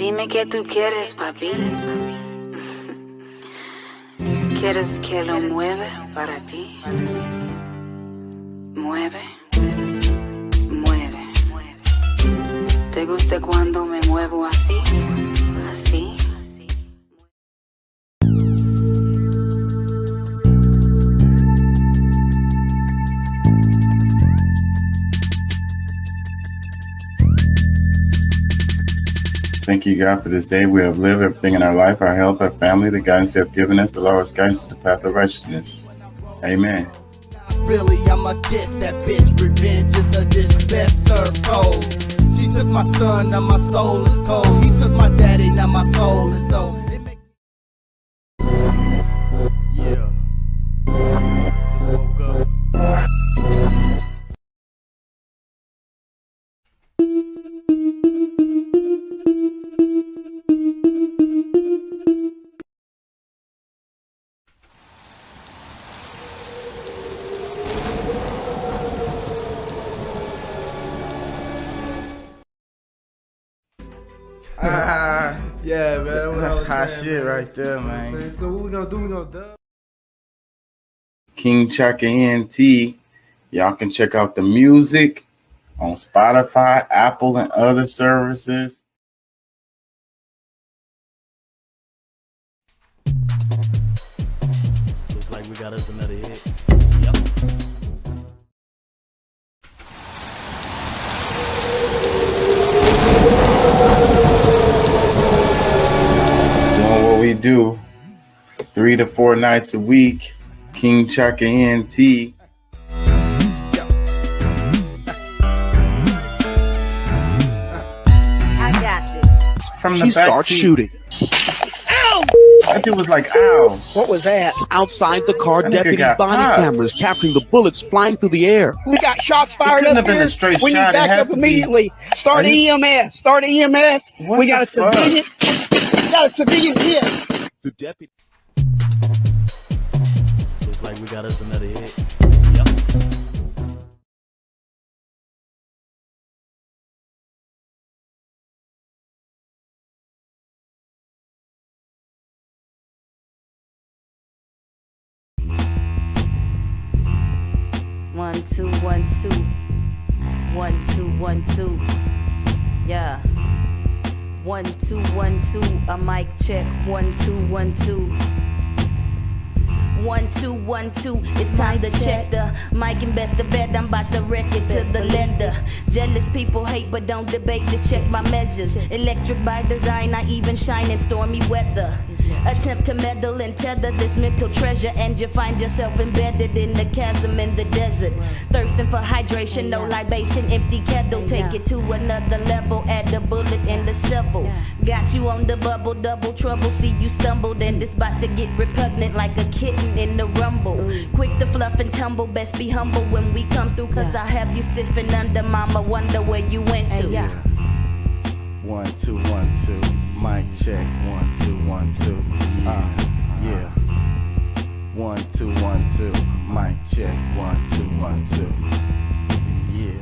Dime qué tú quieres, papi. ¿Quieres que lo mueva para ti? Mueve, mueve. ¿Te gusta cuando me muevo así? Así. Thank you, God, for this day. We have lived everything in our life, our health, our family, the guidance you have given us, allow us guidance to the path of righteousness. Amen. Really, I'ma get that bitch. Revenge is a dish best served cold. She took my son, now my soul is cold. He took my daddy, now my soul is old. Yeah. Woke up. Yeah, man. That's hot shit right there, man. So what we gonna do? We gonna dub? King Chaka ENT. Y'all can check out the music on Spotify, Apple, and other services. Looks like we got us another hit. Doing what we do 3 to 4 nights a week. King Chaka ENT. I got this. From the She back starts seat. shooting. That dude was like, ow. What was that? Outside the car, That nigga deputies' got body popped. cameras capturing the bullets flying through the air. We got shots fired couldn't up have been here. a straight We shot. need It had backup to be- immediately. Start Are you- EMS. Start EMS. What We got the a fuck? civilian. We got a civilian hit. The deputy. Looks like we got us another hit. One, two, 1, 2. 1, 2, 1, 2. Yeah. 1, 2, 1, 2. A mic check. 1, 2, 1, 2. 1, 2, 1, 2. It's time to check the mic and best of bet. I'm about to wreck it to the leather. Jealous people hate but don't debate. Just check my measures. Electric by design. I even shine in stormy weather. Attempt to meddle and tether this mental treasure, and you find yourself embedded in the chasm in the desert. Thirsting for hydration, no libation, empty kettle. Take it to another level. Add the bullet in the shovel. Got you on the bubble, double trouble. See you stumbled, and this about to get repugnant like a kitten in the rumble. Quick to fluff and tumble, best be humble when we come through, cause I have you stiffing under. Mama wonder where you went to. 1, 2, 1, 2. Mic check. 1, 2, 1, 2. Yeah. 1, 2, 1, 2. Mic check. 1, 2, 1, 2. Yeah.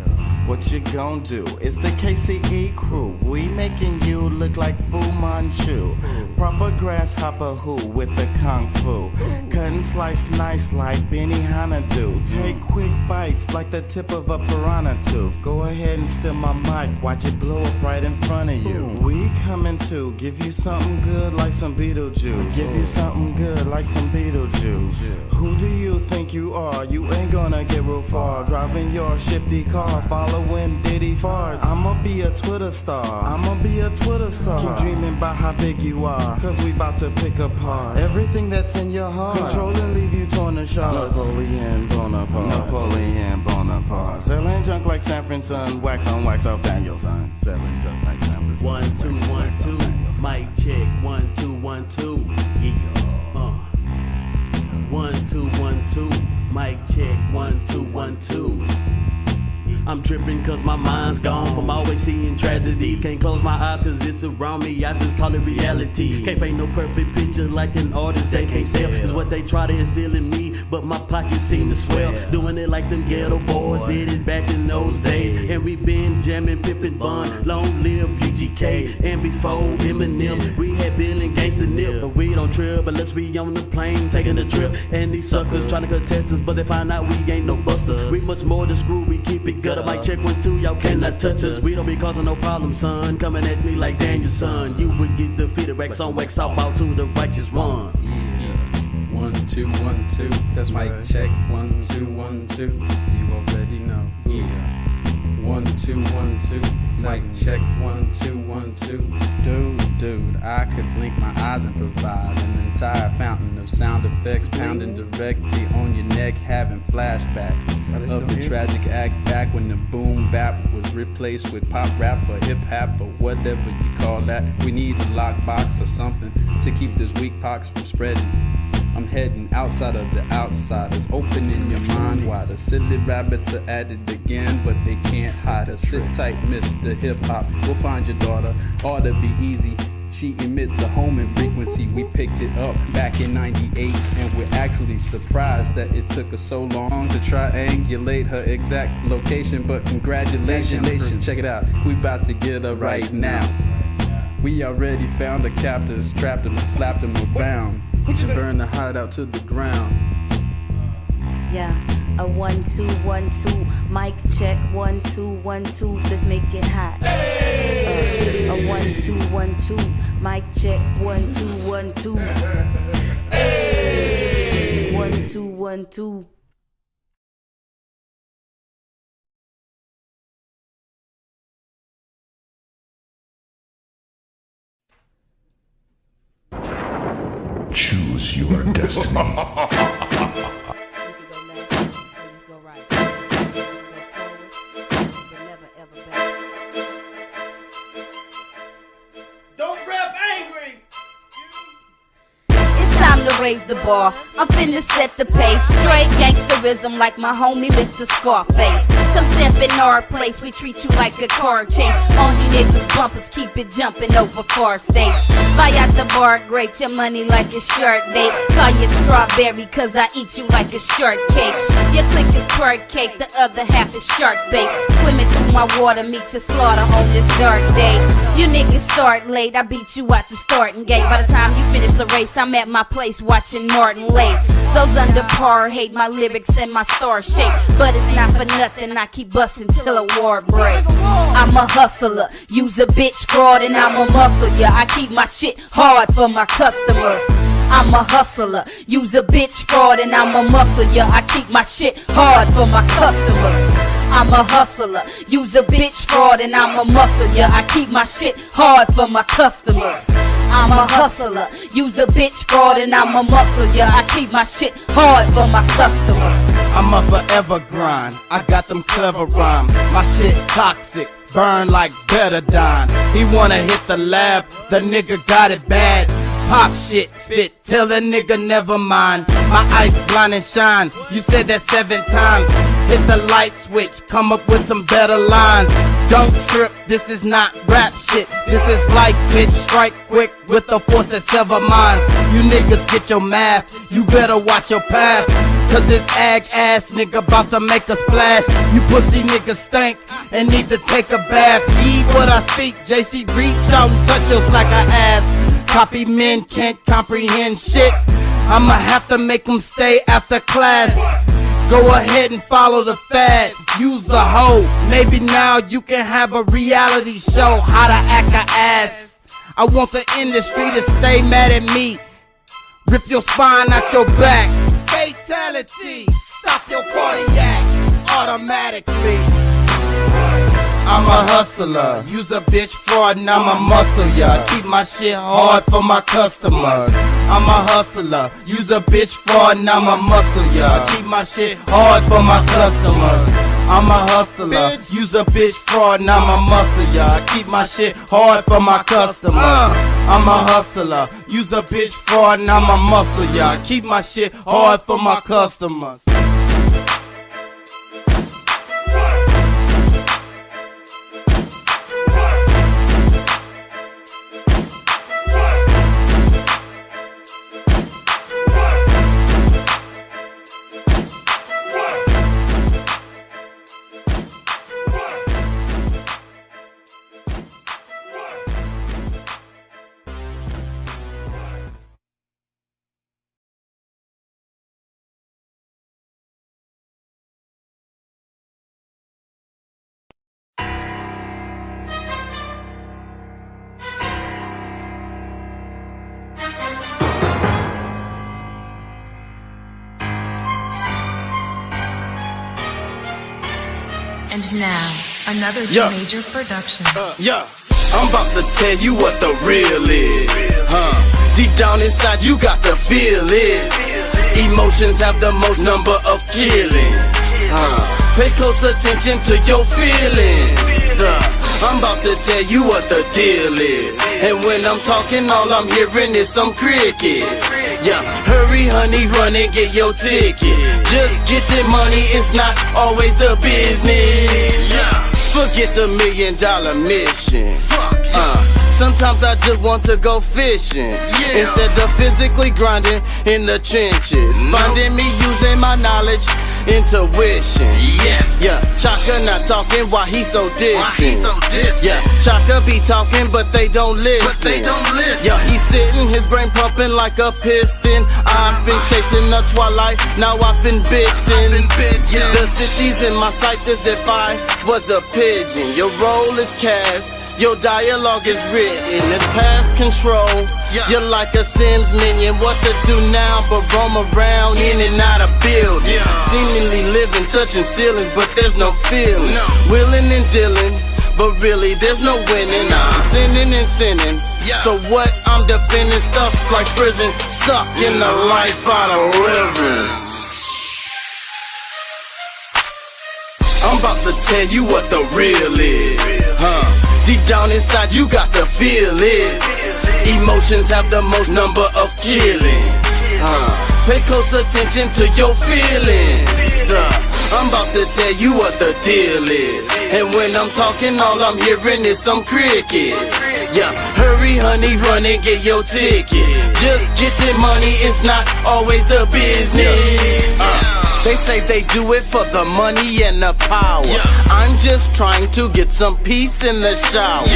What you gon' do? It's the KCE crew. We making you look like Fu Manchu. Proper grasshopper who with the kung fu. Cut and slice nice like Benny Hanna do. Take quick bites like the tip of a piranha tooth. Go ahead and steal my mic. Watch it blow up right in front of you. We coming to give you something good like some Beetlejuice. Give you something good like some Beetlejuice. Who do you think you are? You ain't gonna get real far. Driving your shifty car, following Diddy farts. I'ma be a Twitter star. I'ma be a Twitter star. Keep dreaming about how big you are, cause we about to pick apart everything that's in your heart. Control and leave you torn to shards. Napoleon Bonaparte. Napoleon Bonaparte. Selling junk like San Francisco. Wax on, wax off Danielson. Selling junk like San Francisco. 1, 2, 1, 2. Mic check. 1, 2, 1, 2. Yeah. 1, 2, 1, 2. Mic check. 1, 2, 1, 2. I'm tripping cause my mind's gone from always seeing tragedies. Can't close my eyes cause it's around me, I just call it reality. Can't paint no perfect picture like an artist they can't sell. It's what they try to instill in me, but my pockets seem to swell. Doing it like them ghetto boys did it back in those days. And we been jamming, pippin' bun, long live UGK. And before Eminem, we had Bill and Gangsta Nip. But we don't trip unless we on the plane taking a trip. And these suckers trying to contest us, but they find out we ain't no busters. We much more than screw, we keep it gutter. Mic check 1, 2, y'all cannot touch us. We don't be causing no problem, son. Coming at me like Daniel's son. You would get defeated, wax on, wax off, out to the righteous one. 1, 2, 1, 2. That's mic check 1, 2, 1, 2. You already know. Yeah. 1, 2, 1, 2. Mic check 1, 2, 1, 2. Dude, I could blink my eyes and provide an entire fountain of sound effects pounding directly on your neck, having flashbacks of the tragic act back when the boom bap was replaced with pop rap or hip hop or whatever you call that. We need a lockbox or something to keep this weak pox from spreading. I'm heading outside of the outsiders, opening your mind wide. The silly rabbits are at it again, but they can't hide us. Sit tight, Mr. Hip Hop. We'll find your daughter. Ought to be easy. She emits a homing frequency. We picked it up back in '98, and we're actually surprised that it took us so long to triangulate her exact location. But congratulations, check it out. We about to get her right now. We already found the captors, trapped them and slapped them around. Just burn the hideout to the ground. Yeah, a 1, 2, 1, 2. Mic check 1, 2, 1, 2. Let's make it hot. A 1, 2, 1, 2. Mic check 1, 2, 1, 2. 1, 2, 1, 2. Choose your destiny. You can go left, or you can go right. You can go forward, but never ever back. Don't rap angry. It's time to raise the bar. I'm finna set the pace. Straight gangsterism like my homie Mr. Scarface. Come step in our place, we treat you like a car chase. On you niggas bumpers, keep it jumping over far states. Buy out the bar, grate your money like a shark bait. Call you strawberry, cause I eat you like a shark cake. Your click is bird cake, the other half is shark bait. Swimming through my water, meet your slaughter on this dark day. You niggas start late, I beat you out the starting gate. By the time you finish the race, I'm at my place watching Martin Lake. Those under par hate my lyrics and my star shape, but it's not for nothing, I keep busting till a war break. I'm a hustler, use a bitch fraud and I'm a muscle, yeah. I keep my shit hard for my customers. I'm a hustler, use a bitch fraud and I'm a muscle, yeah. I keep my shit hard for my customers. I'm a hustler, use a bitch fraud and I'm a muscle, yeah. I keep my shit hard for my customers. I'm a hustler, use a bitch fraud and I'm a muscle, yeah. I keep my shit hard for my customers. I'm a forever grind. I got them clever rhymes. My shit toxic, burn like Betadine. He wanna hit the lab, the nigga got it bad. Pop shit, spit, tell a nigga never mind. My ice blind and shine, you said that 7 times. Hit the light switch, come up with some better lines. Don't trip, this is not rap shit. This is life, bitch, strike quick with the force that sever minds. You niggas get your math, you better watch your path. Cause this ag ass nigga bout to make a splash. You pussy niggas stink and need to take a bath. Heed what I speak, JC reach out and touch your slacker ass. Copy men can't comprehend shit. I'ma have to make them stay after class. Go ahead and follow the fad. Use a hoe. Maybe now you can have a reality show. How to act a ass. I want the industry to stay mad at me. Rip your spine out your back. Fatality. Stop your cardiac automatically. I'm a hustler, use a bitch fraud and I'm a muscle, yeah. Keep my shit hard for my customers. I'm a hustler, use a bitch fraud and I'm a muscle, yeah. Keep my shit hard for my customers. I'm a hustler, use a bitch fraud and I'm a muscle, yeah. Keep my shit hard for my customers. I'm a hustler, use a bitch fraud and I'm a muscle, yeah. Keep my shit hard for my customers. And now, another Yeah. major production. Yeah, I'm about to tell you what the real is. Deep down inside, you got to feel it. Emotions have the most number of killings. Pay close attention to your feelings. I'm about to tell you what the deal is. And when I'm talking, all I'm hearing is some crickets. Yeah, hurry, honey, run and get your ticket. Just getting money, it's not always the business. Yeah, forget the $1 million mission. Sometimes I just want to go fishing instead of physically grinding in the trenches. Finding me using my knowledge, intuition. Yes. Yeah, Chaka not talking while he's so distant. Yeah, Chaka be talking but they don't listen. Yeah, he's sitting, his brain pumping like a piston. I've been chasing the twilight, now I've been bitten. The city's in my sights as if I was a pigeon. Your role is cast. Your dialogue is written, it's past control. You're like a Sims minion, what to do now but roam around in and out of buildings. Seemingly living, touching ceilings, but there's no feeling. Willing and dealing, but really there's no winning. I'm sinning and sinning, so what I'm defending stuff's like prison, stuck in the life out of reverence. I'm about to tell you what the real is. Deep down inside, you got to feel it. Emotions have the most number of killings. Pay close attention to your feelings. I'm about to tell you what the deal is. And when I'm talking, all I'm hearing is some crickets. Yeah, hurry, honey, run and get your ticket. Just getting money, it's not always the business. They say they do it for the money and the power. I'm just trying to get some peace in the shower.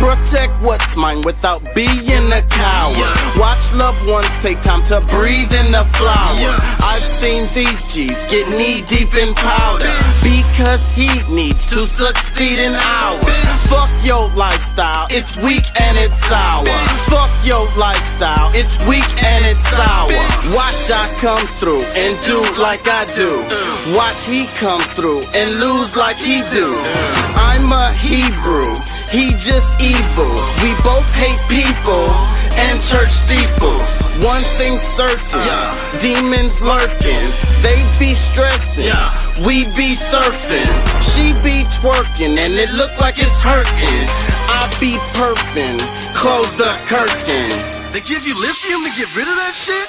Protect what's mine without being a coward. Watch loved ones take time to breathe in the flowers. I've seen these G's get knee deep in powder because he needs to succeed in ours. Fuck your lifestyle, it's weak and it's sour. Fuck your lifestyle, it's weak and it's sour. Watch I come through and do like I do. Watch he come through and lose like he do. I'm a Hebrew, he just evil. We both hate people and church steeples. One thing certain, demons lurking. They be stressing, we be surfing. She be twerking and it look like it's hurting. I be perping, close the curtain. They give you lithium to get rid of that shit?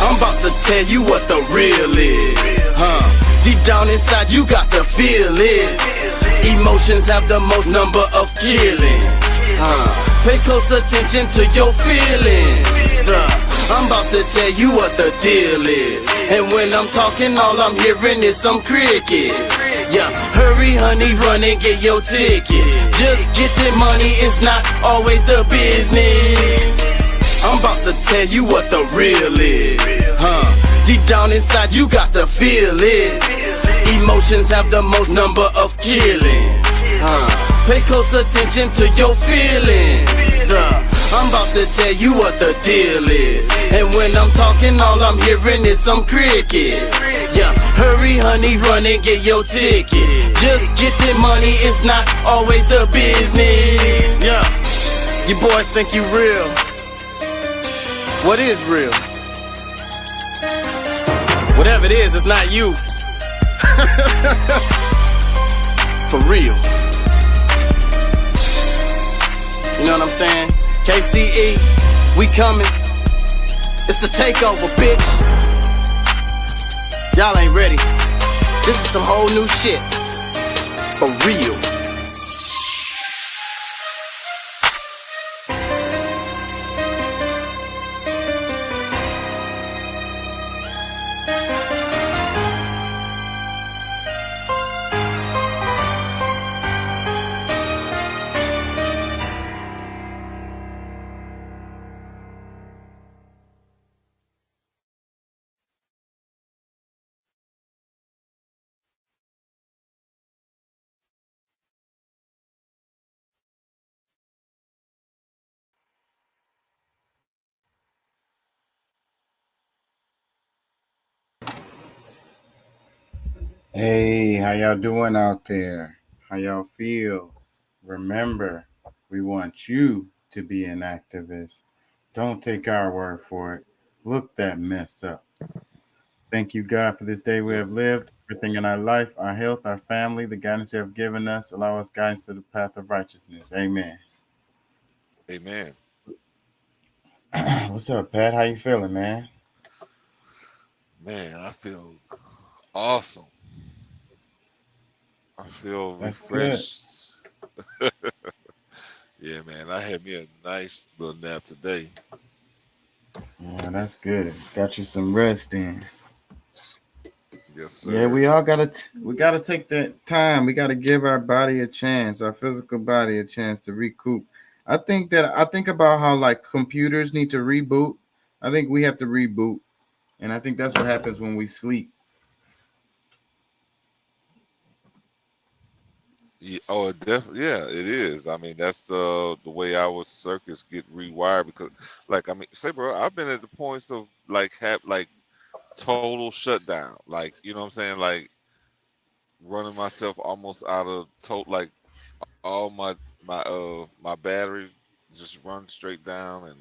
I'm about to tell you what the real is. Deep down inside, you got to feel it. Emotions have the most number of killings. Pay close attention to your feelings. I'm about to tell you what the deal is. And when I'm talking, all I'm hearing is some crickets. Yeah, hurry, honey, run and get your ticket. Just getting money, it's not always the business. I'm about to tell you what the real is. Deep down inside, you got to feel it. Emotions have the most number of killings. Pay close attention to your feelings. I'm about to tell you what the deal is. And when I'm talking, all I'm hearing is some crickets. Yeah, hurry, honey, run and get your ticket. Just getting money, it's not always the business. Yeah, you boys think you real. What is real? Whatever it is, it's not you. For real. You know what I'm saying? KCE, we coming. It's the takeover, bitch. Y'all ain't ready. This is some whole new shit. For real. Hey, how y'all doing out there? How y'all feel? Remember, we want you to be an activist. Don't take our word for it. Look that mess up. Thank you, God, for this day we Yeah. have lived, everything in our life, our health, our family, the guidance you have given us. Allow us guidance to the path of righteousness. Amen. Amen. What's up, Pat? How you feeling, man? Man, I feel awesome. I feel That's good. refreshed. Yeah, man. I had me a nice little nap today. Yeah, that's good. Got you some rest in. Yes, Yeah, sir. we gotta take that time. We gotta give our body a chance, our physical body a chance to recoup. I think about how like computers need to reboot. I think we have to reboot, and I think that's what happens when we sleep. Yeah, oh, definitely. Yeah, it is. I mean, that's the way our circuits get rewired because, like, I mean, say, bro, I've been at the points of like have like total shutdown. Like, you know what I'm saying? Like running myself almost out of total like all my battery just run straight down and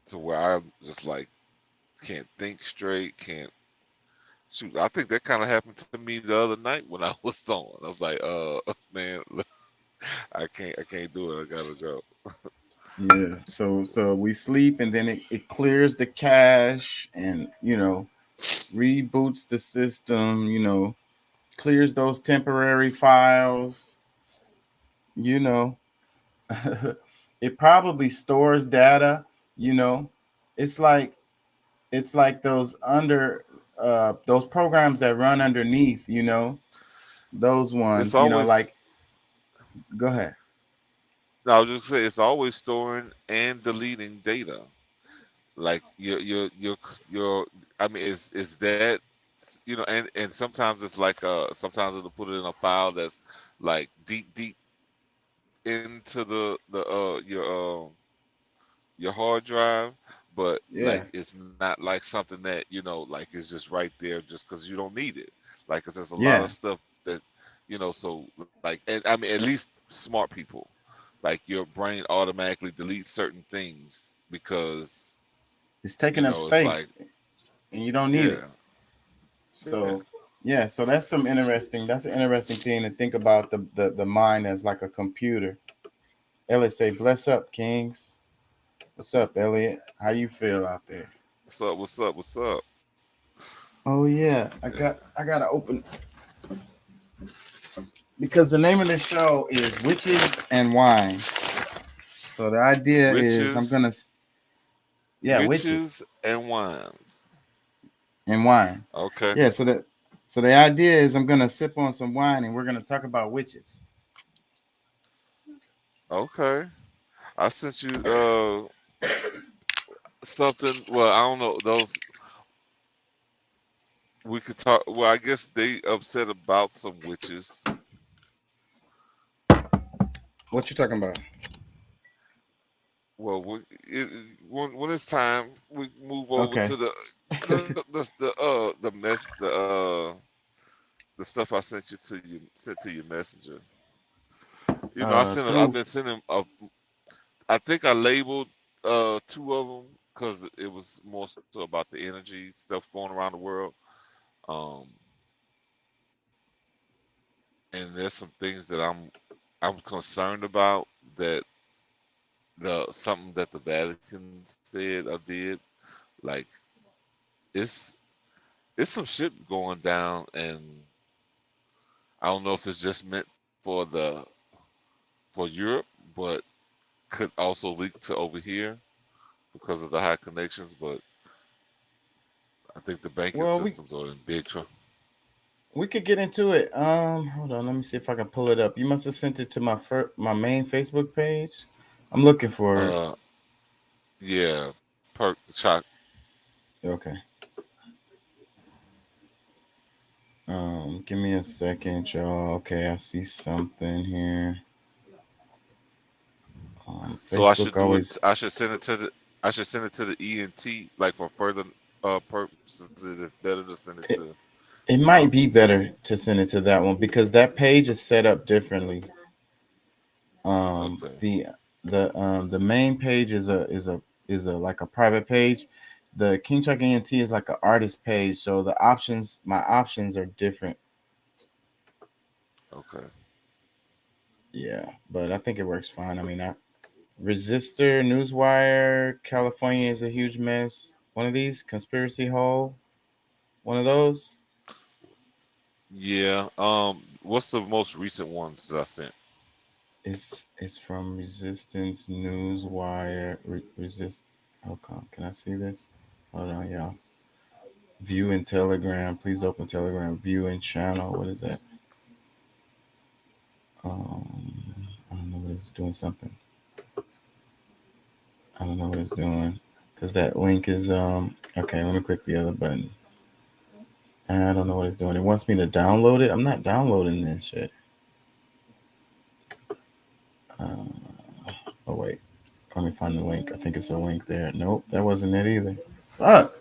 to where I just like can't think straight, can't shoot. I think that kind of happened to me the other night when I was on. I was like, man, I can't do it. I gotta go. Yeah. So we sleep, and then it clears the cache, and reboots the system. Clears those temporary files. You know, it probably stores data. You know, it's like those programs that run underneath, those It's ones, always like go ahead. no, I was just say it's always storing and deleting data. Like your I mean, is that and sometimes it's like sometimes it'll put it in a file that's like deep into your hard drive, but like Yeah, it's not like something that like it's just right there just because you don't need it. Like 'cause there's a lot yeah, of stuff that so like and I mean at least smart people, like your brain automatically deletes certain things because it's taking up it's like space and you don't need it. yeah, yeah. So yeah, so that's an interesting thing to think about, the mind as like a computer. Elliot say, bless up, Kings. What's up, Elliot? How you feel out there? What's up? What's up? What's up? Oh yeah, I Yeah. gotta open, because the name of the show is Witches and Wine. So the idea is Riches, yeah, witches riches and wines. and wine. Okay. Yeah, so the idea is I'm gonna sip on some wine and we're gonna talk about witches. Okay. I sent you something. Well, I don't know. Those we could talk. Well, I guess they upset about some witches. What you talking about? Well, when it's time, we move over Okay. to the stuff I sent to your messenger. I've Through been sending. I think I labeled two of them because it was more so about the energy stuff going around the world. Um, and there's some things that I'm concerned about that the something that the Vatican said I did. Like it's it's some shit going down, and I don't know if it's just meant for the for Europe, but could also leak to over here because of the high connections. But I think the banking well, we systems are in big trouble. we could get into it. Hold on, let me see if I can pull it up. You must have sent it to my main Facebook page. I'm looking for it. Uh, yeah, perk shot. Okay. Give me a second, y'all. Okay, I see something here. So I Facebook should do it. always. I should send it to the ENT like for further purposes. Is it better to send it It, to It might be better to send it to that one because that page is set up differently. Okay. The main page is a like a private page. The King Chuck ENT is like an artist page, so my options are different. Okay. Yeah, but I think it works fine. I mean, Resistor, Newswire, California is a huge mess. One of these, Conspiracy Hole, one of those. Yeah. What's the most recent ones I sent? It's from Resistance, Newswire, Resist. Hold on, can I see this? Hold on, y'all. View in Telegram. Please open Telegram. View in channel. What is that? I don't know what it's doing. Something. I don't know what it's doing because that link is Okay, let me click the other button. I don't know what it's doing. It wants me to download it. I'm not downloading this shit. Oh wait, let me find the link. I think it's a link there. Nope, that wasn't it either. Fuck,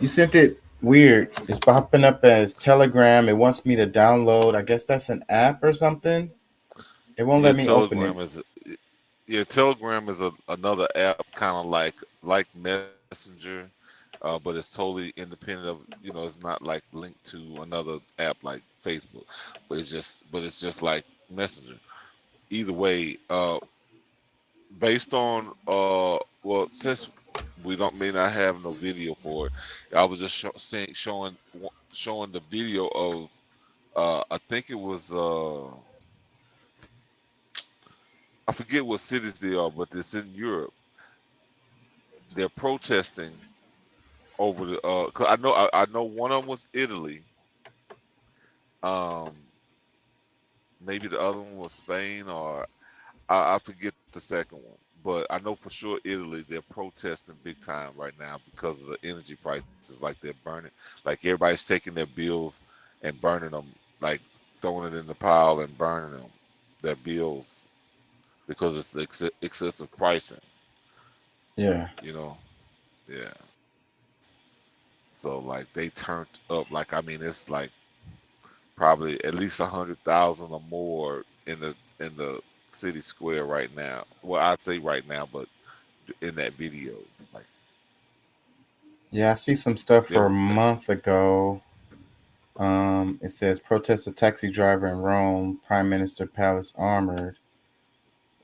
you sent it weird. It's popping up as Telegram. It wants me to download. I guess that's an app or something. It won't Yeah, let me open it. Telegram is Telegram is another app, kind of like Messenger, but it's totally independent of, it's not like linked to another app like Facebook, but it's just like Messenger. Either way, based on well, since we don't may not have no video for it, I was just showing the video of I think it was I forget what cities they are, but it's in Europe. They're protesting over the 'cause I know one of them was Italy. Um, maybe the other one was Spain, or I forget the second one. But I know for sure Italy, they're protesting big time right now because of the energy prices. Like they're burning, like everybody's taking their bills and burning them, like throwing it in the pile and burning them, their bills, because it's excessive pricing. Yeah. You know, yeah. So like they turned up. Like I mean, it's like probably at least 100,000 or more in the city square right now. Well, I'd say right now, but in that video, like Yeah, I see some stuff they for a were, month ago. It says protest a taxi driver in Rome, Prime Minister Palace armored.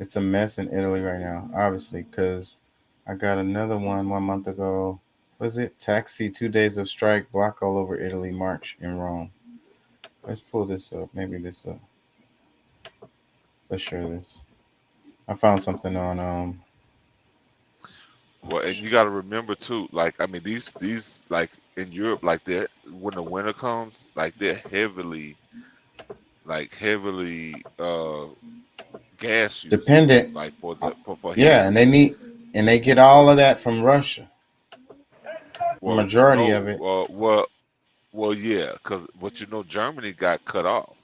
It's a mess in Italy right now, obviously, because I got another one month ago. Was it taxi? 2 days of strike, block all over Italy, march in Rome. Let's pull this up. Maybe this. Let's share this. I found something on well, and you got to remember too. Like I mean, these like in Europe, like they when the winter comes, like they're heavily gas users, dependent. like for Yeah, heating. and they get all of that from Russia. Well, Majority of no, it. well, yeah, because but Germany got cut off.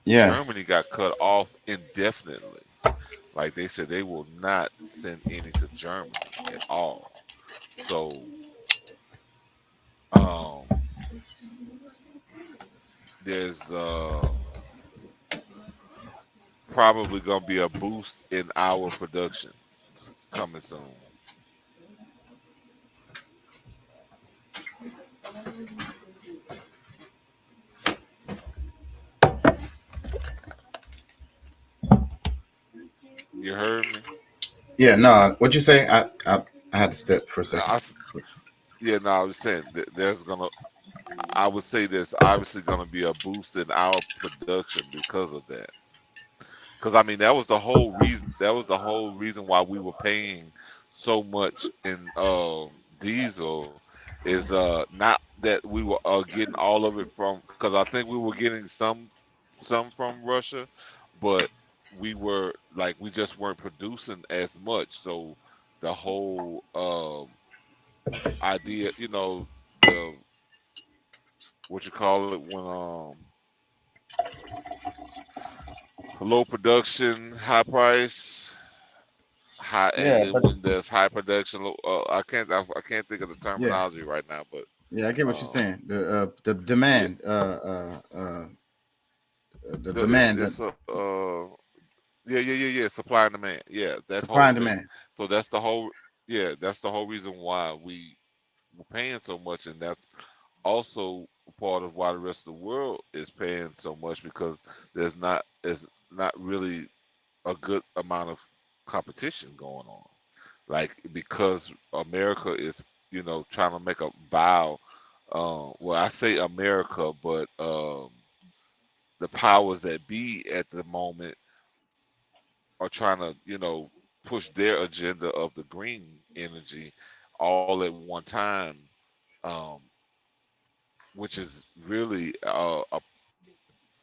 Yeah. Germany got cut off indefinitely. Like they said, they will not send any to Germany at all. So, um, there's probably gonna be a boost in our production coming soon. You heard me? Yeah, no. What'd you say? I had to step for a second. I, yeah, no, I was saying there's gonna. I would say there's obviously gonna be a boost in our production because of that. Because I mean, that was the whole reason. That was the whole reason why we were paying so much in diesel. Is not that we were getting all of it from, because I think we were getting some from Russia, but we just weren't producing as much. So the whole idea, the what you call it when low production, high price, high, and Yeah, then but when there's high production, I can't think of the yeah, terminology right now, but Yeah, I get what you're Um, saying. The yeah, demand, the demand, the it's a yeah. Supply and demand. Yeah, that supply whole and thing. demand. So that's the whole that's the whole reason why we're paying so much, and that's also part of why the rest of the world is paying so much because there's not really a good amount of competition going on. Like because America is trying to make a vow. Well, I say America, but the powers that be at the moment are trying to push their agenda of the green energy all at one time, um, which is really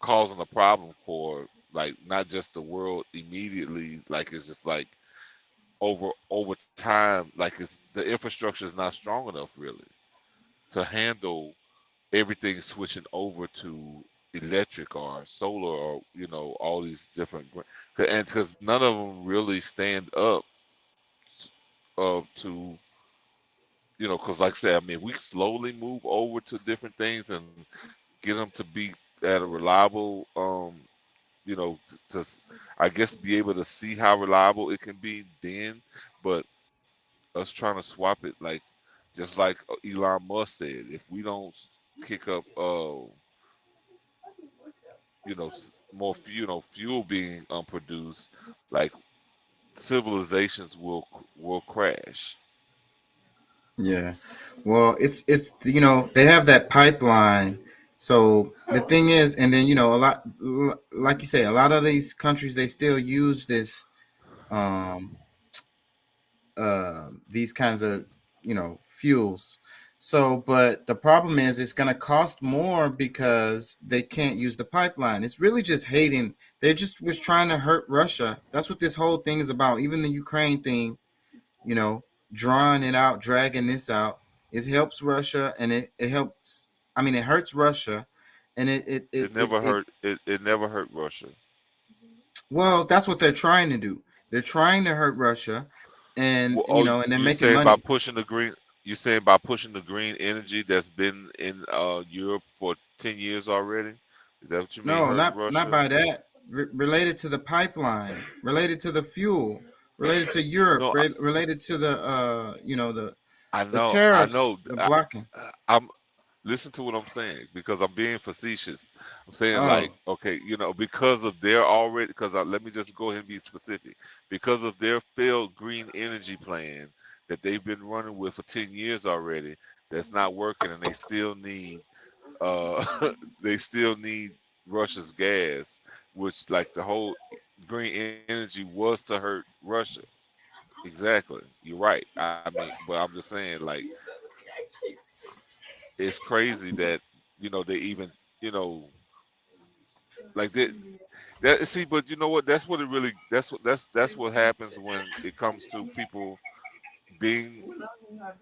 causing a problem for like not just the world immediately. Like it's just like over time, like it's the infrastructure is not strong enough really to handle everything switching over to electric or solar or all these different and because none of them really stand up to because like I said, I mean we slowly move over to different things and get them to be at a reliable you know I guess be able to see how reliable it can be then, but us trying to swap it like just like Elon Musk said, if we don't kick up more fuel being produced, like civilizations will crash. Yeah. Well, it's they have that pipeline. So the thing is, and then a lot, like you say, a lot of these countries they still use this um these kinds of fuels. So, but the problem is it's going to cost more because they can't use the pipeline. It's really just hating. They just was trying to hurt Russia. That's what this whole thing is about. Even the Ukraine thing, you know, drawing it out, dragging this out. It helps Russia, and it helps. I mean, it hurts Russia, and It never hurt Russia. well, that's what they're trying to do. They're trying to hurt Russia, and Well, oh, and they're you making saying by money. pushing the green? You saying by pushing the green energy that's been in Europe for 10 years already? Is that what you mean? No, Hurting not Russia? by that. Related to the pipeline, related to the fuel, related to Europe, No, related to the the I tariffs, know. the blocking. I'm listen to what I'm saying because I'm being facetious. I'm saying Oh, like, okay, because of their already. Because let me just go ahead and be specific. Because of their failed green energy plan that they've been running with for 10 years already, that's not working, and they still need they still need Russia's gas, which like the whole green energy was to hurt Russia. Exactly. You're right. I mean, but I'm just saying, like, it's crazy that they even you know like that see, but you know what? That's what it really. That's what happens when it comes to people being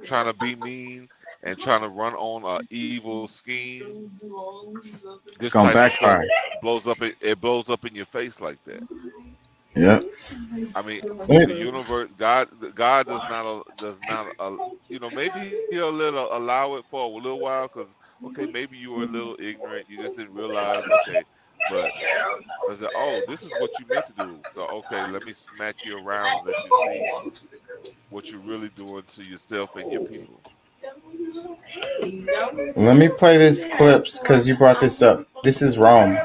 trying to be mean and trying to run on a evil scheme. it's This gonna type of stuff backfire. blows up. It blows up in your face like that. Yep. I mean, the It- universe, God does not. Maybe He'll allow it for a little while because okay, maybe you were a little ignorant. You just didn't realize. Okay, but I said, oh, this is what you meant to do. So okay, let me smack you around and let you see what you're really doing to yourself and your people. Let me play this clips because you brought this up. This is Rome.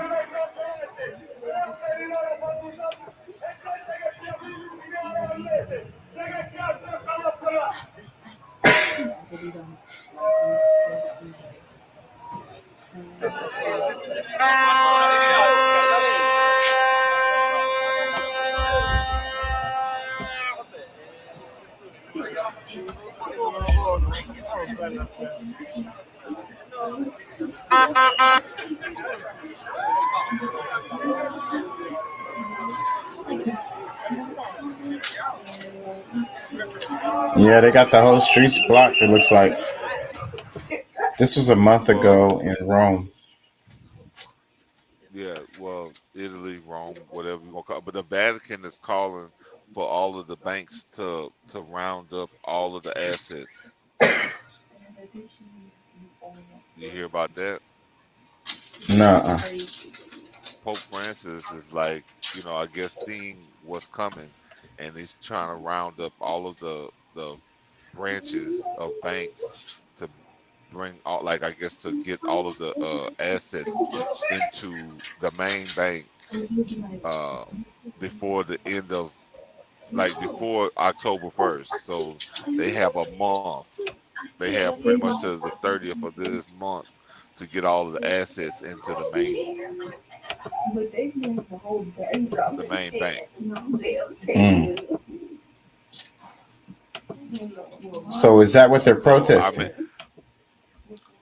Yeah, they got the whole streets blocked. It looks like this was a month Well, ago in Rome. yeah, well, Italy, Rome, whatever you want to call it. But the Vatican is calling for all of the banks to round up all of the assets. You hear about that? Nuh-uh. Pope Francis is like, I guess seeing what's coming, and he's trying to round up all of the branches of banks to bring all, like, I guess, to get all of the assets into the main bank before the end of, like, before October 1st. So they have a month. They have pretty much to the 30th of this month to get all of the assets into the main bank. So is that what they're So, protesting?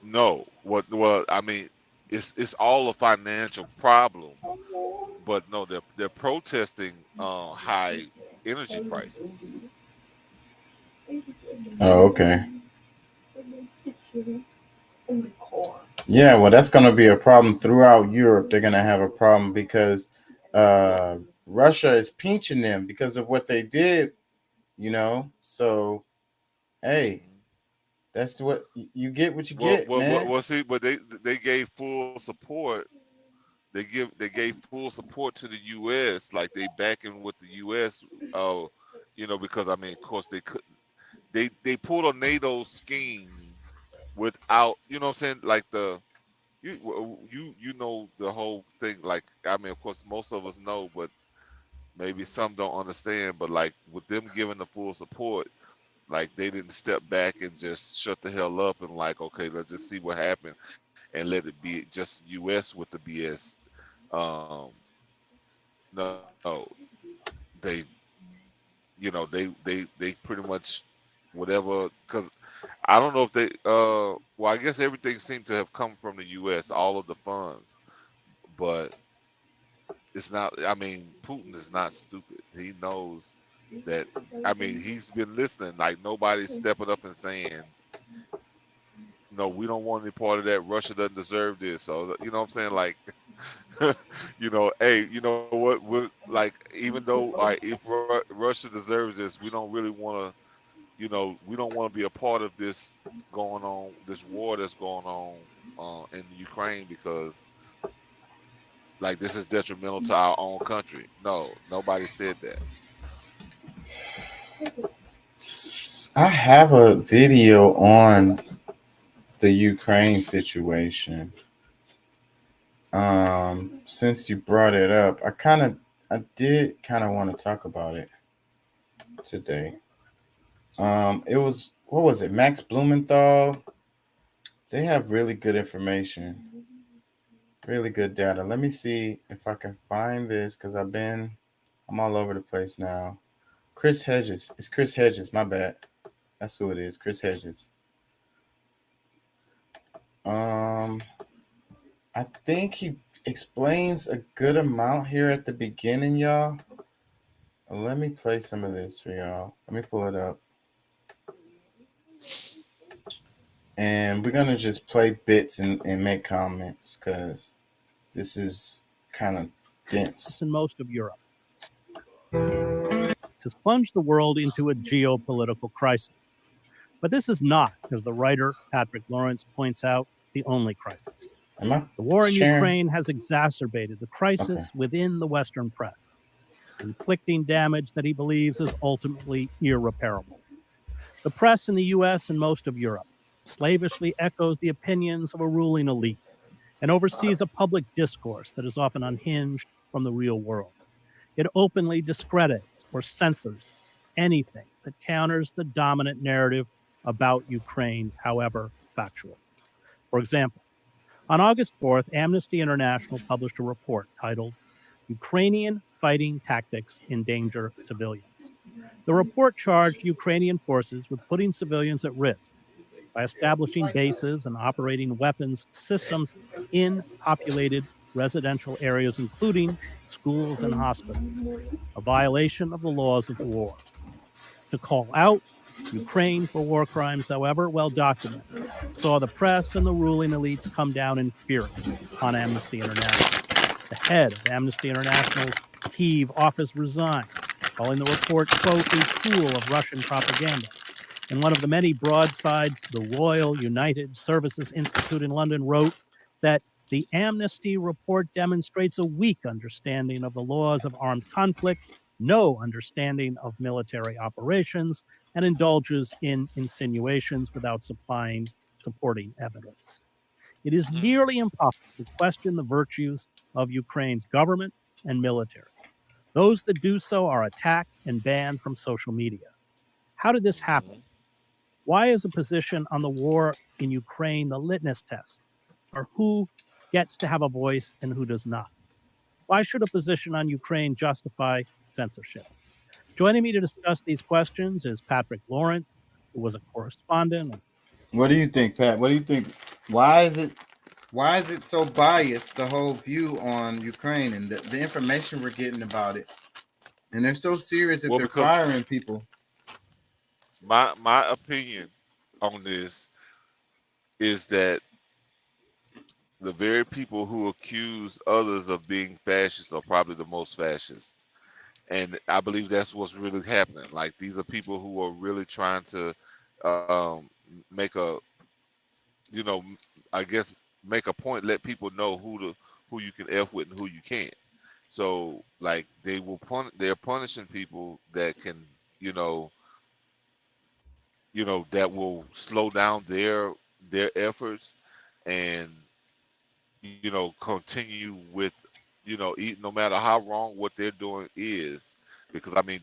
No. Well, I mean, it's all a financial problem, but no, they're protesting high energy prices. Oh, okay. Yeah, well, that's going to be a problem throughout Europe. They're going to have a problem because Russia is pinching them because of what they did, So, hey, that's what you get. What you get, man. Well, see, but they gave full support. They gave full support to the U.S. Like they backing with the U.S. Because I mean, of course they could. They pulled a NATO scheme without, what I'm saying, like you know the whole thing. Like, I mean, of course most of us know, but maybe some don't understand. But like with them giving the full support, like they didn't step back and just shut the hell up and like, okay, let's just see what happened and let it be just U.S. with the BS. No, they pretty much whatever, because I don't know if they well, I guess everything seemed to have come from the US, all of the funds, but it's not, I mean, Putin is not stupid. He knows that, I mean, he's been listening, like nobody's stepping up and saying, no, we don't want any part of that. Russia doesn't deserve this. So, you know what I'm saying? Like, hey, you know what? We're like, even though, like, if Russia deserves this, we don't really want to, we don't want to be a part of this going on, this war that's going on in Ukraine, because, like, this is detrimental to our own country. No, nobody said that. I have a video on the Ukraine situation. Since you brought it up, I did kind of want to talk about it today. It was, what was it? Max Blumenthal. They have really good information, really good data. Let me see if I can find this, because I'm all over the place now. Chris Hedges. It's Chris Hedges. My bad. That's who it is. Chris Hedges. I think he explains a good amount here at the beginning, y'all. Let me play some of this for y'all. Let me pull it up. And we're going to just play bits and make comments, because this is kind of dense. In most of Europe, has plunged the world into a geopolitical crisis. But this is not, as the writer Patrick Lawrence points out, the only crisis. The war in Ukraine has exacerbated the crisis within the Western press, inflicting damage that he believes is ultimately irreparable. The press in the U.S. and most of Europe slavishly echoes the opinions of a ruling elite and oversees a public discourse that is often unhinged from the real world. It openly discredits or censors anything that counters the dominant narrative about Ukraine, however factual. For example, on August 4th, Amnesty International published a report titled Ukrainian Fighting Tactics Endanger Civilians. The report charged Ukrainian forces with putting civilians at risk by establishing bases and operating weapons systems in populated residential areas, including schools and hospitals, a violation of the laws of war. To call out Ukraine for war crimes, however well documented, saw the press and the ruling elites come down in fury on Amnesty International. The head of Amnesty International's Kyiv office resigned, calling the report, quote, a tool of Russian propaganda, In one of the many broadsides, the Royal United Services Institute in London wrote that the Amnesty report demonstrates a weak understanding of the laws of armed conflict, no understanding of military operations, and indulges in insinuations without supporting evidence. It is nearly impossible to question the virtues of Ukraine's government and military. Those that do so are attacked and banned from social media. How did this happen? Why is a position on the war in Ukraine the litmus test for who gets to have a voice and who does not? Why should a position on Ukraine justify censorship? Joining me to discuss these questions is Patrick Lawrence, who was a correspondent. What do you think, Pat? What do you think? Why is it so biased, the whole view on Ukraine and the information we're getting about it? And they're so serious that they're firing people. My opinion on this is that the very people who accuse others of being fascist are probably the most fascist. And I believe that's what's really happening. Like, these are people who are really trying to make a, make a point, let people know who you can F with and who you can't. So, like, they're punishing people that can, that will slow down their efforts and, continue with, no matter how wrong what they're doing is, because I mean,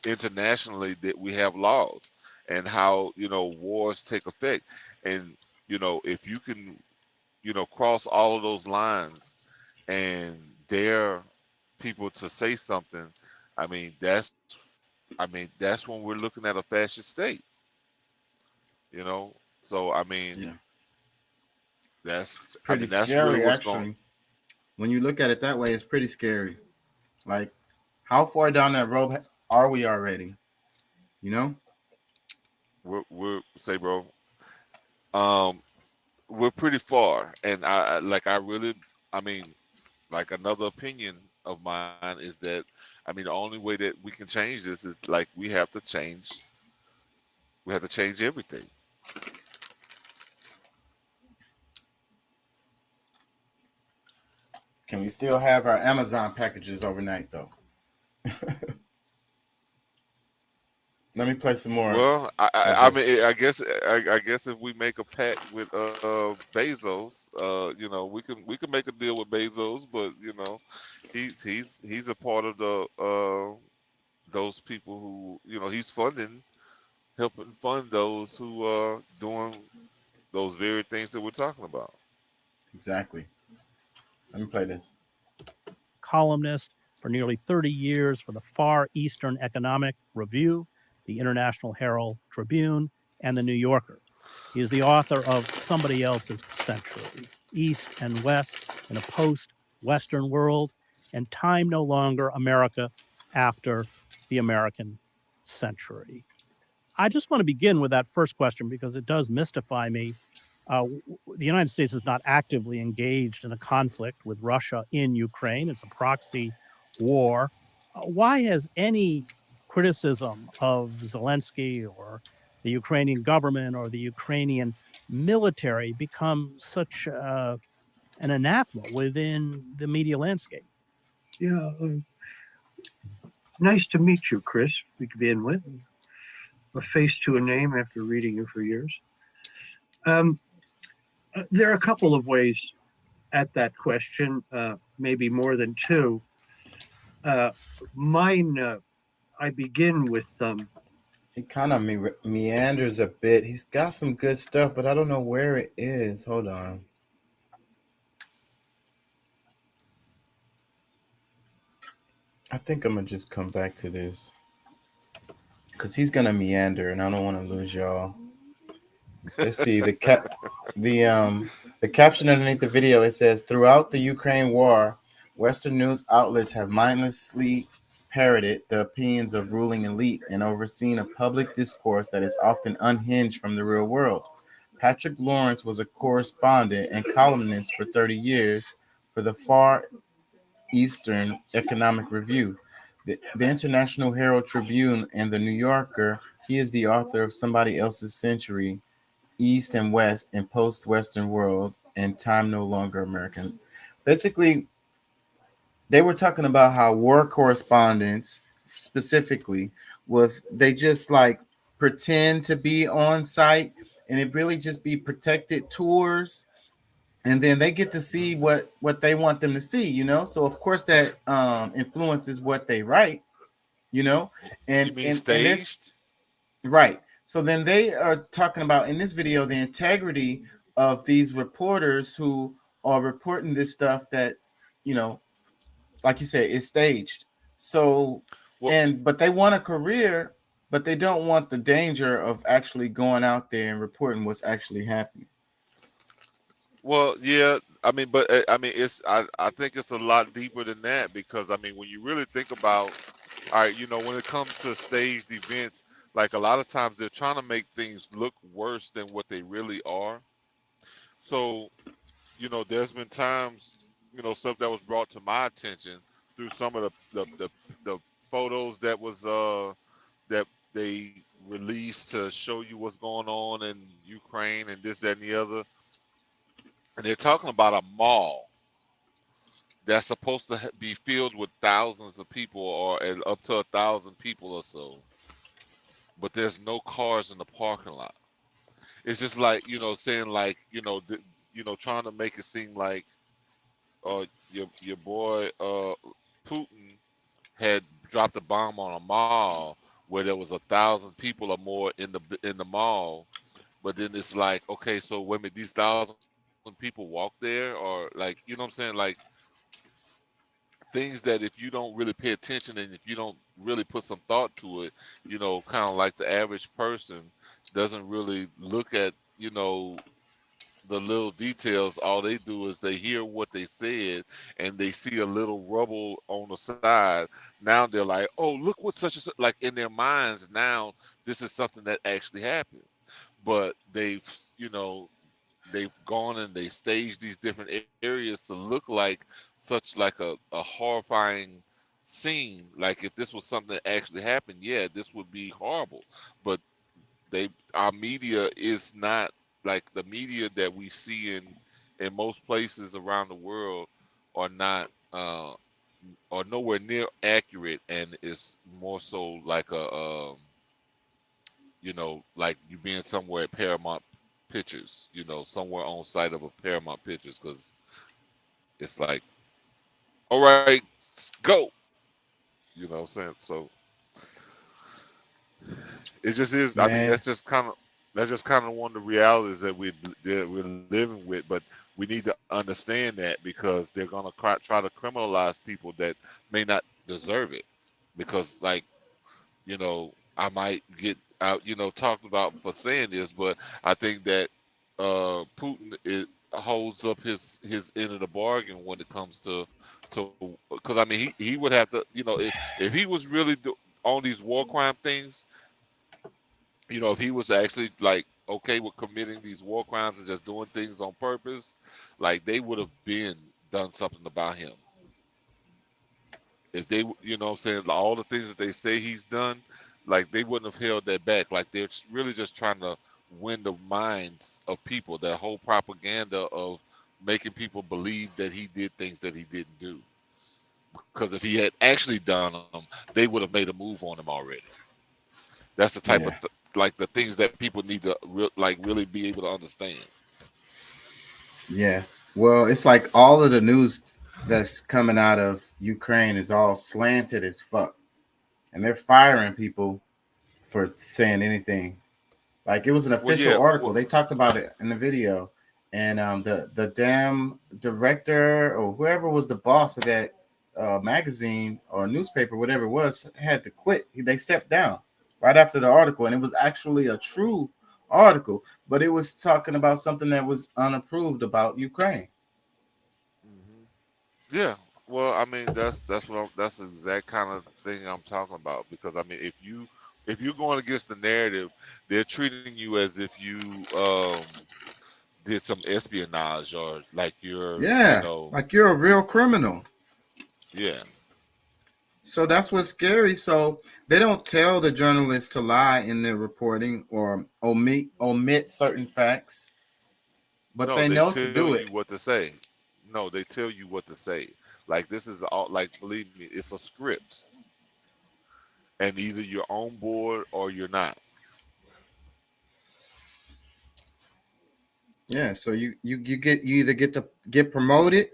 internationally that we have laws and how, wars take effect. And, if you can, cross all of those lines and dare people to say something, that's when we're looking at a fascist state. So that's pretty that's scary, really what's actually. going. When you look at it that way, it's pretty scary. Like, how far down that road are we already? We're say, bro. We're pretty far, and like, another opinion of mine is that the only way that we can change this is, like, we have to change everything. Can we still have our Amazon packages overnight, though? Let me play some more. Well, I guess if we make a pact with Bezos, we can make a deal with Bezos, but he's a part of the those people who he's helping fund those who are doing those very things that we're talking about. Exactly. Let me play this. Columnist for nearly 30 years for the Far Eastern Economic Review, the International Herald Tribune, and the New Yorker. He is the author of Somebody Else's Century, East and West in a Post-Western World, and Time No Longer America After the American Century. I just want to begin with that first question because it does mystify me. The United States is not actively engaged in a conflict with Russia in Ukraine. It's a proxy war. Why has any criticism of Zelensky or the Ukrainian government or the Ukrainian military become such an anathema within the media landscape? Yeah. Nice to meet you, Chris, to begin with. A face to a name after reading you for years. There are a couple of ways at that question, maybe more than two. Mine, I begin with he kind of meanders a bit. He's got some good stuff, but I don't know where it is. Hold on. I think I'm gonna just come back to this because he's gonna meander, and I don't want to lose y'all. Let's see the caption underneath the video. It says, "Throughout the Ukraine war, Western news outlets have mindlessly parroted the opinions of ruling elite and overseen a public discourse that is often unhinged from the real world." Patrick Lawrence was a correspondent and columnist for 30 years for the Far Eastern Economic Review, the International Herald Tribune, and the New Yorker, He is the author of Somebody Else's Century, East and West, and Post-Western World, and Time No Longer American. Basically, they were talking about how war correspondents specifically was they just like pretend to be on site, and it really just be protected tours, and then they get to see what they want them to see, you know. So of course that influences what they write, you know. And You mean and staged? right. So then they are talking about in this video the integrity of these reporters who are reporting this stuff that, you know, like you said, is staged. So, but they want a career, but they don't want the danger of actually going out there and reporting what's actually happening. Well, yeah, I mean, but I mean, I think it's a lot deeper than that, because I mean, when you really think about, all right, you know, when it comes to staged events, like a lot of times they're trying to make things look worse than what they really are. So, you know, there's been times, you know, stuff that was brought to my attention through some of the photos that was that they released to show you what's going on in Ukraine and this, that, and the other. And they're talking about a mall that's supposed to be filled with thousands of people, or up to 1,000 people or so, but there's no cars in the parking lot. It's just like, you know, saying like, you know, trying to make it seem like your boy Putin had dropped a bomb on a mall where there was 1,000 people or more in the mall, but then it's like, okay, so wait a minute, these 1,000 people walk there, or like, you know what I'm saying, like things that if you don't really pay attention and if you don't really put some thought to it, you know, kind of like the average person doesn't really look at, you know, the little details. All they do is they hear what they said and they see a little rubble on the side. Now they're like, oh, look what such and such, like in their minds now this is something that actually happened. But they've, you know, they've gone and they staged these different areas to look like such like a horrifying scene. Like if this was something that actually happened, yeah, this would be horrible. But our media is not like the media that we see in most places around the world are not are nowhere near accurate, and it's more so like a you know, like you being somewhere at Paramount Pictures, you know, somewhere on site of a Paramount Pictures, because it's like, all right, go, you know what I'm saying? So it just is. Man. I mean, that's just kind of one of the realities that we're living with. But we need to understand that, because they're gonna try to criminalize people that may not deserve it. Because, like, you know, I might get out, you know, talked about for saying this, but I think that Putin holds up his end of the bargain when it comes to because I mean he would have to, you know, if he was really on these war crime things, you know, if he was actually like okay with committing these war crimes and just doing things on purpose, like they would have been done something about him. If they, you know what I'm saying, all the things that they say he's done, like they wouldn't have held that back. Like they're really just trying to win the minds of people. That whole propaganda of making people believe that he did things that he didn't do. Because if he had actually done them, they would have made a move on him already. That's the type of like the things that people need to really be able to understand. Yeah. Well, it's like all of the news that's coming out of Ukraine is all slanted as fuck. And they're firing people for saying anything. Like it was an official article. They talked about it in the video. And the damn director or whoever was the boss of that magazine or newspaper, whatever it was, had to quit. They stepped down right after the article. And it was actually a true article, but it was talking about something that was unapproved about Ukraine. Yeah. Well, I mean, that's the exact kind of thing I'm talking about. Because I mean, if you're going against the narrative, they're treating you as if you did some espionage or like you're, you know, like you're a real criminal. Yeah. So that's what's scary. So they don't tell the journalists to lie in their reporting or omit certain facts, but No, they they know to tell do you it. what to say. No, they tell you what to say. Like this is all like believe me, it's a script. And either you're on board or you're not. Yeah, so you either get to get promoted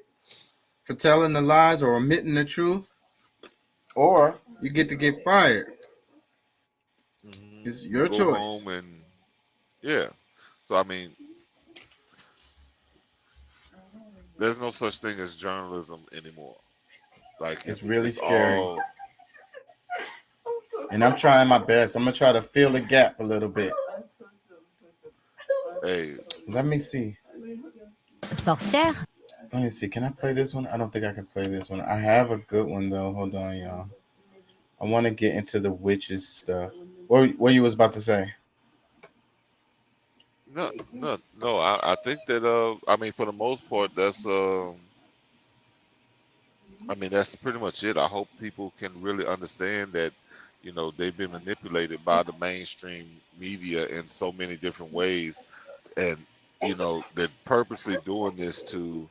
for telling the lies or omitting the truth, or you get to get fired. It's your Go choice. home and yeah. So I mean, there's no such thing as journalism anymore. Like It's really scary. all... And I'm trying my best. I'm gonna try to fill the gap a little bit. Hey, let me see. Sorcière. Let me see. Can I play this one? I don't think I can play this one. I have a good one though. Hold on, y'all. I want to get into the witches stuff. What you was about to say? No. I think that I mean, for the most part, that's I mean, that's pretty much it. I hope people can really understand that, you know, they've been manipulated by the mainstream media in so many different ways, and you know, they're purposely doing this to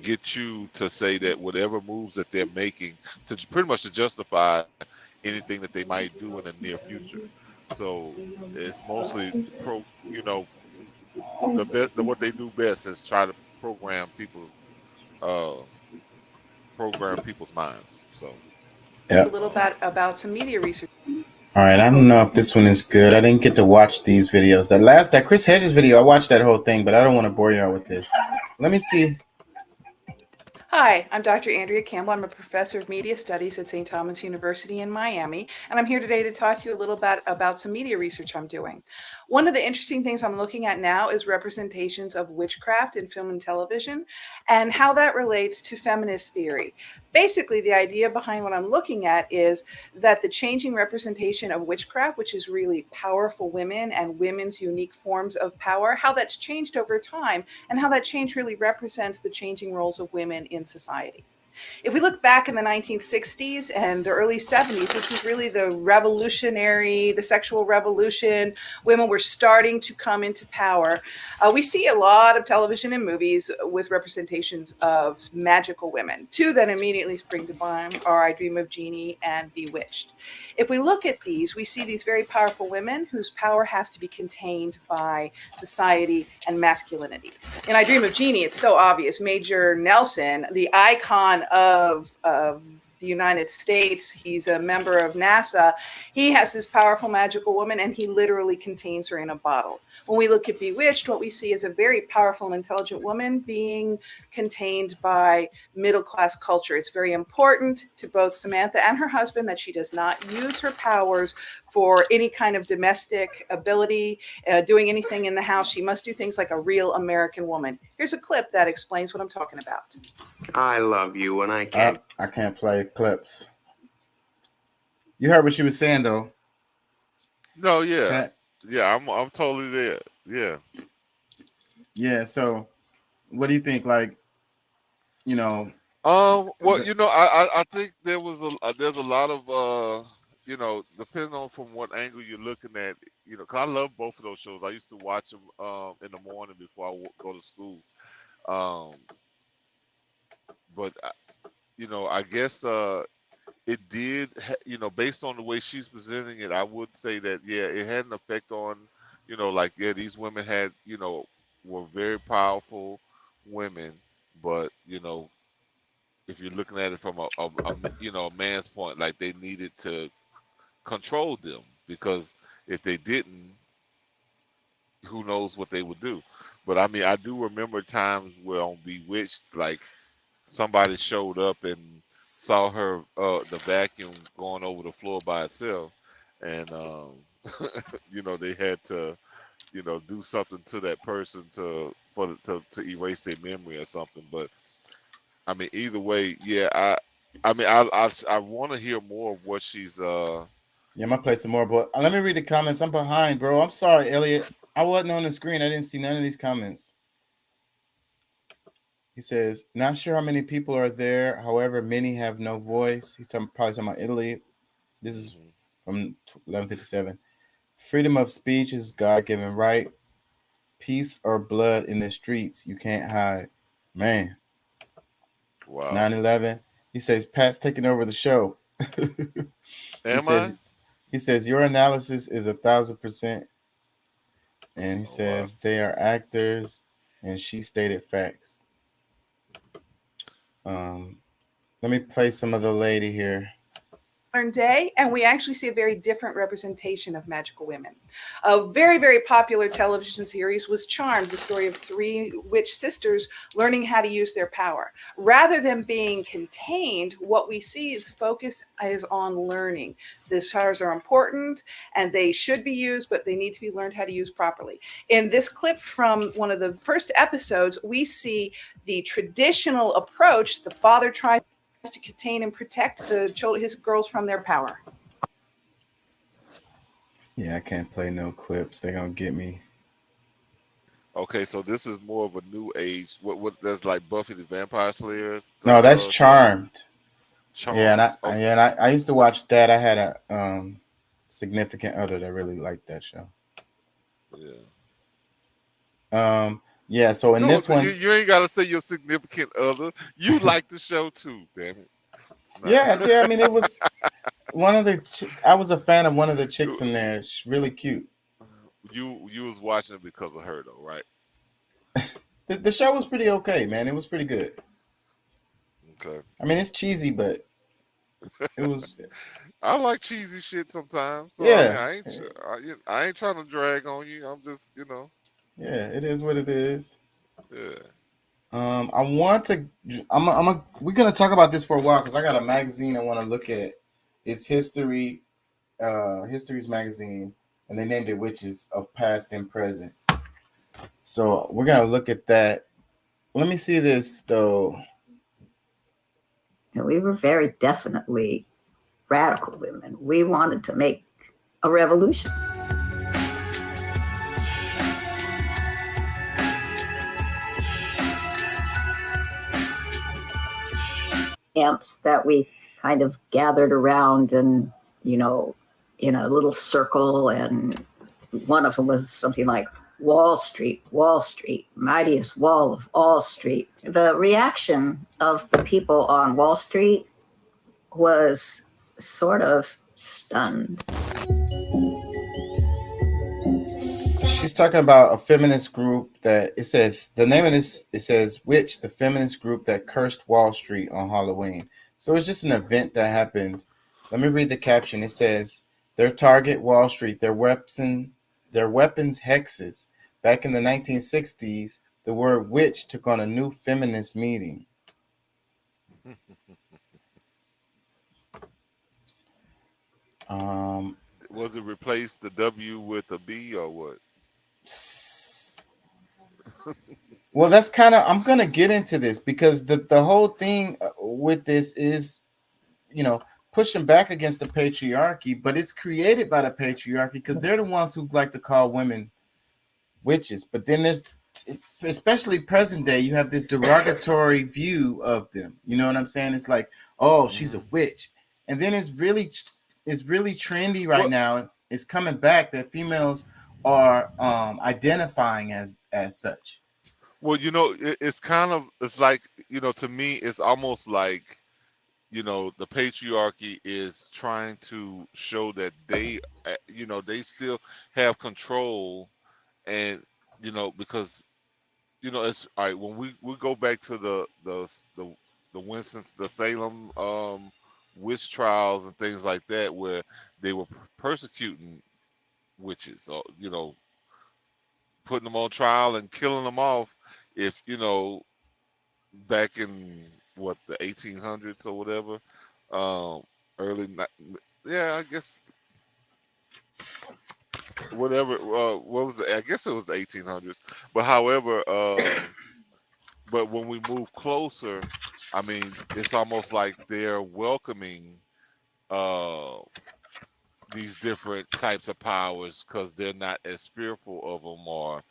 get you to say that whatever moves that they're making to pretty much to justify anything that they might do in the near future. So it's mostly the best. What they do best is try to program people's minds. So yeah. A little bit about some media research. All right, I don't know if this one is good. I didn't get to watch these videos. That Chris Hedges video, I watched that whole thing, but I don't want to bore y'all with this. Let me see. Hi, I'm Dr. Andrea Campbell. I'm a professor of media studies at St. Thomas University in Miami, and I'm here today to talk to you a little bit about some media research I'm doing. One of the interesting things I'm looking at now is representations of witchcraft in film and television and how that relates to feminist theory. Basically, the idea behind what I'm looking at is that the changing representation of witchcraft, which is really powerful women and women's unique forms of power, how that's changed over time and how that change really represents the changing roles of women in society. If we look back in the 1960s and the early 70s, which was really the sexual revolution, women were starting to come into power. We see a lot of television and movies with representations of magical women. Two that immediately spring to mind are I Dream of Jeannie and Bewitched. If we look at these, we see these very powerful women whose power has to be contained by society and masculinity. In I Dream of Jeannie, it's so obvious. Major Nelson, the icon of the United States, he's a member of NASA. He has this powerful magical woman and he literally contains her in a bottle. When we look at Bewitched, what we see is a very powerful and intelligent woman being contained by middle-class culture. It's very important to both Samantha and her husband that she does not use her powers for any kind of domestic ability, doing anything in the house. She must do things like a real American woman. Here's a clip that explains what I'm talking about. I love you and I can't. I can't play clips. You heard what she was saying, though. no, yeah, yeah, I'm totally there. Yeah. Yeah. So, what do you think? Like, you know. Well, you know, I think there's a lot of you know, depending on from what angle you're looking at, you know, 'cause I love both of those shows. I used to watch them in the morning before I go to school. But you know, I guess it did, you know, based on the way she's presenting it, I would say that yeah, it had an effect on, you know, like yeah, these women had, you know, were very powerful women, but you know, if you're looking at it from a you know, a man's point, like they needed to control them, because if they didn't, who knows what they would do. But I mean, I do remember times where on Bewitched, like somebody showed up and saw her the vacuum going over the floor by itself, and you know, they had to, you know, do something to that person to erase their memory or something. But I mean, either way, yeah, I mean, I want to hear more of what she's Yeah, I'm gonna play some more, but let me read the comments. I'm behind, bro. I'm sorry, Elliot. I wasn't on the screen. I didn't see none of these comments. He says, not sure how many people are there. However, many have no voice. He's probably talking about Italy. This is from 1157. Freedom of speech is God-given right. Peace or blood in the streets. You can't hide. Man. Wow. 9/11. He says, Pat's taking over the show. He says, your analysis is 1,000%. And he says, they are actors, and she stated facts. Let me play some of the lady here. Modern day, and we actually see a very different representation of magical women. A very, very popular television series was Charmed, the story of 3 witch sisters learning how to use their power. Rather than being contained, what we see is focus is on learning. These powers are important and they should be used, but they need to be learned how to use properly. In this clip from one of the first episodes, we see the traditional approach. The father tries to contain and protect his girls from their power. Yeah, I can't play no clips. They're gonna get me. Okay, so this is more of a new age. What that's like Buffy the Vampire Slayer? No, that's Charmed. Charmed. Yeah, and I used to watch that. I had a significant other that really liked that show. Yeah. Yeah, so in this one, you ain't gotta say your significant other. You like the show too, damn it. Yeah. I mean, it was one of the. I was a fan of one of the chicks in there. She's really cute. You was watching it because of her though, right? The show was pretty okay, man. It was pretty good. Okay. I mean, it's cheesy, but it was. I like cheesy shit sometimes. So Yeah. I ain't trying to drag on you. I'm just, Yeah, it is what it is. Yeah. We're gonna talk about this for a while because I got a magazine I want to look at. It's History's magazine, and they named it Witches of Past and Present. So we're gonna look at that. Let me see this though. And we were very definitely radical women. We wanted to make a revolution. Ants that we kind of gathered around and, in a little circle. And one of them was something like, Wall Street, mightiest wall of all street. The reaction of the people on Wall Street was sort of stunned. She's talking about a feminist group that it says the name of this, it says Witch, the feminist group that cursed Wall Street on Halloween. So it's just an event that happened. Let me read the caption. It says their target Wall Street, their weapons hexes. Back in the 1960s, the word witch took on a new feminist meaning. Was it replaced the W with a B or what? Well, that's kind of, I'm going to get into this because the whole thing with this is, pushing back against the patriarchy, but it's created by the patriarchy because they're the ones who like to call women witches. But then there's, especially present day, you have this derogatory view of them. You know what I'm saying? It's like, oh, she's a witch. And then it's really trendy right now. It's coming back that females are identifying as such. Well, it's like, to me, it's almost like, the patriarchy is trying to show that they still have control, and because it's all right when we go back to the Salem witch trials and things like that, where they were persecuting witches, or putting them on trial and killing them off if back in the 1800s or whatever, I guess whatever, what was it? I guess it was the 1800s, but however, but when we move closer, I mean, it's almost like they're welcoming these different types of powers because they're not as fearful of them, or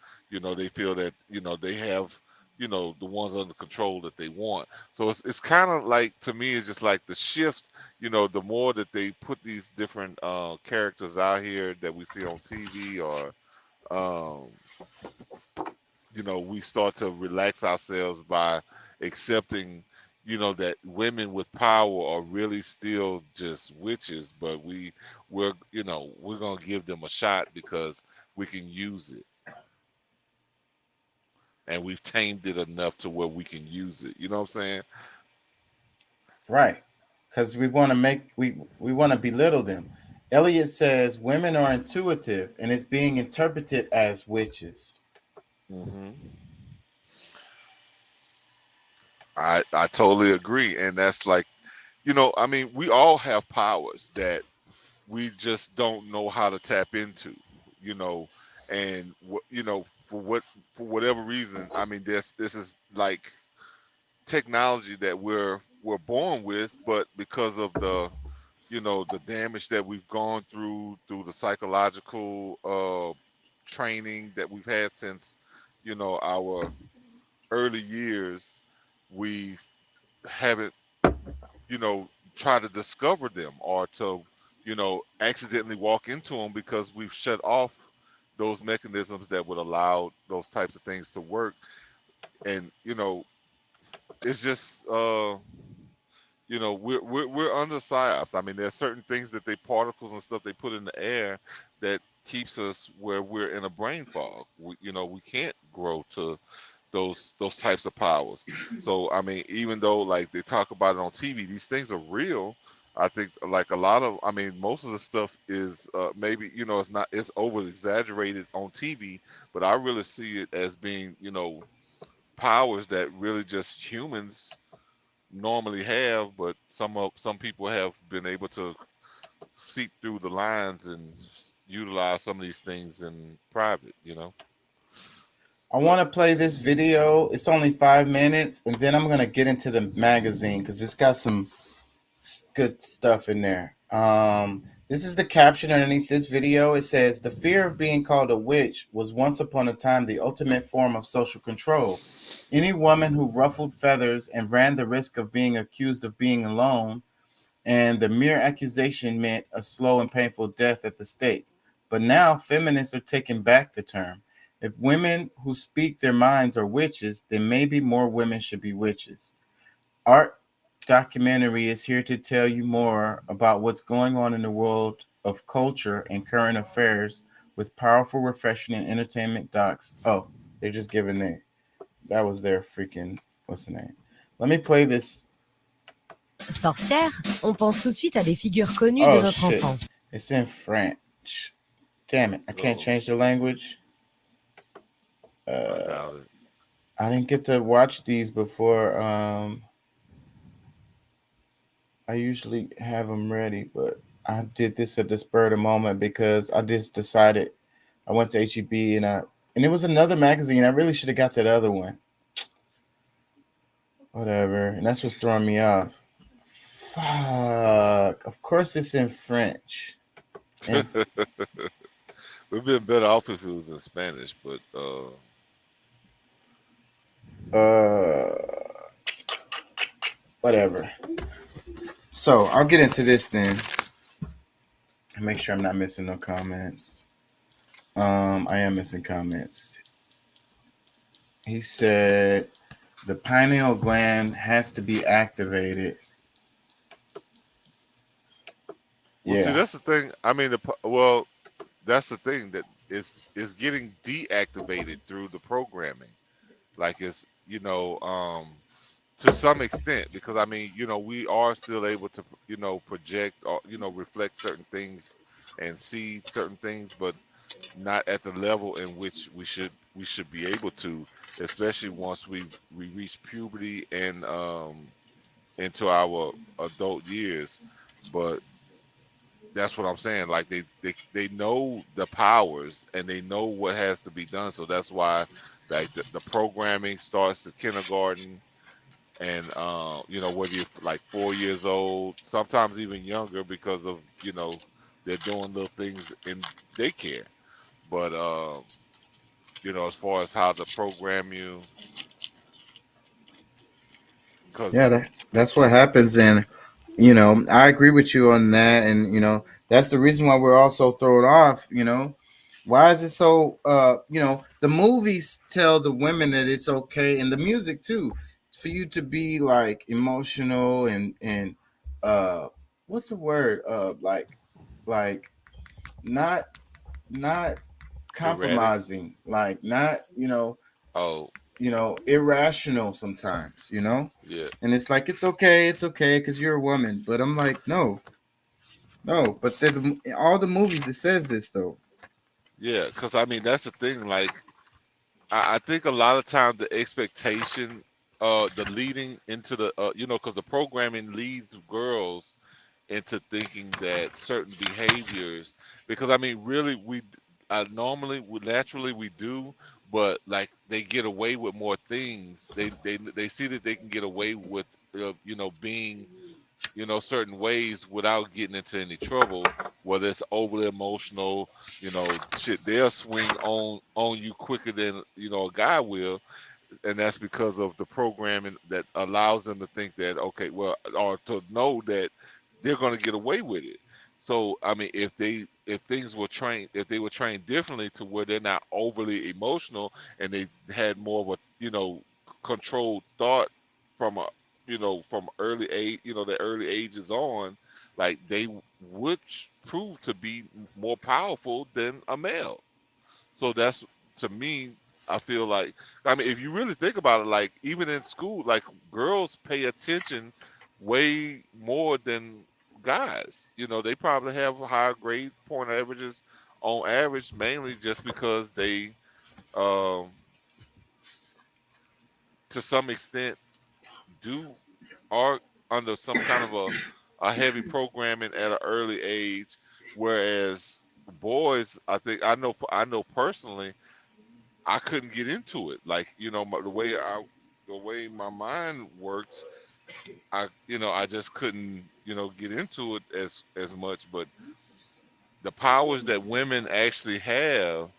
they feel that they have you know, the ones under control that they want. So it's kind of like, to me, it's just like the shift, you know, the more that they put these different characters out here that we see on TV, or you know, we start to relax ourselves by accepting, you know, that women with power are really still just witches, but we're you know, we're gonna give them a shot because we can use it, and we've tamed it enough to where we can use it. You know what I'm saying? Right. Because we want to we want to belittle them. Elliot says women are intuitive and it's being interpreted as witches. I totally agree, and that's like, you know, I mean, we all have powers that we just don't know how to tap into, you know, and you know, for whatever reason, I mean, this is like technology that we're born with, but because of the, you know, the damage that we've gone through the psychological training that we've had since, you know, our early years, we haven't, you know, tried to discover them or to, you know, accidentally walk into them because we've shut off those mechanisms that would allow those types of things to work. And, you know, it's just, you know, we're under psyops. I mean, there's certain things that particles and stuff they put in the air that keeps us where we're in a brain fog. You know, we can't grow to those types of powers. So, I mean, even though like they talk about it on TV, these things are real. I think like a lot of, I mean, most of the stuff is maybe, you know, it's over exaggerated on TV, but I really see it as being, you know, powers that really just humans normally have, but some people have been able to seep through the lines and utilize some of these things in private, you know. I want to play this video. It's only 5 minutes, and then I'm going to get into the magazine because it's got some good stuff in there. This is the caption underneath this video. It says, "The fear of being called a witch was once upon a time the ultimate form of social control. Any woman who ruffled feathers and ran the risk of being accused of being alone, and the mere accusation meant a slow and painful death at the stake. But now feminists are taking back the term. If women who speak their minds are witches, then maybe more women should be witches." Art Documentary is here to tell you more about what's going on in the world of culture and current affairs with powerful, refreshing, and entertainment docs. Oh, they're just giving that was their freaking, what's the name? Let me play this. Sorcière, on pense tout de suite à des figures connues de notre enfance. It's in French. Damn it, I can't change the language. I didn't get to watch these before. I usually have them ready, but I did this at the spur of the moment because I just decided. I went to HEB and it was another magazine. I really should have got that other one. Whatever. And that's what's throwing me off. Fuck. Of course it's in French. We've been better off if it was in Spanish, but whatever. So I'll get into this then. Make sure I'm not missing no comments. I am missing comments. He said the pineal gland has to be activated. Well, see, that's the thing. I mean, that's the thing that is getting deactivated through the programming. Like it's, you know, to some extent, because I mean, you know, we are still able to, you know, project or, you know, reflect certain things and see certain things, but not at the level in which we should be able to, especially once we reach puberty and into our adult years. But that's what I'm saying. Like they know the powers and they know what has to be done. So that's why like the programming starts at kindergarten, and you know, whether you're like 4 years old, sometimes even younger, because of, you know, they're doing little things in daycare. But you know, as far as how to program you Cause that's what happens. And you know, I agree with you on that. And you know, that's the reason why we're all so thrown off. You know, why is it so? You know, the movies tell the women that it's okay, and the music too, for you to be like emotional and what's the word? Like not not erratic. compromising, like not Oh, irrational sometimes, yeah. and it's like it's okay because you're a woman, but I'm like no, but all the movies it says this though. Yeah, because I mean that's the thing. Like I think a lot of times the expectation, the leading into the, because the programming leads girls into thinking that certain behaviors, because I mean really naturally we do, but like they get away with more things. They see that they can get away with, being certain ways without getting into any trouble, whether it's overly emotional, shit, they'll swing on you quicker than a guy will. And that's because of the programming that allows them to think that, okay, well, or to know that they're going to get away with it. So I mean, if they were trained differently to where they're not overly emotional, and they had more of a controlled thought from from early age, the early ages on, like they would prove to be more powerful than a male. So that's, to me, I feel like, I mean, if you really think about it, like even in school, like girls pay attention way more than guys. They probably have higher grade point averages on average, mainly just because they, um, to some extent, are under some kind of a heavy programming at an early age, whereas boys, I know personally, I couldn't get into it. Like, the way my mind works, I just couldn't, get into it as much. But the powers that women actually have,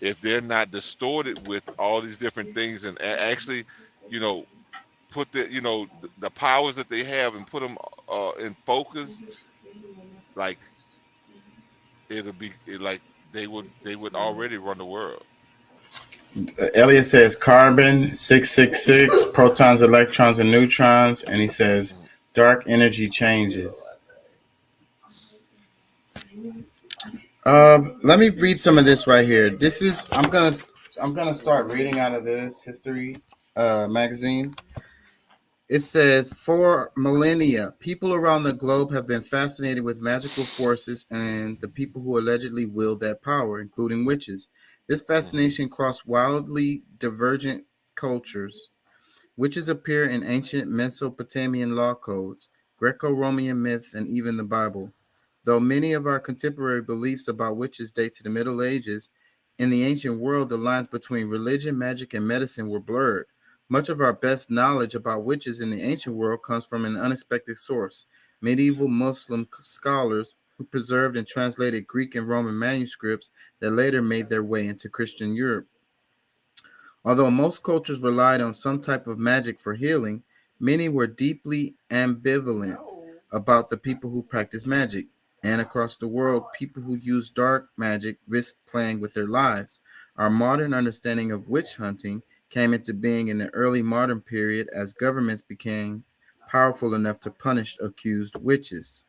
if they're not distorted with all these different things, and actually, you know, put the powers that they have and put them in focus, like like they would already run the world. Elliot says carbon 666, protons, electrons, and neutrons, and he says dark energy changes. Let me read some of this right here. This is I'm gonna start reading out of this history magazine. It says, for millennia, people around the globe have been fascinated with magical forces and the people who allegedly wield that power, including witches. This fascination crossed wildly divergent cultures. Witches appear in ancient Mesopotamian law codes, Greco-Roman myths, and even the Bible. Though many of our contemporary beliefs about witches date to the Middle Ages, in the ancient world, the lines between religion, magic, and medicine were blurred. Much of our best knowledge about witches in the ancient world comes from an unexpected source: medieval Muslim scholars who preserved and translated Greek and Roman manuscripts that later made their way into Christian Europe. Although most cultures relied on some type of magic for healing, many were deeply ambivalent about the people who practiced magic. And across the world, people who use dark magic risked playing with their lives. Our modern understanding of witch hunting came into being in the early modern period as governments became powerful enough to punish accused witches.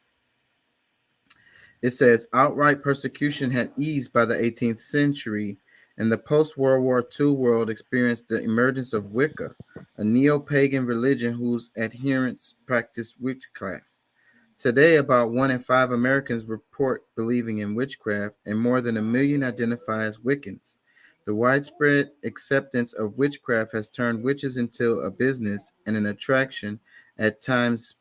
It says outright persecution had eased by the 18th century, and the post-World War II world experienced the emergence of Wicca, a neo-pagan religion whose adherents practiced witchcraft. Today, about 1 in 5 Americans report believing in witchcraft, and more than 1 million identify as Wiccans. The widespread acceptance of witchcraft has turned witches into a business and an attraction, at times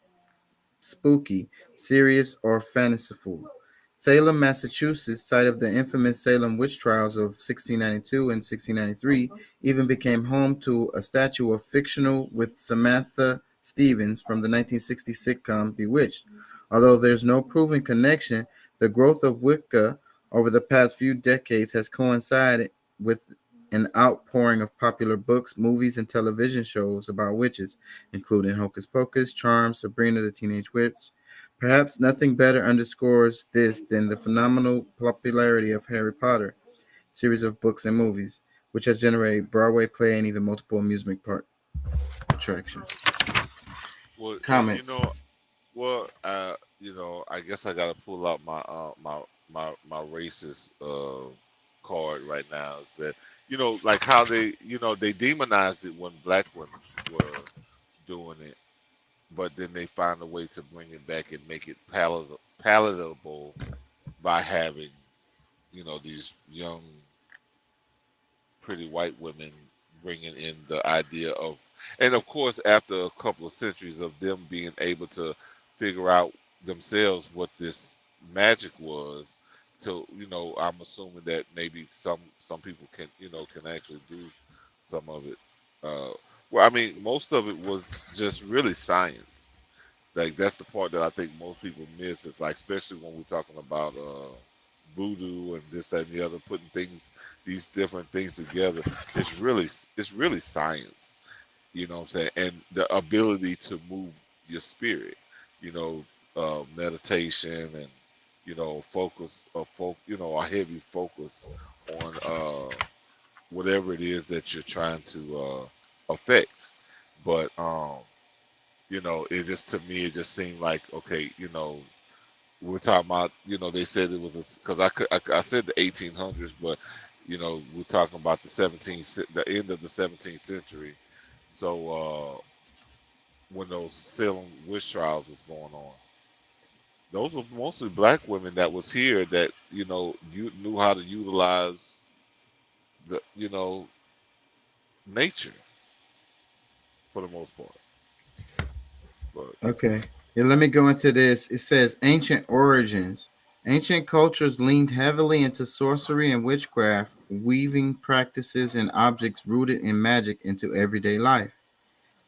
spooky, serious, or fanciful. Salem, Massachusetts, site of the infamous Salem witch trials of 1692 and 1693, even became home to a statue of fictional with Samantha Stevens from the 1960 sitcom Bewitched. Although there's no proven connection, the growth of Wicca over the past few decades has coincided with an outpouring of popular books, movies, and television shows about witches, including Hocus Pocus, Charmed, Sabrina the Teenage Witch. Perhaps nothing better underscores this than the phenomenal popularity of Harry Potter series of books and movies, which has generated Broadway play and even multiple amusement park attractions. Well, Comments. I guess I gotta pull out my racist card right now. Is that like how they demonized it when black women were doing it, but then they find a way to bring it back and make it palatable by having these young, pretty white women bringing in the idea of, and of course after a couple of centuries of them being able to figure out themselves what this magic was. So I'm assuming that maybe some people can actually do some of it. Well, I mean, most of it was just really science. Like that's the part that I think most people miss. It's like, especially when we're talking about voodoo and this, that, and the other, putting these different things together. It's really science. You know what I'm saying? And the ability to move your spirit. Meditation and focus, a heavy focus on whatever it is that you're trying to affect. But it just, to me, it just seemed like, okay, we're talking about, they said it was because I said the 1800s, but we're talking about the end of the 17th century. So when those Salem witch trials was going on, those were mostly black women that was here that you knew how to utilize the nature for the most part. But, okay. Yeah, let me go into this. It says ancient origins. Ancient cultures leaned heavily into sorcery and witchcraft, weaving practices and objects rooted in magic into everyday life.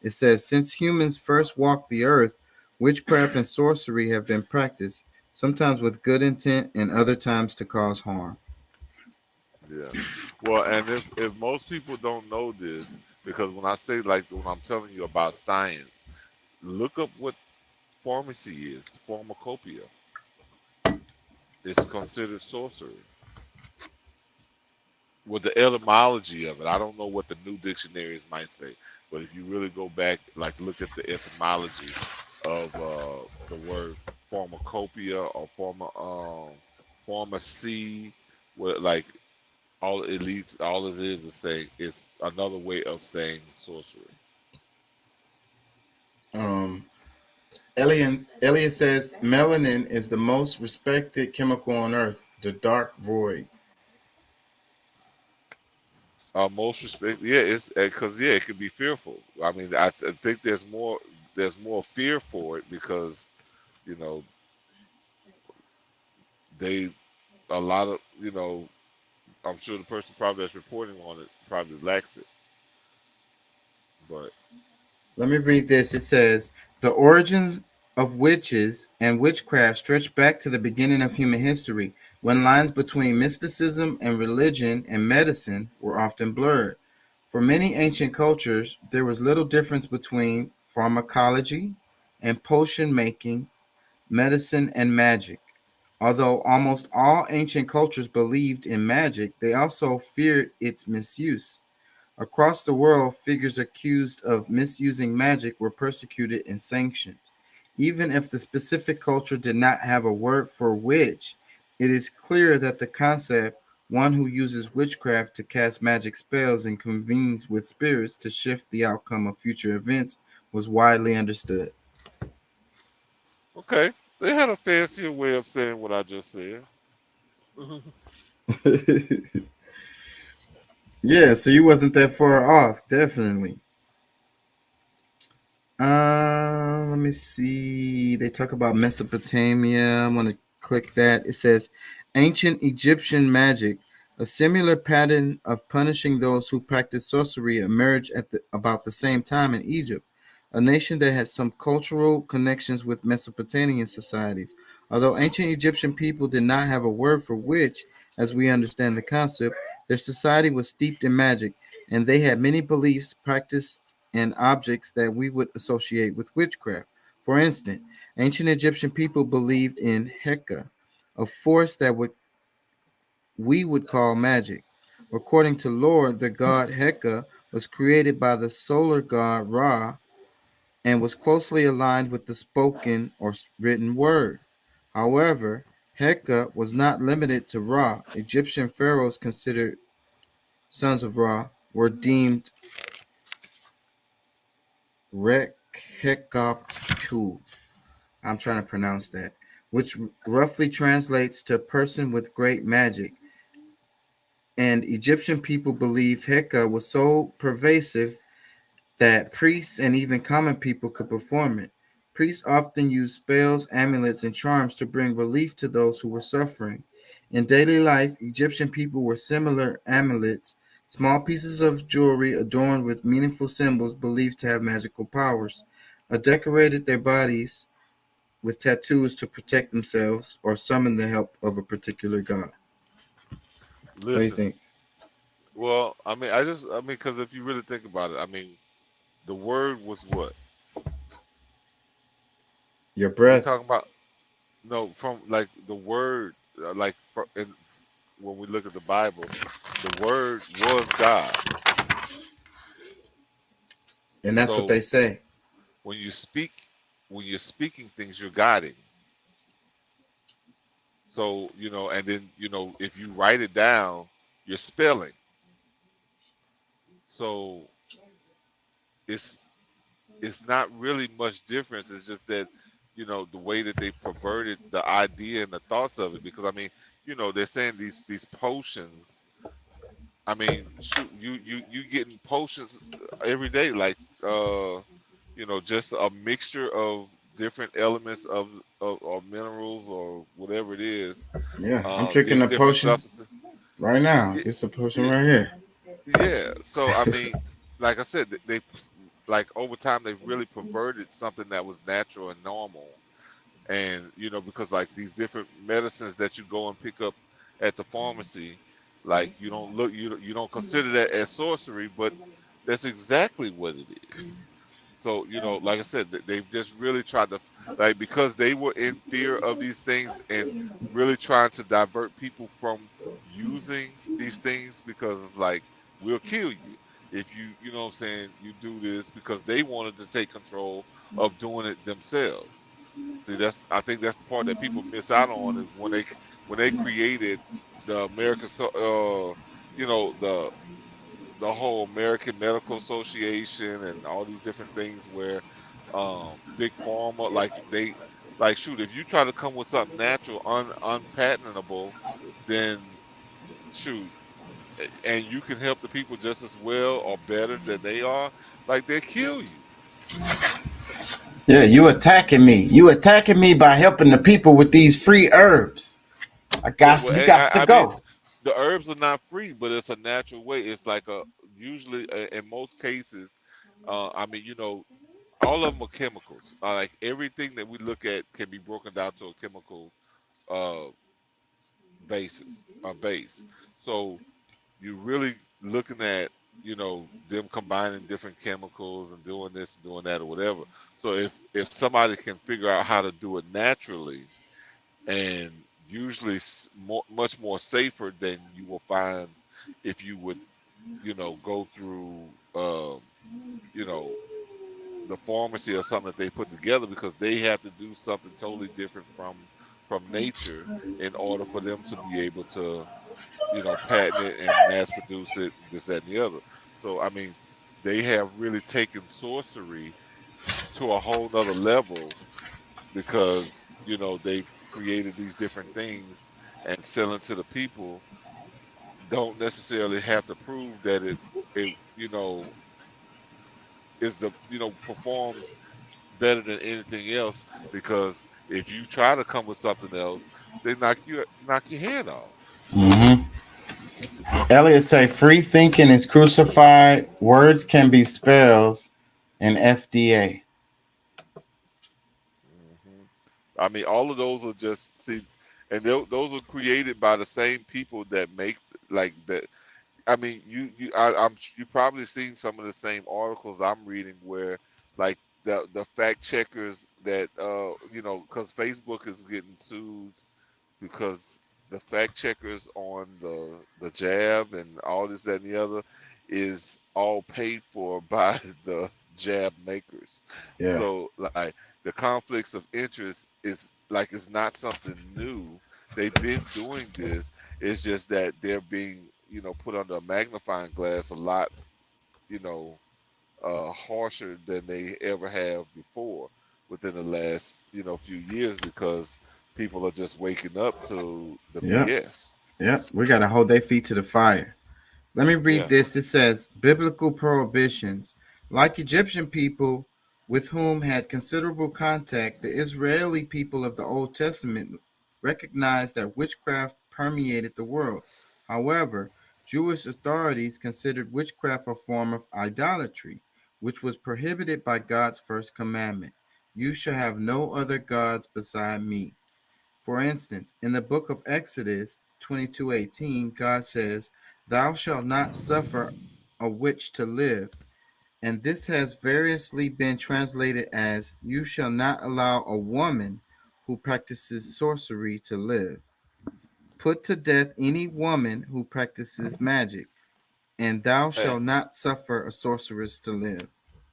It says, since humans first walked the earth, witchcraft and sorcery have been practiced, sometimes with good intent and other times to cause harm. Yeah. Well, and if most people don't know this, because when I say, like, when I'm telling you about science, look up what pharmacy is, pharmacopoeia. It's considered sorcery. With the etymology of it, I don't know what the new dictionaries might say, but if you really go back, like, look at the etymology of the word pharmacopoeia or pharmacy, where, like, all it is saying it's another way of saying sorcery. Elliot says melanin is the most respected chemical on Earth, the dark void. Most respect, yeah, it's because it can be fearful. I mean, I think there's more fear for it because a lot of I'm sure the person probably that's reporting on it probably lacks it. But let me read this. It says the origins of witches and witchcraft stretch back to the beginning of human history, when lines between mysticism and religion and medicine were often blurred. For many ancient cultures, there was little difference between pharmacology and potion making, medicine and magic. Although almost all ancient cultures believed in magic, they also feared its misuse. Across the world, figures accused of misusing magic were persecuted and sanctioned. Even if the specific culture did not have a word for witch, it is clear that the concept, one who uses witchcraft to cast magic spells and convenes with spirits to shift the outcome of future events, was widely understood. Okay, they had a fancier way of saying what I just said. Yeah, so you wasn't that far off, definitely. Let me see. They talk about Mesopotamia. I'm going to click that. It says ancient Egyptian magic. A similar pattern of punishing those who practice sorcery emerged at about the same time in Egypt, a nation that had some cultural connections with Mesopotamian societies. Although ancient Egyptian people did not have a word for witch, as we understand the concept, Their society was steeped in magic, and they had many beliefs, practiced, and objects that we would associate with witchcraft. For instance, ancient Egyptian people believed in Heka, a force that we would call magic. According to lore, the god Heka was created by the solar god Ra and was closely aligned with the spoken or written word. However, Heka was not limited to Ra. Egyptian pharaohs considered sons of Ra were deemed Rekhekaptu. I'm trying to pronounce that, which roughly translates to person with great magic. And Egyptian people believe Heka was so pervasive that priests and even common people could perform it. Priests often used spells, amulets, and charms to bring relief to those who were suffering. In daily life, Egyptian people wore similar amulets, small pieces of jewelry adorned with meaningful symbols believed to have magical powers, or decorated their bodies with tattoos to protect themselves or summon the help of a particular god. What do you Listen, think? well, I mean, because if you really think about it, I mean, the word was what? Your We're breath. talking about no, from like the word, when we look at the Bible, the word was God. And that's what they So say. when you speak, when you're speaking things, you're guiding. So and then if you write it down, you're spelling. So it's not really much difference. It's just that the way that they perverted the idea and the thoughts of it. Because I mean, they're saying these potions. I mean, shoot, you getting potions every day, like just a mixture of different elements of or minerals or whatever it is. Yeah, I'm drinking These a different potion substances. right now. Yeah, It's a potion right here. yeah. So I mean, like I said, they like over time they've really perverted something that was natural and normal, and because like these different medicines that you go and pick up at the pharmacy, like you don't consider that as sorcery, but that's exactly what it is. So like I said, they've just really tried to, like, because they were in fear of these things and really trying to divert people from using these things, because it's like, we'll kill you if you know what I'm saying, you do this, because they wanted to take control of doing it themselves. See, I think that's the part that people miss out on, is when they created the American the whole American Medical Association and all these different things, where big pharma, shoot, if you try to come with something natural, unpatentable, then shoot, and you can help the people just as well or better than they are, like, they'll kill you. Yeah, you attacking me. You attacking me by helping the people with these free herbs. You got to I go. mean, the herbs are not free, but it's a natural way. It's like usually in most cases, I mean, all of them are chemicals. Like everything that we look at can be broken down to a chemical base. So you're really looking at them combining different chemicals and doing this and doing that or whatever. So if somebody can figure out how to do it naturally, and usually much more safer than you will find if you would go through the pharmacy or something that they put together, because they have to do something totally different from nature in order for them to be able to patent it and mass produce it, this, that, and the other. So I mean, they have really taken sorcery to a whole nother level, because they've created these different things and selling to the people. Don't necessarily have to prove that it is performs better than anything else, because if you try to come with something else, they knock your hand off. Mm-hmm. Elliot say free thinking is crucified. Words can be spells in FDA. I mean, all of those are just and those are created by the same people that make like that. I mean, you probably seen some of the same articles I'm reading where, like, the fact checkers that because Facebook is getting sued because the fact checkers on the jab and all this, that, and the other is all paid for by the jab makers. Yeah. So like the conflicts of interest is like it's not something new. They've been doing this. It's just that they're being put under a magnifying glass a lot, harsher than they ever have before within the last few years because people are just waking up to the BS. Yeah, we got to hold their feet to the fire. Let me read this. It says, biblical prohibitions. Like Egyptian people with whom had considerable contact, the Israeli people of the Old Testament recognized that witchcraft permeated the world. However, Jewish authorities considered witchcraft a form of idolatry, which was prohibited by God's first commandment. You shall have no other gods beside me. For instance, in the book of Exodus 22:18, God says, "Thou shalt not suffer a witch to live." And this has variously been translated as, "You shall not allow a woman who practices sorcery to live. Put to death any woman who practices magic, and thou shalt not suffer a sorceress to live."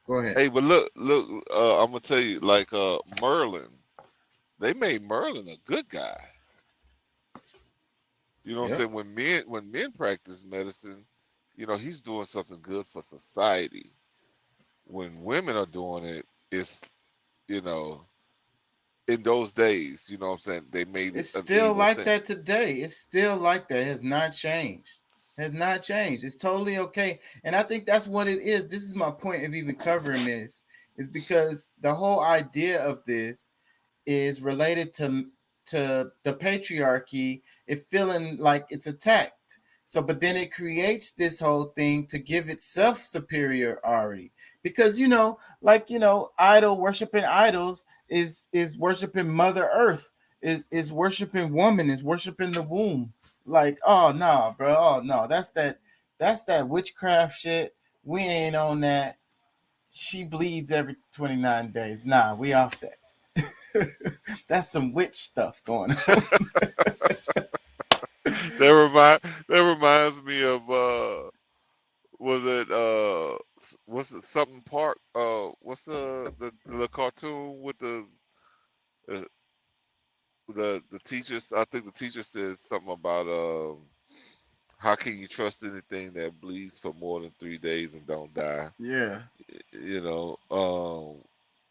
Go ahead. Hey, but look, I'm gonna tell you, like Merlin, they made Merlin a good guy. You know what I'm saying? When men practice medicine, he's doing something good for society. When women are doing it, it's in those days, you know what I'm saying? They made it's still like that today. It's still like that. It has not changed. It's totally okay. And I think that's what it is. This is my point of even covering this, is because the whole idea of this is related to the patriarchy, it feeling like it's attacked. So, but then it creates this whole thing to give itself superiority, because idol worshiping idols is worshiping Mother Earth, is worshiping woman, is worshiping the womb. Like, oh no, bro, oh no, that's that witchcraft shit. We ain't on that. She bleeds every 29 days. Nah, we off that. That's some witch stuff going on. that reminds me of what's it, something Park, what's the cartoon with the teachers? I think the teacher says something about how can you trust anything that bleeds for more than 3 days and don't die? Yeah.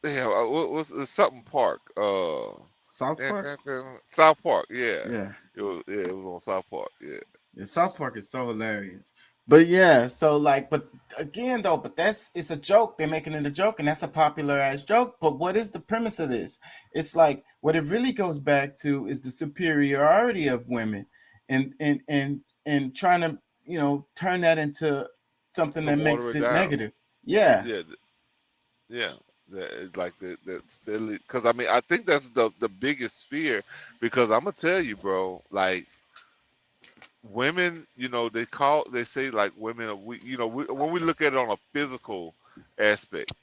What's something Park? South Park? South Park, yeah. Yeah. It was on South Park, yeah. Yeah, South Park is so hilarious. But yeah, so like, but again though, but it's a joke. They're making it a joke, and that's a popular ass joke. But what is the premise of this? It's like what it really goes back to is the superiority of women, and trying to turn that into something that makes it negative. Yeah. Yeah. Like because I mean I think that's the biggest fear, because I'm gonna tell you, bro, like women, they say like women are weak. When we look at it on a physical aspect,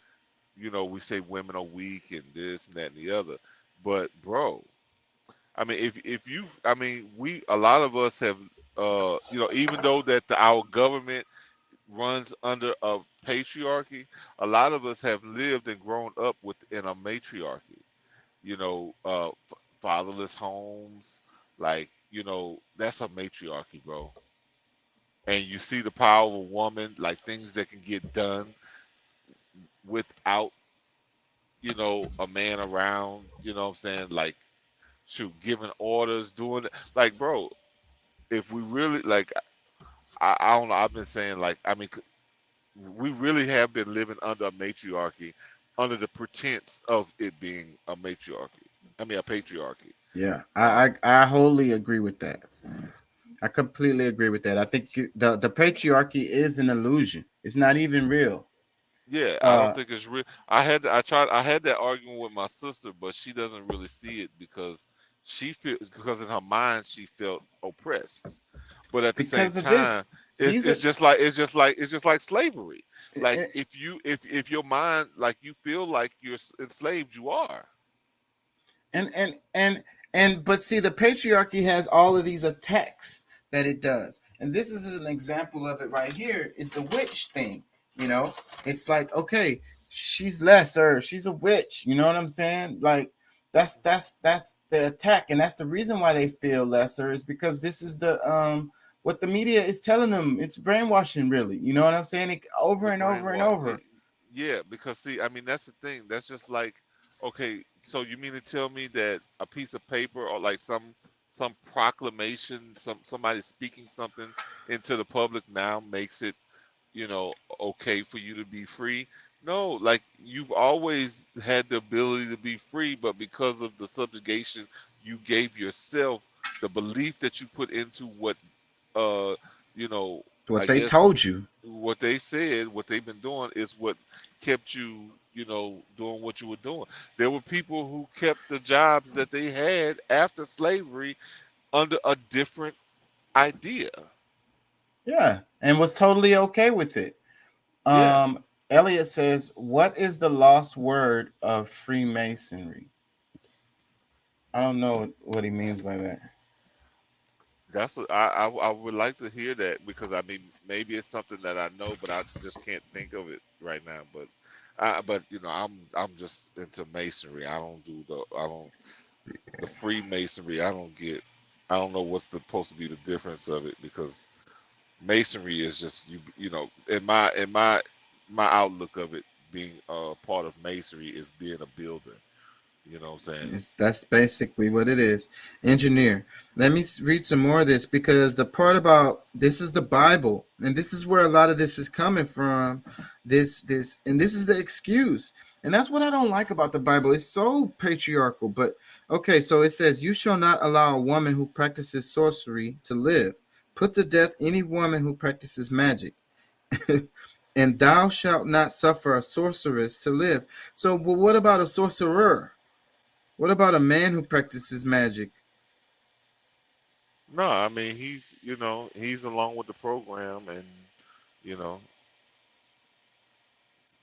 we say women are weak and this and that and the other. But bro, I mean, a lot of us have, even though that our government runs under a patriarchy, a lot of us have lived and grown up within a matriarchy. Fatherless homes, like that's a matriarchy, bro. And you see the power of a woman, like things that can get done without a man around. You know what I'm saying? Like, shoot, giving orders, doing it. Like, bro, if we really like, I don't know. I've been saying, like, I mean, we really have been living under a matriarchy, under the pretense of it being a matriarchy. I mean, a patriarchy. Yeah, I wholly agree with that. I completely agree with that. I think the patriarchy is an illusion. It's not even real. Yeah, I don't think it's real. I had that argument with my sister, but she doesn't really see it because in her mind she felt oppressed. But at the same time, It's just like slavery. Like if your mind, like you feel like you're enslaved, you are. But see, the patriarchy has all of these attacks that it does, and this is an example of it right here. Is the witch thing? It's like, okay, she's lesser, she's a witch. You know what I'm saying? Like that's the attack, and that's the reason why they feel lesser, is because this is the what the media is telling them. It's brainwashing, really. You know what I'm saying? Over and over and over. Yeah, because see, I mean, that's the thing. That's just like, okay, so you mean to tell me that a piece of paper or like some proclamation, somebody speaking something into the public now makes it, okay for you to be free? No, like you've always had the ability to be free, but because of the subjugation you gave yourself, the belief that you put into what what they told you, what they said, what they've been doing is what kept you, doing what you were doing. There were people who kept the jobs that they had after slavery under a different idea. Yeah, and was totally okay with it. Elliot says, what is the lost word of Freemasonry? I don't know what he means by that. I would like to hear that, because I mean, maybe it's something that I know, but I just can't think of it right now. But I'm just into masonry. I don't do the Freemasonry. I don't know what's supposed to be the difference of it, because masonry is just in my outlook of it, being a part of masonry is being a builder. You know what I'm saying? That's basically what it is. Engineer. Let me read some more of this, because the part about this is the Bible, and this is where a lot of this is coming from. This is the excuse. And that's what I don't like about the Bible. It's so patriarchal. But okay, so it says, you shall not allow a woman who practices sorcery to live. Put to death any woman who practices magic. And thou shalt not suffer a sorceress to live. So, well, what about a sorcerer? What about a man who practices magic? No, I mean, he's along with the program, and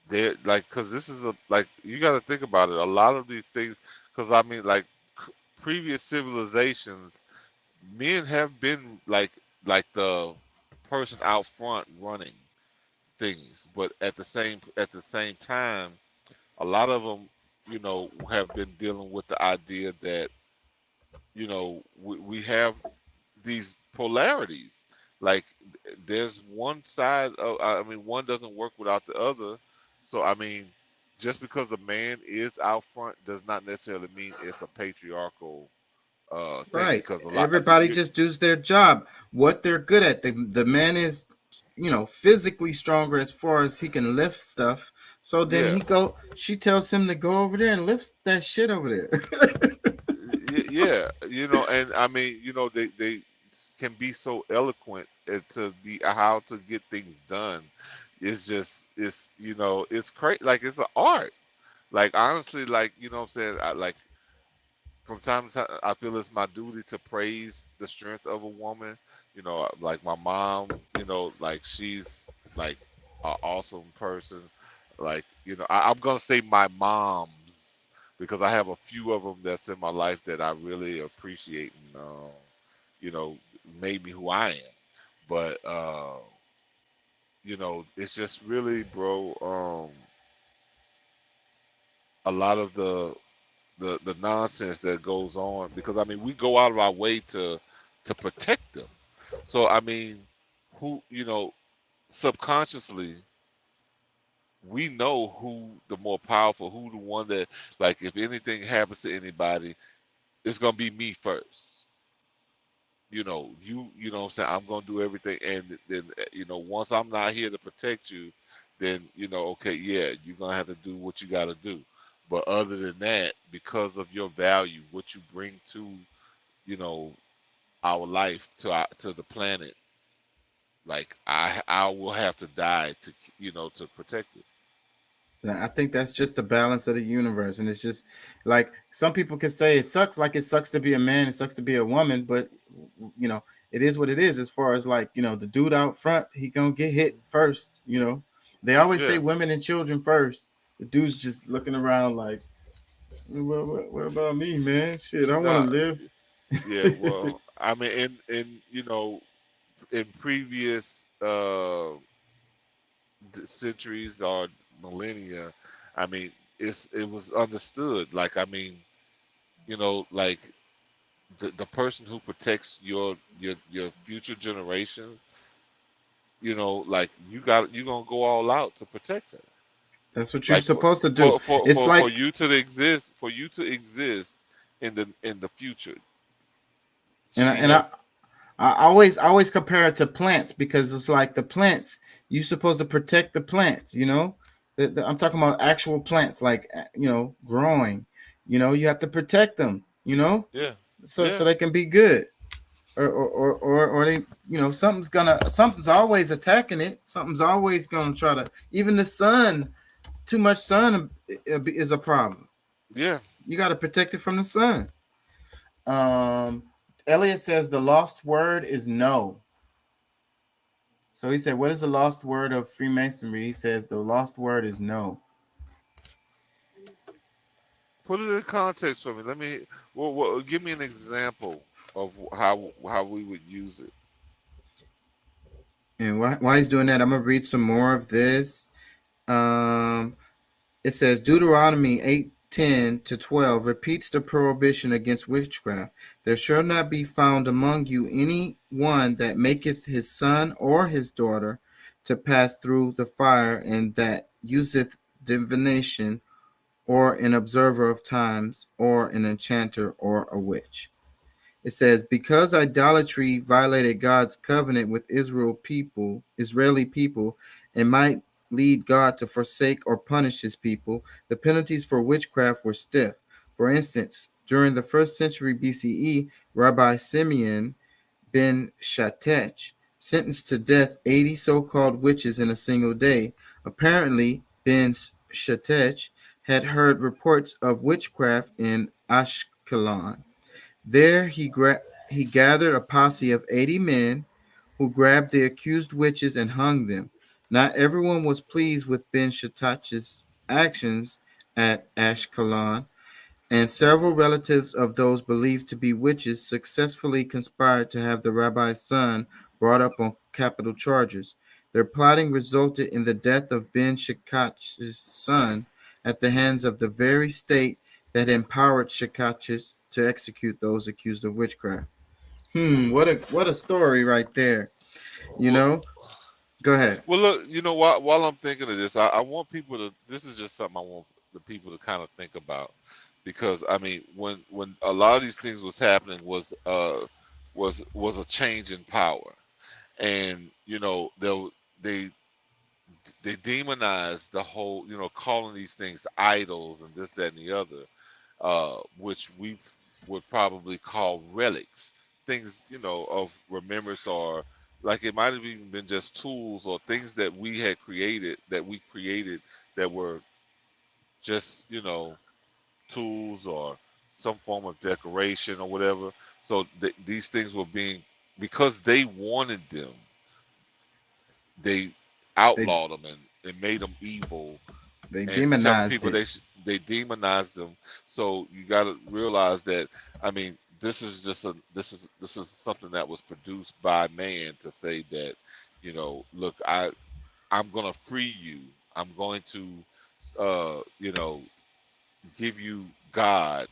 they're like, because this is you got to think about it. A lot of these things, because I mean, like previous civilizations, men have been like the person out front running things, but at the same time, a lot of them have been dealing with the idea that we have these polarities. Like there's one side of, I mean, one doesn't work without the other. So I mean, just because a man is out front does not necessarily mean it's a patriarchal thing. Right. Because everybody just does their job, what they're good at. The man is physically stronger as far as he can lift stuff. So then she tells him to go over there and lift that shit over there. Yeah, and I mean, they can be so eloquent to be how to get things done. It's just, it's crazy. Like it's an art. Like honestly, like what I'm saying, from time to time, I feel it's my duty to praise the strength of a woman. Like my mom, like she's like an awesome person. Like, I'm going to say my moms, because I have a few of them that's in my life that I really appreciate and, made me who I am. But, it's just really, bro, a lot of the nonsense that goes on, because I mean, we go out of our way to protect them. So I mean, who subconsciously we know who the more powerful, who the one that, like, if anything happens to anybody, it's gonna be me first. You know what I'm saying, I'm gonna do everything, and then once I'm not here to protect you, then okay, yeah, you're gonna have to do what you gotta do. But other than that, because of your value, what you bring to our life, to the planet, like I will have to die to protect it. I think that's just the balance of the universe. And it's just like, some people can say it sucks, like it sucks to be a man, it sucks to be a woman, but it is what it is. As far as like, the dude out front, he gonna get hit first. They always say women and children first. The dude's just looking around like, what about me, man? Shit, I want to live. Yeah, well, I mean, in previous centuries or millennia, I mean, it was understood. Like, I mean, like the person who protects your future generation, like you're gonna go all out to protect her. That's what you're supposed to do. It's like for you to exist in the future. And I always compare it to plants, because it's like the plants, you're supposed to protect the plants, I'm talking about actual plants, like, growing, you have to protect them, so they can be good, or they, something's always attacking it. Something's always going to try to, even the sun, too much sun is a problem. Yeah. You got to protect it from the sun. Elliot says the lost word is no. So he said, what is the lost word of Freemasonry? He says the lost word is no. Put it in context for me. Give me an example of how we would use it. And while he's doing that, I'm going to read some more of this. It says Deuteronomy 8:10-12 repeats the prohibition against witchcraft. There shall not be found among you any one that maketh his son or his daughter to pass through the fire, and that useth divination, or an observer of times, or an enchanter, or a witch. It says, because idolatry violated God's covenant with Israeli people, and might lead God to forsake or punish his people, the penalties for witchcraft were stiff. For instance, during the 1st century BCE, Rabbi Simeon ben Shatech sentenced to death 80 so-called witches in a single day. Apparently, ben Shatech had heard reports of witchcraft in Ashkelon. There he gathered a posse of 80 men who grabbed the accused witches and hung them. Not everyone was pleased with Ben Shatach's actions at Ashkelon, and several relatives of those believed to be witches successfully conspired to have the rabbi's son brought up on capital charges. Their plotting resulted in the death of Ben Shatach's son at the hands of the very state that empowered Shatach to execute those accused of witchcraft. What a story right there. Go ahead. Well, look, while I'm thinking of this, I want people to, this is just something I want the people to kind of think about, because I mean, when a lot of these things was happening was a change in power, and they demonized the whole, calling these things idols and this, that, and the other, which we would probably call relics, things, of remembrance, or like it might have even been just tools or things that we created that were just, tools or some form of decoration or whatever. So these things were being, because they wanted them, they outlawed them and made them evil. They demonized people, they demonized them. So you got to realize that, I mean, this is something that was produced by man to say that, look, I'm going to free you. I'm going to, give you God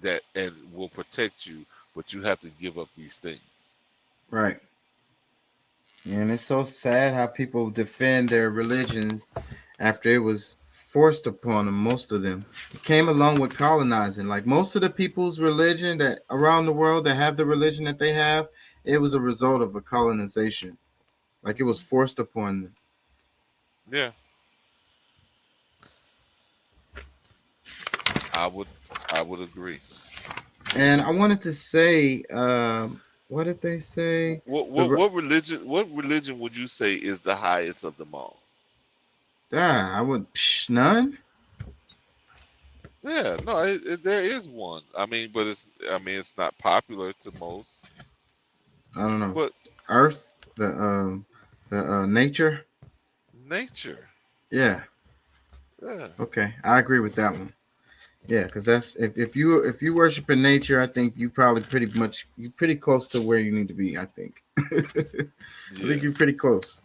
that and will protect you, but you have to give up these things. Right. And it's so sad how people defend their religions after it was forced upon them. Most of them, it came along with colonizing. Like most of the people's religion that around the world that have the religion that they have, it was a result of a colonization. Like it was forced upon them. Yeah. I would agree. And I wanted to say, what did they say? What religion would you say is the highest of them all? I would none. Yeah, no, there is one. I mean, but it's not popular to most. don't know. But Earth, the nature. nature. Yeah. Yeah. Okay, I agree with that one. Yeah, because that's if you worship in nature, I think you probably you're pretty close to where you need to be. I think. I think you're pretty close.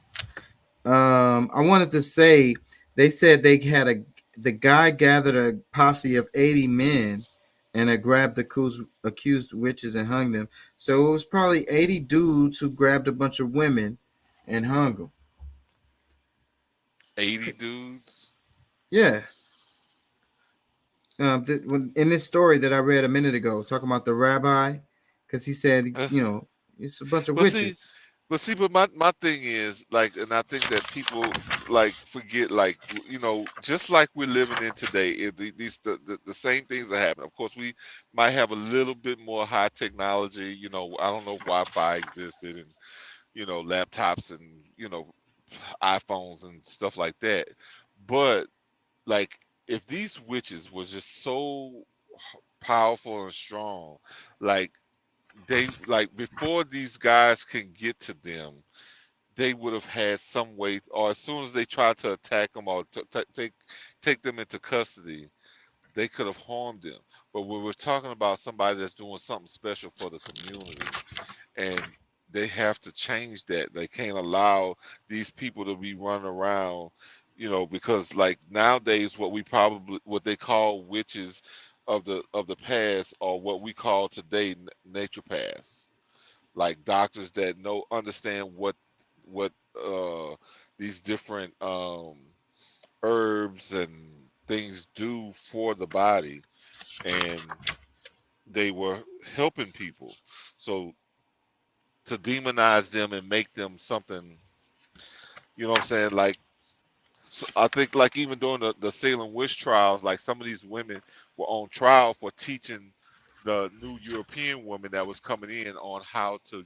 I wanted to say they said the guy gathered a posse of 80 men and grabbed the accused witches and hung them. So it was probably 80 dudes who grabbed a bunch of women and hung them. 80 dudes. Yeah. In this story that I read a minute ago, talking about the rabbi, because he said, it's a bunch of witches. But my thing is, like, and I think that people like forget, like, just like we're living in today, the same things are happening. Of course, we might have a little bit more high technology. I don't know if Wi-Fi existed, and laptops and iPhones and stuff like that. But like, if these witches was just so powerful and strong, like before these guys can get to them, they would have had some way, or as soon as they tried to attack them or take them into custody, they could have harmed them. But when we're talking about somebody that's doing something special for the community, and they have to change that. They can't allow these people to be running around, because like nowadays what they call witches of the past, or what we call today naturopaths, like doctors that understand what these different herbs and things do for the body, and they were helping people. So to demonize them and make them something, what I'm saying, like, I think like even during the Salem witch trials, like some of these women were on trial for teaching the new European woman that was coming in on how to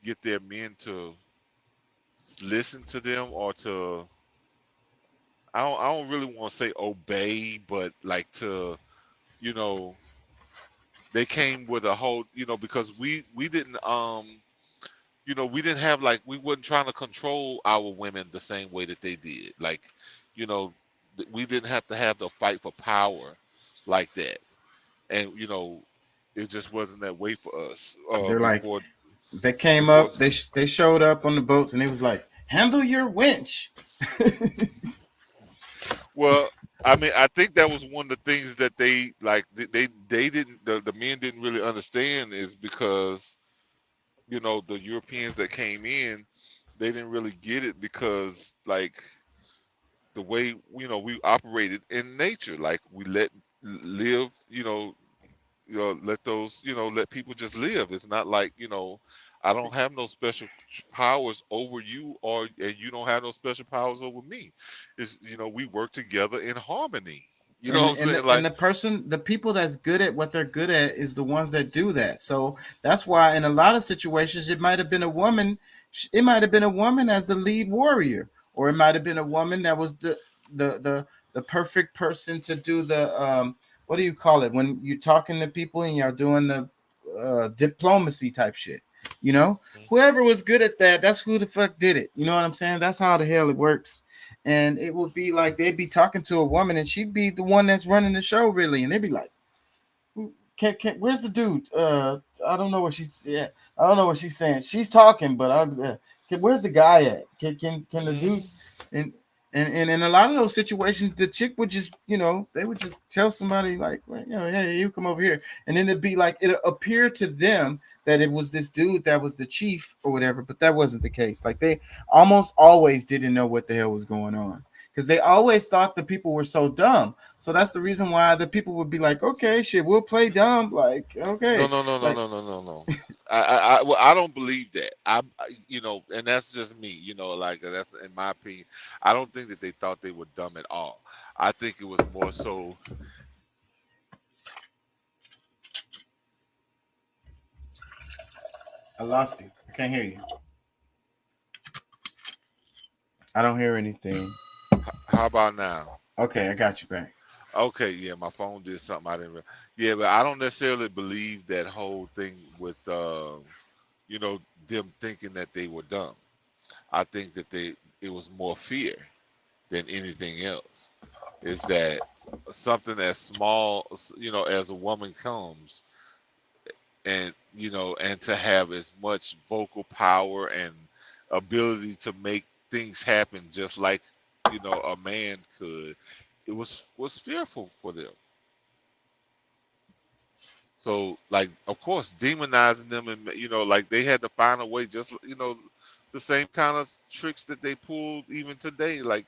get their men to listen to them, or to, I don't really want to say obey, but like to, they came with a whole, because we didn't we didn't have, like, we wasn't trying to control our women the same way that they did. Like, we didn't have to have the fight for power like that. And, it just wasn't that way for us. They're like, they came up, they showed up on the boats, and it was like, handle your winch. Well, I mean, I think that was one of the things that they didn't, the men didn't really understand, is because the Europeans that came in, they didn't really get it, because like the way we operated in nature, like we let let people just live. It's not like I don't have no special powers over you, and you don't have no special powers over me. It's we work together in harmony. What I'm saying? And the people that's good at what they're good at is the ones that do that. So that's why in a lot of situations it might have been a woman. It might have been a woman as the lead warrior, or it might have been a woman that was the perfect person to do the what do you call it when you're talking to people and you're doing the diplomacy type shit. Whoever was good at that, that's who the fuck did it. You know what I'm saying? That's how the hell it works. And it would be like they'd be talking to a woman, and she'd be the one that's running the show, really. And they'd be like, "Where's the dude? I don't know what she's. Yeah, I don't know what she's saying. She's talking, but where's the guy at? Can the dude?" And in a lot of those situations, the chick would just, they would just tell somebody like, "Hey, you come over here," and then it'd be like it appeared to them that it was this dude that was the chief or whatever, but that wasn't the case. Like they almost always didn't know what the hell was going on, because they always thought the people were so dumb. So that's the reason why the people would be like, "Okay, shit, we'll play dumb." Like, okay, no. I don't believe that. And that's just me. Like that's in my opinion. I don't think that they thought they were dumb at all. I think it was more so. I lost you. I can't hear you. I don't hear anything. How about now? Okay, I got you back. Okay, yeah, my phone did something I didn't. Yeah, but I don't necessarily believe that whole thing with you know, them thinking that they were dumb. I think that it was more fear than anything else. Is that something as small, you know, as a woman comes, and you know, and to have as much vocal power and ability to make things happen just like, you know, a man could, it was fearful for them. So like, of course, demonizing them, and you know, like they had to find a way, just you know, the same kind of tricks that they pulled even today. Like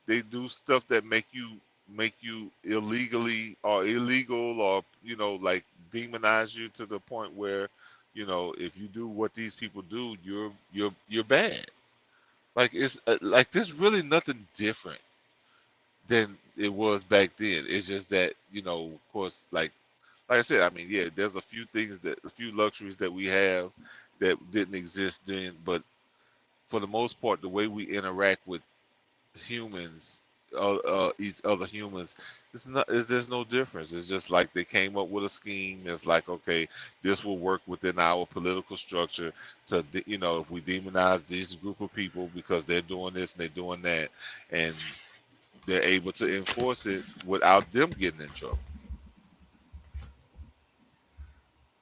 they do stuff that make you illegally or illegal, or you know, like demonize you to the point where, you know, if you do what these people do, you're bad. Like it's like there's really nothing different than it was back then. It's just that, you know, of course, like I said, I mean, yeah, there's a few luxuries that we have that didn't exist then, but for the most part, the way we interact with humans, each other humans, there's no difference. It's just like they came up with a scheme. It's like, okay, this will work within our political structure to, you know, if we demonize this group of people because they're doing this and they're doing that, and they're able to enforce it without them getting in trouble.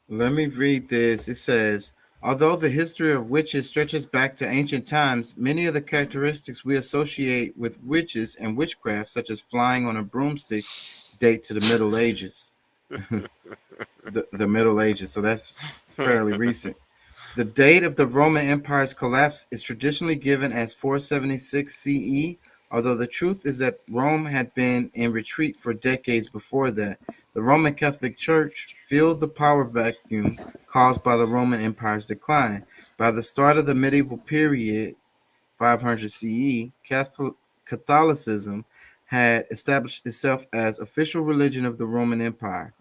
Let me read this. It says, although the history of witches stretches back to ancient times, many of the characteristics we associate with witches and witchcraft, such as flying on a broomstick, date to the Middle Ages. the Middle Ages, so that's fairly recent. The date of the Roman Empire's collapse is traditionally given as 476 CE, although the truth is that Rome had been in retreat for decades before that. The Roman Catholic Church filled the power vacuum caused by the Roman Empire's decline. By the start of the medieval period, 500 CE, Catholicism had established itself as official religion of the Roman Empire.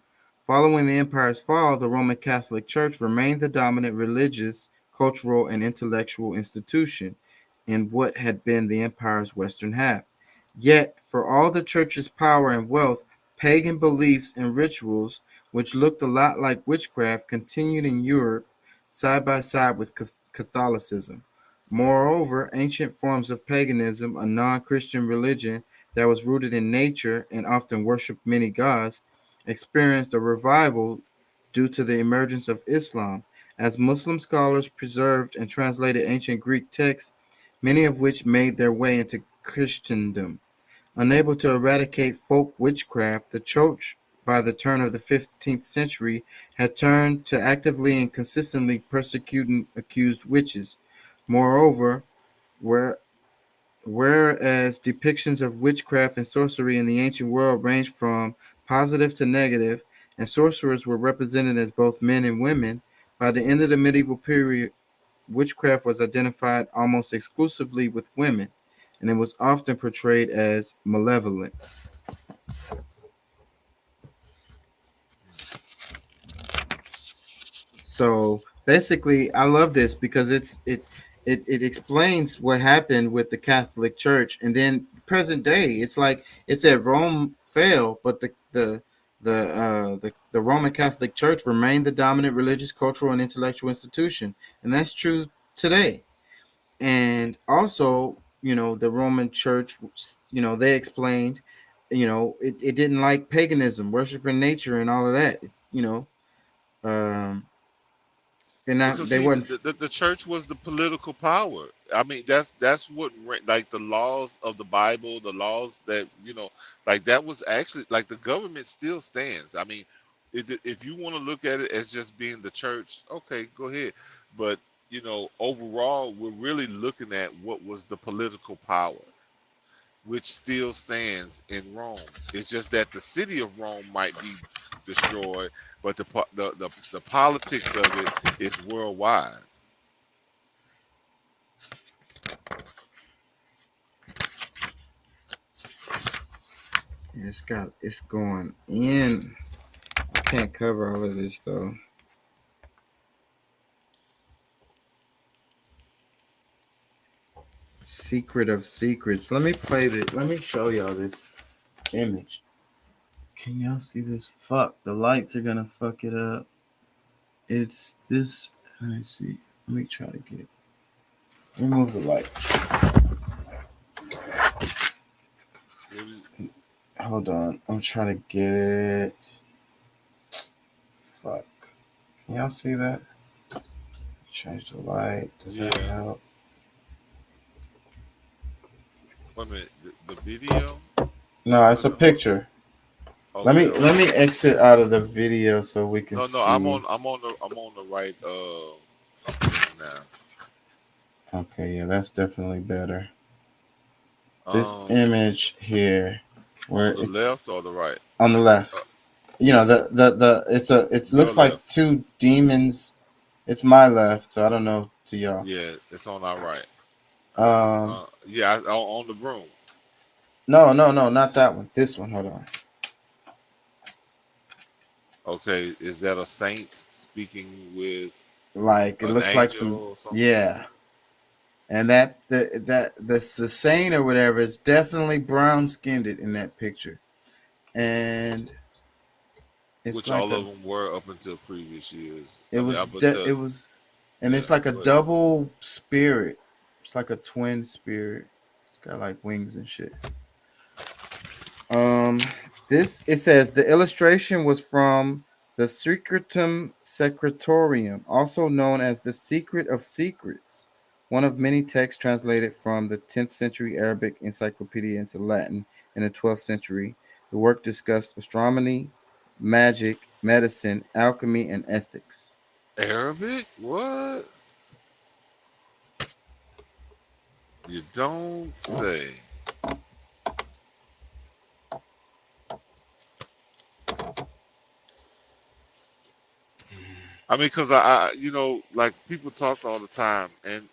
Following the empire's fall, the Roman Catholic Church remained the dominant religious, cultural, and intellectual institution in what had been the empire's western half. Yet, for all the church's power and wealth, pagan beliefs and rituals, which looked a lot like witchcraft, continued in Europe side by side with Catholicism. Moreover, ancient forms of paganism, a non-Christian religion that was rooted in nature and often worshipped many gods, experienced a revival due to the emergence of Islam, as Muslim scholars preserved and translated ancient Greek texts, many of which made their way into Christendom. Unable to eradicate folk witchcraft, the church, by the turn of the 15th century, had turned to actively and consistently persecuting accused witches. Moreover, whereas depictions of witchcraft and sorcery in the ancient world ranged from positive to negative, and sorcerers were represented as both men and women, by the end of the medieval period, witchcraft was identified almost exclusively with women, and it was often portrayed as malevolent. So basically, I love this because it explains what happened with the Catholic Church, and then present day, it's like it said Rome fell, but the Roman Catholic Church remained the dominant religious, cultural, and intellectual institution, and that's true today. And also, you know, the Roman Church, you know, they explained, you know, it didn't like paganism, worshiping nature, and all of that, you know. And not, Because they see, weren't. the church was the political power. I mean, that's what, like the laws of the Bible, the laws that, you know, like that was actually like the government still stands. I mean, if you want to look at it as just being the church, okay, go ahead. But you know, overall, we're really looking at what was the political power, which still stands in Rome. It's just that the city of Rome might be destroyed, but the politics of it is worldwide. It's going in. I can't cover all of this though. Secret of secrets. Let me play this. Let me show y'all this image. Can y'all see this? Fuck. The lights are gonna fuck it up. It's this. Let me see. Let me try to get it. Remove the lights. Hold on. I'm trying to get it. Fuck. Can y'all see that? Change the light. Does that help? Wait a minute. The video? No, it's a picture. Okay, Let me exit out of the video so we can see. No, I'm on the right now. Okay, yeah, that's definitely better. This image here, where on the it's left or the right? On the left. You know, it looks like left. two demons. It's my left, so I don't know to y'all. Yeah, it's on our right. Yeah, on the broom. No, not that one. This one. Hold on. Okay, is that a saint speaking with? Like it looks like some. Yeah, and the saint or whatever is definitely brown skinned in that picture, and it's which like all of them were up until previous years. It was, and it's like a double spirit. It's like a twin spirit. It's got like wings and shit. It says the illustration was from the Secretum Secretorium, also known as the Secret of Secrets, one of many texts translated from the 10th century Arabic encyclopedia into Latin in the 12th century. The work discussed astronomy, magic, medicine, alchemy, and ethics. Arabic? What? You don't say. I mean, because I, like people talk all the time, and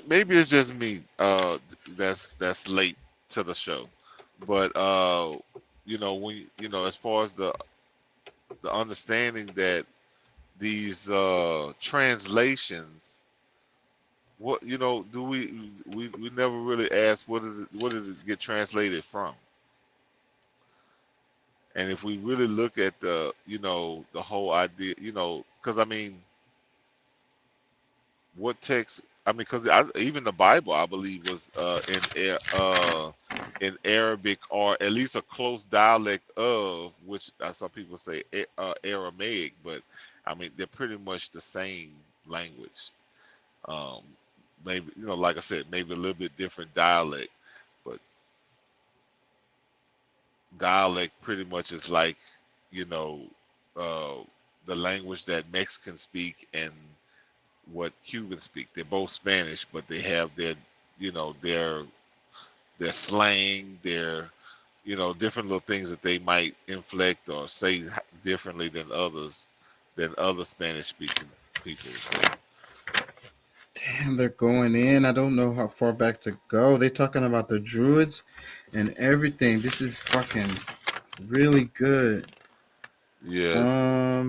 maybe it's just me. That's late to the show, but when as far as the understanding that these translations, what do we never really ask what did it get translated from? And if we really look at the the whole idea, because I mean, what text? I mean, because even the Bible, I believe, was in Arabic, or at least a close dialect of which some people say Aramaic, but I mean they're pretty much the same language. Maybe like I said, maybe a little bit different dialect, but dialect pretty much is like the language that Mexicans speak and what Cubans speak. They're both Spanish, but they have their their slang, their different little things that they might inflect or say differently than other Spanish speaking people. Damn, they're going in. I don't know how far back to go. They're talking about the Druids and everything. This is fucking really good. Yeah.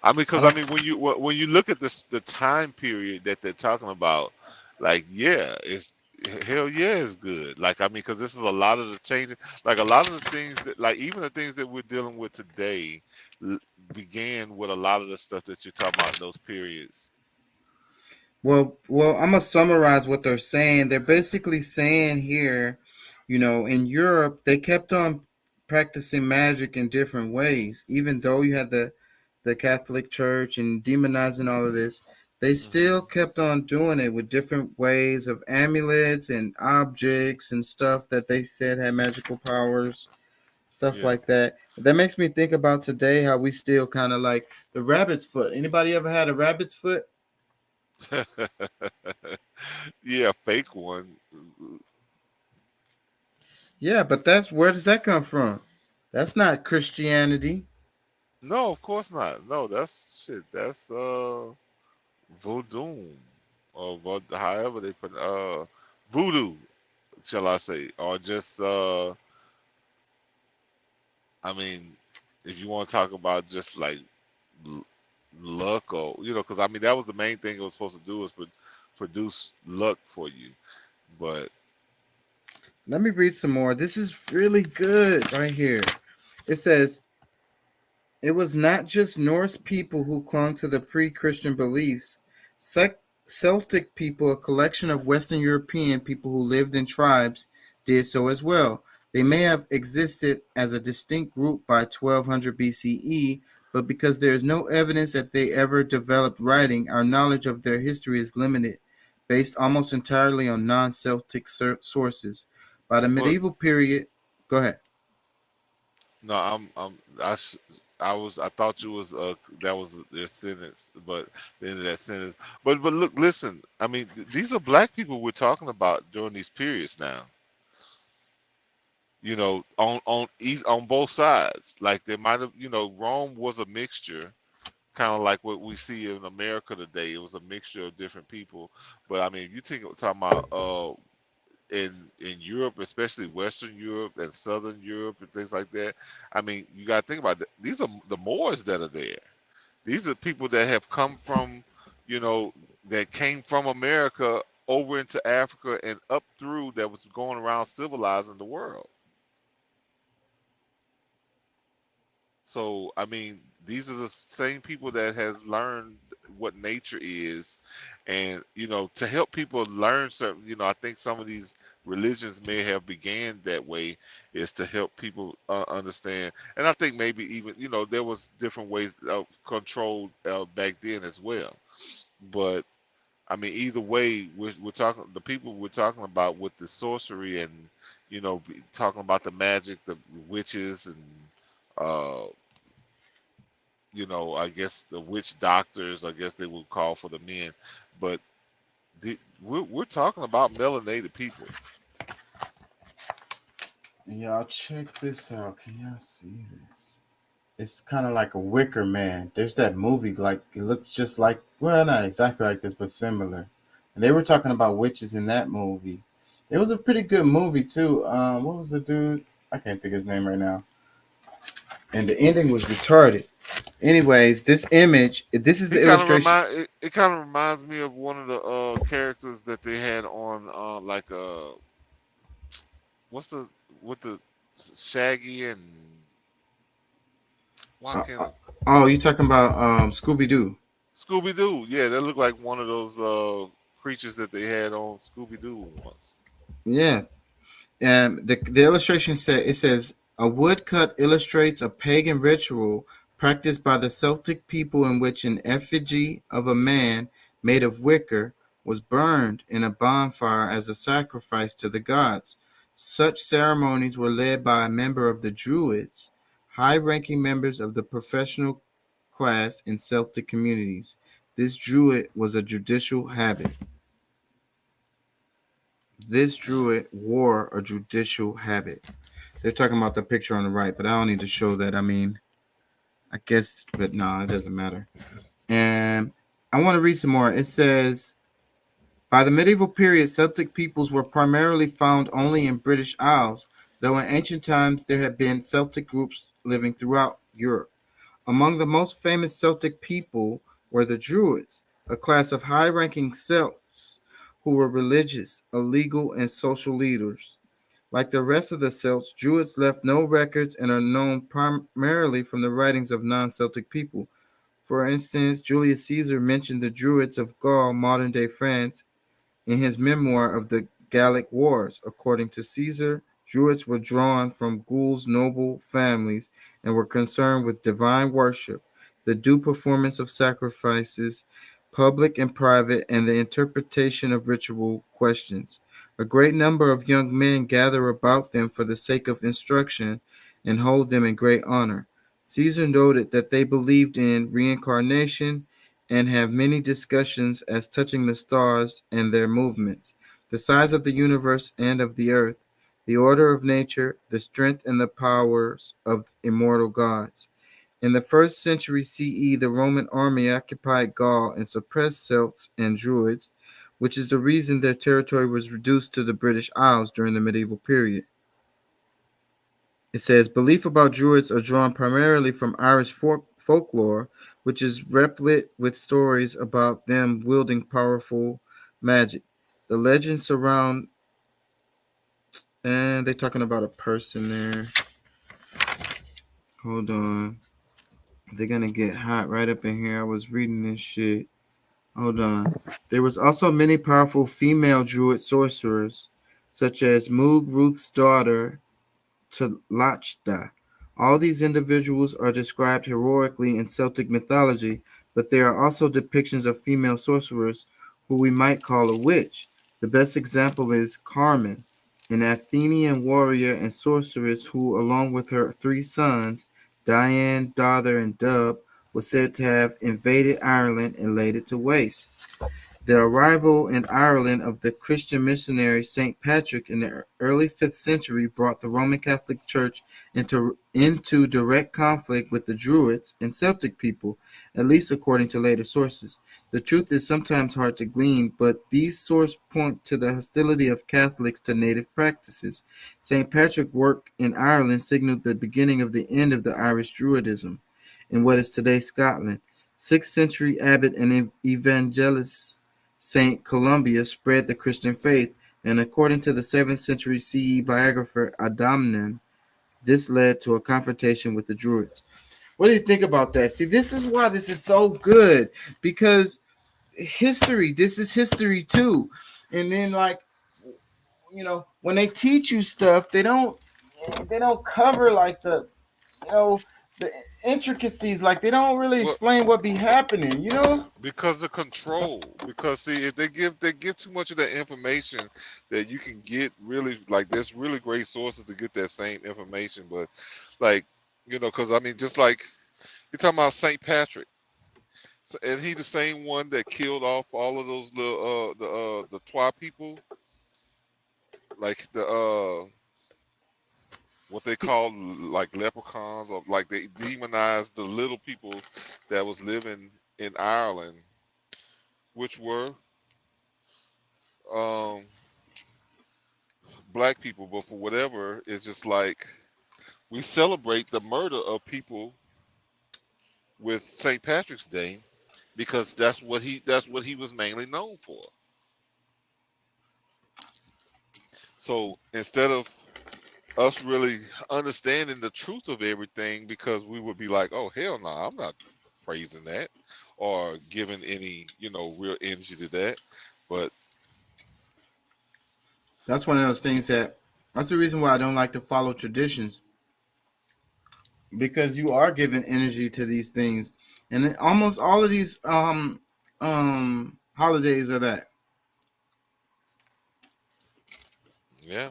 I mean, because I mean, when you look at the time period that they're talking about, like, yeah, it's hell yeah, it's good. Like, I mean, because this is a lot of the changes, like a lot of the things that, like, even the things that we're dealing with today, began with a lot of the stuff that you're talking about in those periods. Well, I'm gonna summarize what they're saying. They're basically saying here, in Europe, they kept on practicing magic in different ways, even though you had the Catholic Church and demonizing all of this. They still kept on doing it with different ways of amulets and objects and stuff that they said had magical powers, stuff like that. That makes me think about today, how we still kind of like the rabbit's foot. Anybody ever had a rabbit's foot? Yeah, fake one. Yeah, but where does that come from? That's not Christianity. No, of course not. No, that's shit. That's voodoo, or however they put voodoo, shall I say, or just I mean, if you want to talk about just like luck, or because I mean that was the main thing it was supposed to do, was produce luck for you. But let me read some more. This is really good right here. It says, it was not just Norse people who clung to the pre-Christian beliefs. Celtic people, a collection of Western European people who lived in tribes, did so as well. They may have existed as a distinct group by 1200 BCE, but because there is no evidence that they ever developed writing, our knowledge of their history is limited, based almost entirely on non-Celtic sources. By the medieval period, go ahead. No, I thought you was that was their sentence, but the end of that sentence. But look, listen. I mean, these are black people we're talking about during these periods now. You know, on both sides. Like they might have, you know, Rome was a mixture, kind of like what we see in America today. It was a mixture of different people. But I mean, if you talking about in Europe, especially Western Europe and Southern Europe and things like that. I mean, you got to think about that. These are the Moors that are there. These are people that have come from, you know, that came from America over into Africa and up through that was going around civilizing the world. So, I mean, these are the same people that has learned what nature is, and you know, to help people learn certain, you know, I think some of these religions may have began that way, is to help people understand. And I think maybe even, you know, there was different ways of control back then as well. But I mean, either way, we're talking, the people we're talking about with the sorcery and, you know, talking about the magic, the witches, and you know, I guess the witch doctors, I guess they would call for the men, but we're talking about melanated people. Y'all check this out. Can y'all see this? It's kind of like a Wicker Man. There's that movie, like it looks just like, well, not exactly like this, but similar. And they were talking about witches in that movie. It was a pretty good movie too. What was the dude? I can't think of his name right now. And the ending was retarded. Anyways, this image, this is the illustration. It kind of reminds me of one of the characters that they had on like with the Shaggy and oh, you talking about Scooby-Doo? Scooby-Doo, yeah, that looked like one of those creatures that they had on Scooby-Doo once. Yeah, and the illustration says a woodcut illustrates a pagan ritual practiced by the Celtic people in which an effigy of a man made of wicker was burned in a bonfire as a sacrifice to the gods. Such ceremonies were led by a member of the Druids, high-ranking members of the professional class in Celtic communities. This Druid was a judicial habit. This Druid wore a judicial habit. They're talking about the picture on the right, but I don't need to show that. I mean, I guess, but no, it doesn't matter. And I want to read some more. It says, by the medieval period, Celtic peoples were primarily found only in British Isles, though in ancient times there had been Celtic groups living throughout Europe. Among the most famous Celtic people were the Druids, a class of high-ranking Celts who were religious, legal, and social leaders. Like the rest of the Celts, Druids left no records and are known primarily from the writings of non-Celtic people. For instance, Julius Caesar mentioned the Druids of Gaul, modern-day France, in his memoir of the Gallic Wars. According to Caesar, Druids were drawn from Gaul's noble families and were concerned with divine worship, the due performance of sacrifices, public and private, and the interpretation of ritual questions. A great number of young men gather about them for the sake of instruction and hold them in great honor. Caesar noted that they believed in reincarnation and have many discussions as touching the stars and their movements, the size of the universe and of the earth, the order of nature, the strength and the powers of immortal gods. In the 1st century CE, the Roman army occupied Gaul and suppressed Celts and Druids, which is the reason their territory was reduced to the British Isles during the medieval period. It says, belief about Druids are drawn primarily from Irish folklore, which is replete with stories about them wielding powerful magic. The legends surround, and they're talking about a person there. Hold on. They're going to get hot right up in here. I was reading this shit. Hold on. There was also many powerful female druid sorcerers, such as Moog Ruth's daughter, Tlachta. All these individuals are described heroically in Celtic mythology, but there are also depictions of female sorcerers who we might call a witch. The best example is Carmen, an Athenian warrior and sorceress who, along with her 3 sons, Diane, Dother, and Dub, was said to have invaded Ireland and laid it to waste. The arrival in Ireland of the Christian missionary St. Patrick in the early 5th century brought the Roman Catholic Church into direct conflict with the Druids and Celtic people, at least according to later sources. The truth is sometimes hard to glean, but these sources point to the hostility of Catholics to native practices. St. Patrick's work in Ireland signaled the beginning of the end of the Irish Druidism in what is today Scotland. 6th century abbot and evangelist St. Columba spread the Christian faith, and according to the 7th century CE biographer Adamnan, this led to a confrontation with the Druids. What do you think about that? See, this is why this is so good, because this is history too. And then, like, you know, when they teach you stuff, they don't cover like the intricacies, like they don't really explain what be happening, because of control. Because see, if they give too much of that information that you can get, really, like, there's really great sources to get that same information, but like, because I mean, just like you're talking about St. Patrick, so, and he the same one that killed off all of those little the Twa people, like the what they call like leprechauns, or like they demonized the little people that was living in Ireland, which were black people. But for whatever, it's just like we celebrate the murder of people with St. Patrick's Day because that's what he was mainly known for. So instead of us really understanding the truth of everything, because we would be like, oh hell no, I'm not praising that or giving any real energy to that. But that's one of those things that's the reason why I don't like to follow traditions, because you are giving energy to these things, and almost all of these holidays are that. Yeah.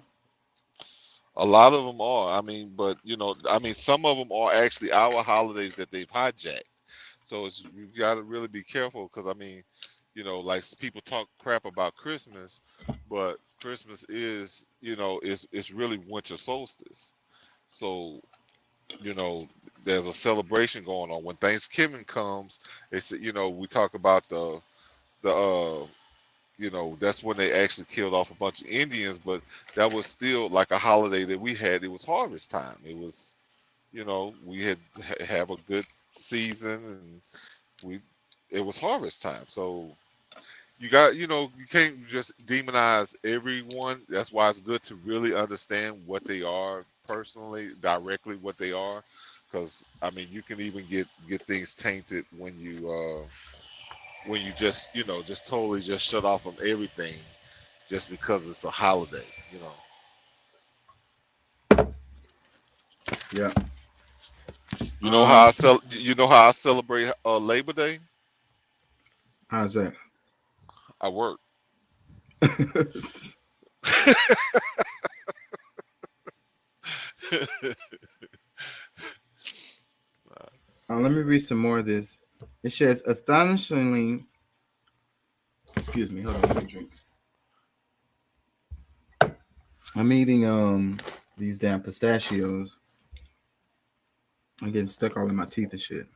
A lot of them are. I mean, but some of them are actually our holidays that they've hijacked. So you got to really be careful, because I mean, like people talk crap about Christmas, but Christmas is, it's really winter solstice. So, there's a celebration going on. When Thanksgiving comes, it's we talk about the that's when they actually killed off a bunch of Indians, but that was still like a holiday that we had. It was harvest time. It was, we had have a good season, and it was harvest time. So you got, you can't just demonize everyone. That's why it's good to really understand what they are personally, directly what they are, because I mean, you can even get things tainted when you just just totally just shut off from everything just because it's a holiday. Yeah. You know how I celebrate Labor Day? How's that? I work. Let me read some more of this. It says, astonishingly, excuse me, hold on, let me drink. I'm eating these damn pistachios. I'm getting stuck all in my teeth and shit.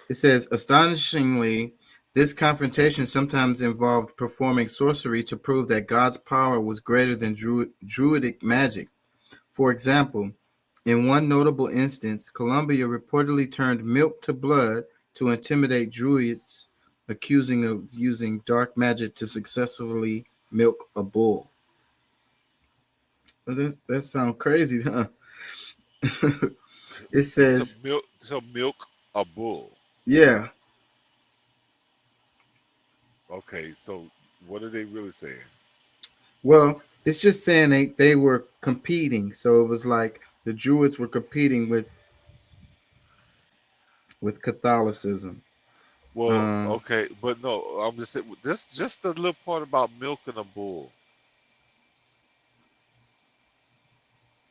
It says, astonishingly, this confrontation sometimes involved performing sorcery to prove that God's power was greater than druidic magic. For example, in one notable instance, Columba reportedly turned milk to blood to intimidate druids, accusing of using dark magic to successfully milk a bull. That sounds crazy, huh? It says to milk a bull. Yeah. Okay, so what are they really saying? Well, it's just saying they were competing. So it was like the Druids were competing with Catholicism. Well, okay, but no, I'm just saying this. Just a little part about milking a bull.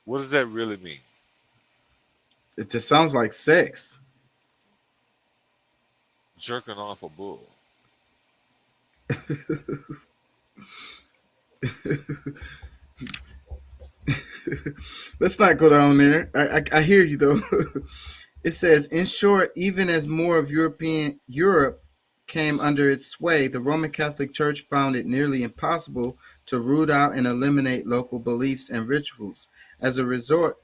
What does that really mean? It just sounds like sex. Jerking off a bull. Let's not go down there. I hear you though. It says, in short, even as more of Europe came under its sway, the Roman Catholic Church found it nearly impossible to root out and eliminate local beliefs and rituals. As a result,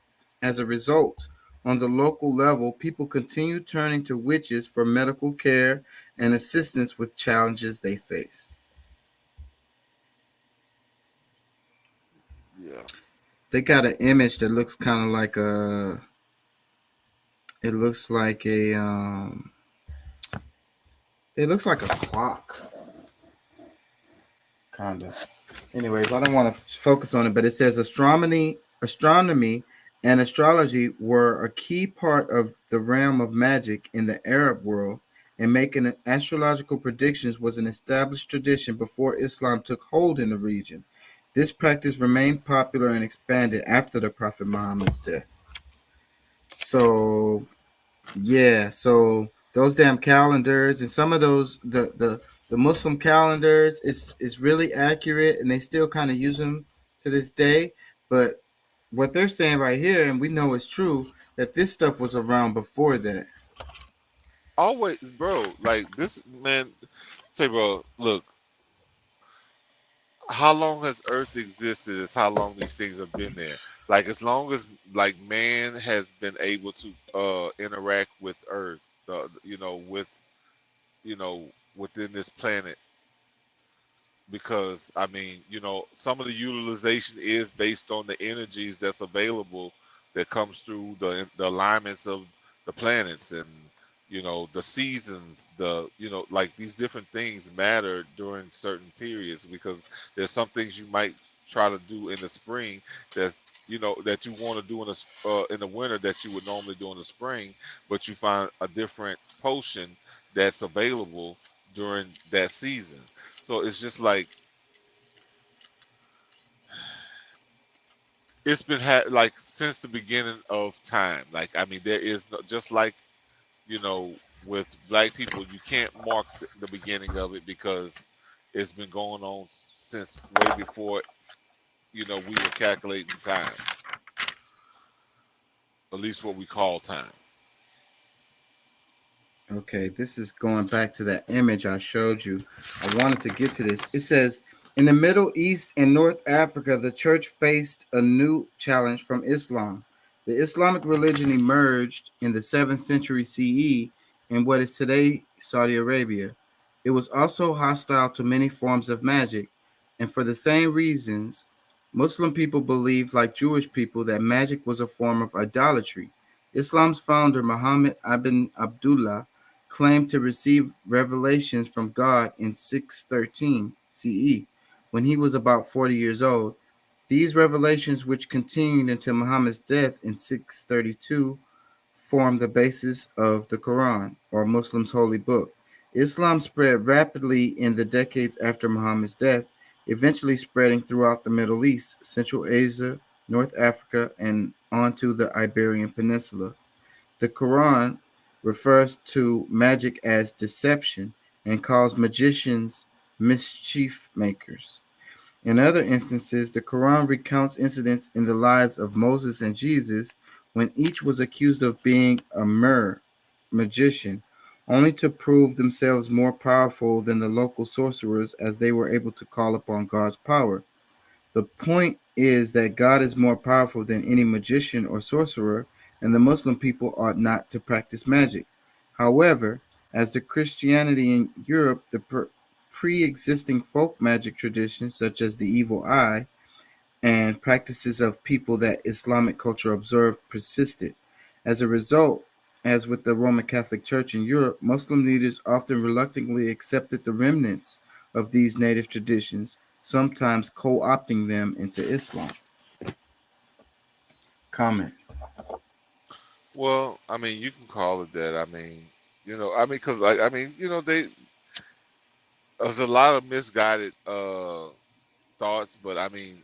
on the local level, people continued turning to witches for medical care and assistance with challenges they faced. Yeah. They got an image that looks kind of like a. It looks like a. It looks like a clock. Kinda. Anyways, I don't want to focus on it, but it says astronomy, and astrology were a key part of the realm of magic in the Arab world, and making astrological predictions was an established tradition before Islam took hold in the region. This practice remained popular and expanded after the Prophet Muhammad's death. So, yeah, so those damn calendars and some of those the Muslim calendars is really accurate, and they still kind of use them to this day. But what they're saying right here, and we know it's true, that this stuff was around before that. Always, bro. Like this man, say, bro. Look, how long has Earth existed? Is how long these things have been there. Like as long as like man has been able to interact with Earth, within this planet. Because I mean, some of the utilization is based on the energies that's available that comes through the alignments of the planets and the seasons, like these different things matter during certain periods because there's some things you might try to do in the spring that's that you want to do in the winter that you would normally do in the spring, but you find a different potion that's available during that season. So it's just like it's been like since the beginning of time. Like I mean, there is no, just like with black people, you can't mark the beginning of it because it's been going on since way before we were calculating time, at least what we call time. Okay, this is going back to that image I showed you. I wanted to get to this. It says, in the Middle East and North Africa, the church faced a new challenge from Islam. The Islamic religion emerged in the 7th century CE in what is today Saudi Arabia. It was also hostile to many forms of magic, and for the same reasons, Muslim people believed, like Jewish people, that magic was a form of idolatry. Islam's founder, Muhammad ibn Abdullah, claimed to receive revelations from God in 613 CE, when he was about 40 years old. These revelations, which continued until Muhammad's death in 632, formed the basis of the Quran, or Muslims' holy book. Islam spread rapidly in the decades after Muhammad's death, eventually spreading throughout the Middle East, Central Asia, North Africa, and onto the Iberian Peninsula. The Quran refers to magic as deception and calls magicians mischief makers. In other instances, the Quran recounts incidents in the lives of Moses and Jesus when each was accused of being a magician, only to prove themselves more powerful than the local sorcerers as they were able to call upon God's power. The point is that God is more powerful than any magician or sorcerer, and the Muslim people ought not to practice magic. However, as the Christianity in Europe, the pre-existing folk magic traditions such as the evil eye and practices of people that Islamic culture observed persisted. As a result, as with the Roman Catholic Church in Europe, Muslim leaders often reluctantly accepted the remnants of these native traditions, sometimes co-opting them into Islam. Comments? Well, I mean, you can call it that. I mean, because I mean, there's a lot of misguided thoughts, but I mean,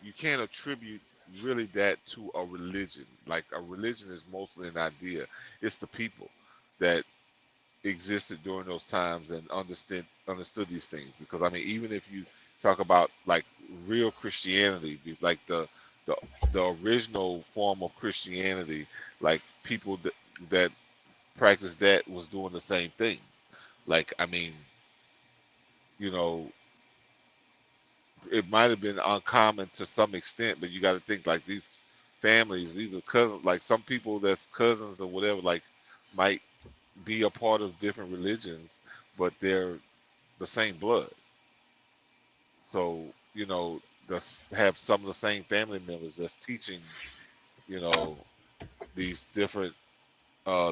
you can't attribute really that to a religion. Like a religion is mostly an idea. It's the people that existed during those times and understood these things. Because I mean, even if you talk about like real Christianity, like the original form of Christianity, like people that practiced that was doing the same things. Like, I mean, it might have been uncommon to some extent, but you got to think like these families, these are cousins, like some people that's cousins or whatever, like might be a part of different religions, but they're the same blood. So, have some of the same family members that's teaching, these different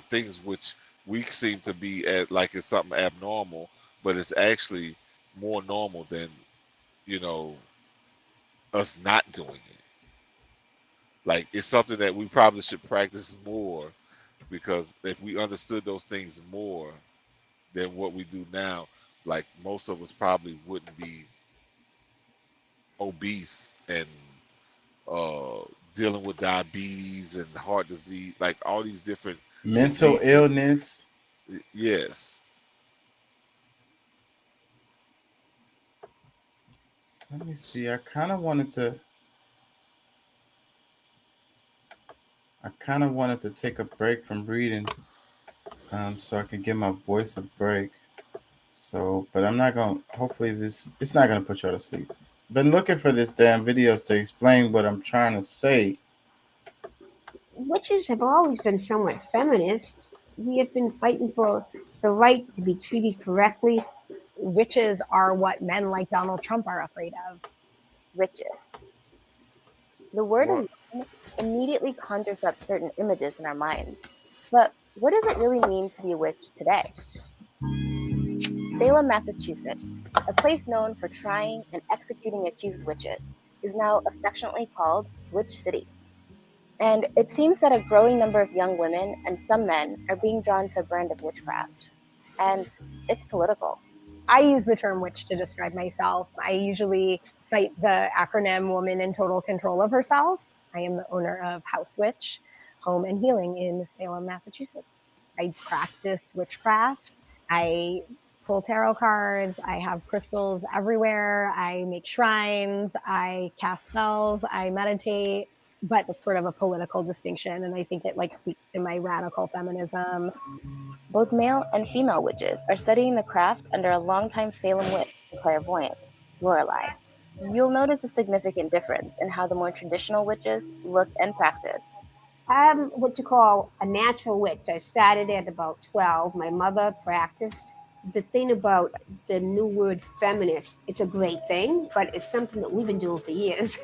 things, which we seem to be at like it's something abnormal, but it's actually more normal than, us not doing it. Like it's something that we probably should practice more, because if we understood those things more than what we do now, like most of us probably wouldn't be obese and dealing with diabetes and heart disease, like all these different mental diseases. Illness. Yes. Let me see. I kind of wanted to take a break from reading, so I could give my voice a break. So, but I'm not going to, hopefully it's not going to put you to sleep. Been looking for this damn videos to explain what I'm trying to say. Witches have always been somewhat feminist. We have been fighting for the right to be treated correctly. Witches are what men like Donald Trump are afraid of. Witches. The word alone immediately conjures up certain images in our minds. But what does it really mean to be a witch today? Salem, Massachusetts, a place known for trying and executing accused witches, is now affectionately called Witch City. And it seems that a growing number of young women and some men are being drawn to a brand of witchcraft. And it's political. I use the term witch to describe myself. I usually cite the acronym Woman in Total Control of Herself. I am the owner of House Witch, Home and Healing in Salem, Massachusetts. I practice witchcraft. I pull tarot cards. I have crystals everywhere. I make shrines. I cast spells. I meditate. But it's sort of a political distinction, and I think it speaks to my radical feminism. Both male and female witches are studying the craft under a longtime Salem witch and clairvoyant, Lorelei. You'll notice a significant difference in how the more traditional witches look and practice. I'm what you call a natural witch. I started at about 12. My mother practiced. The thing about the new word feminist, it's a great thing, but it's something that we've been doing for years.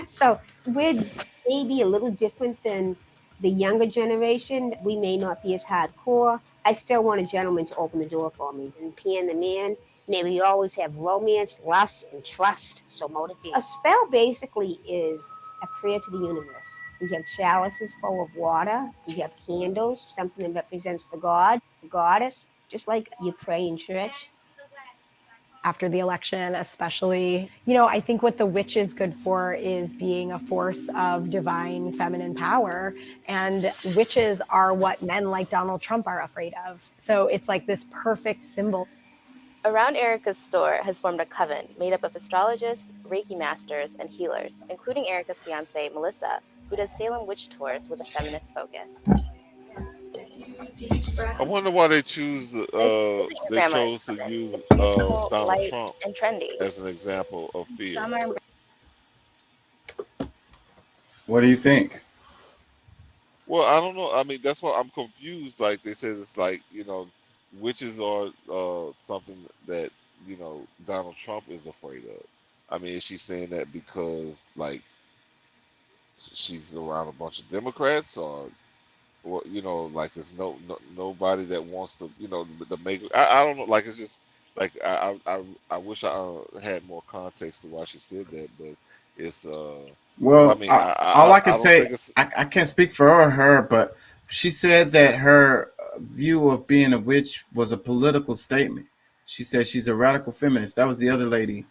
So we're maybe a little different than the younger generation. We may not be as hardcore. I still want a gentleman to open the door for me. And being the man, may we always have romance, lust, and trust. So motivate. A spell basically is a prayer to the universe. We have chalices full of water. We have candles, something that represents the god, the goddess, just like you pray in church. After the election, especially, I think what the witch is good for is being a force of divine feminine power. And witches are what men like Donald Trump are afraid of. So it's like this perfect symbol. Around Erica's store has formed a coven made up of astrologists, Reiki masters, and healers, including Erica's fiance, Melissa, who does Salem witch tours with a feminist focus. I wonder why they chose to use Donald Trump and trendy as an example of fear. What do you think? Well, I don't know. I mean, that's why I'm confused. Like they said, it's like witches are something that Donald Trump is afraid of. I mean, is she saying that because like she's around a bunch of Democrats, or like there's nobody that wants to the make. I don't know. Like it's just like I wish I had more context to why she said that, but it's 'cause I Well, mean all I can I don't say, think it's I can't speak for her, but she said that her view of being a witch was a political statement. She said she's a radical feminist. That was the other lady.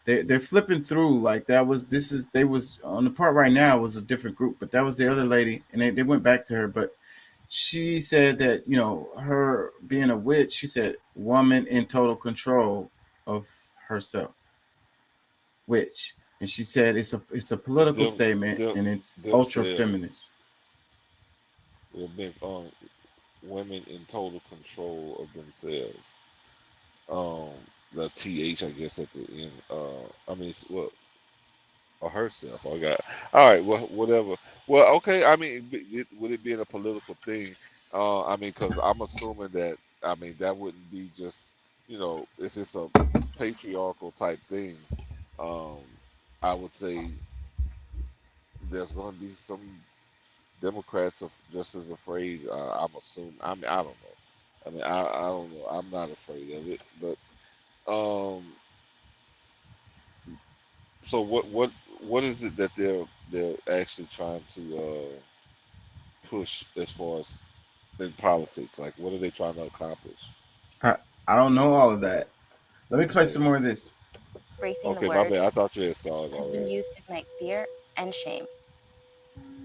They're flipping through like that was this is they was on the part right now was a different group, but that was the other lady, and they went back to her. But she said that her being a witch, she said woman in total control of herself, witch, and she said it's a political statement and it's ultra themselves. feminist. They've been women in total control of themselves. The th I guess at the end. I mean, it's what or herself. I got all right. Well, whatever. Well, okay. I mean, would it be in a political thing? I mean, because I'm assuming that. I mean, that wouldn't be just if it's a patriarchal type thing. Um, I would say there's going to be some Democrats are just as afraid. I'm assuming. I mean, I don't know. I mean, I don't know. I'm not afraid of it, but so what is it that they're actually trying to push as far as in politics? Like, what are they trying to accomplish? I don't know all of that. Let me play some more of this. Embracing Okay, the my word bad. I thought you had saw it has been already. used to ignite fear and shame.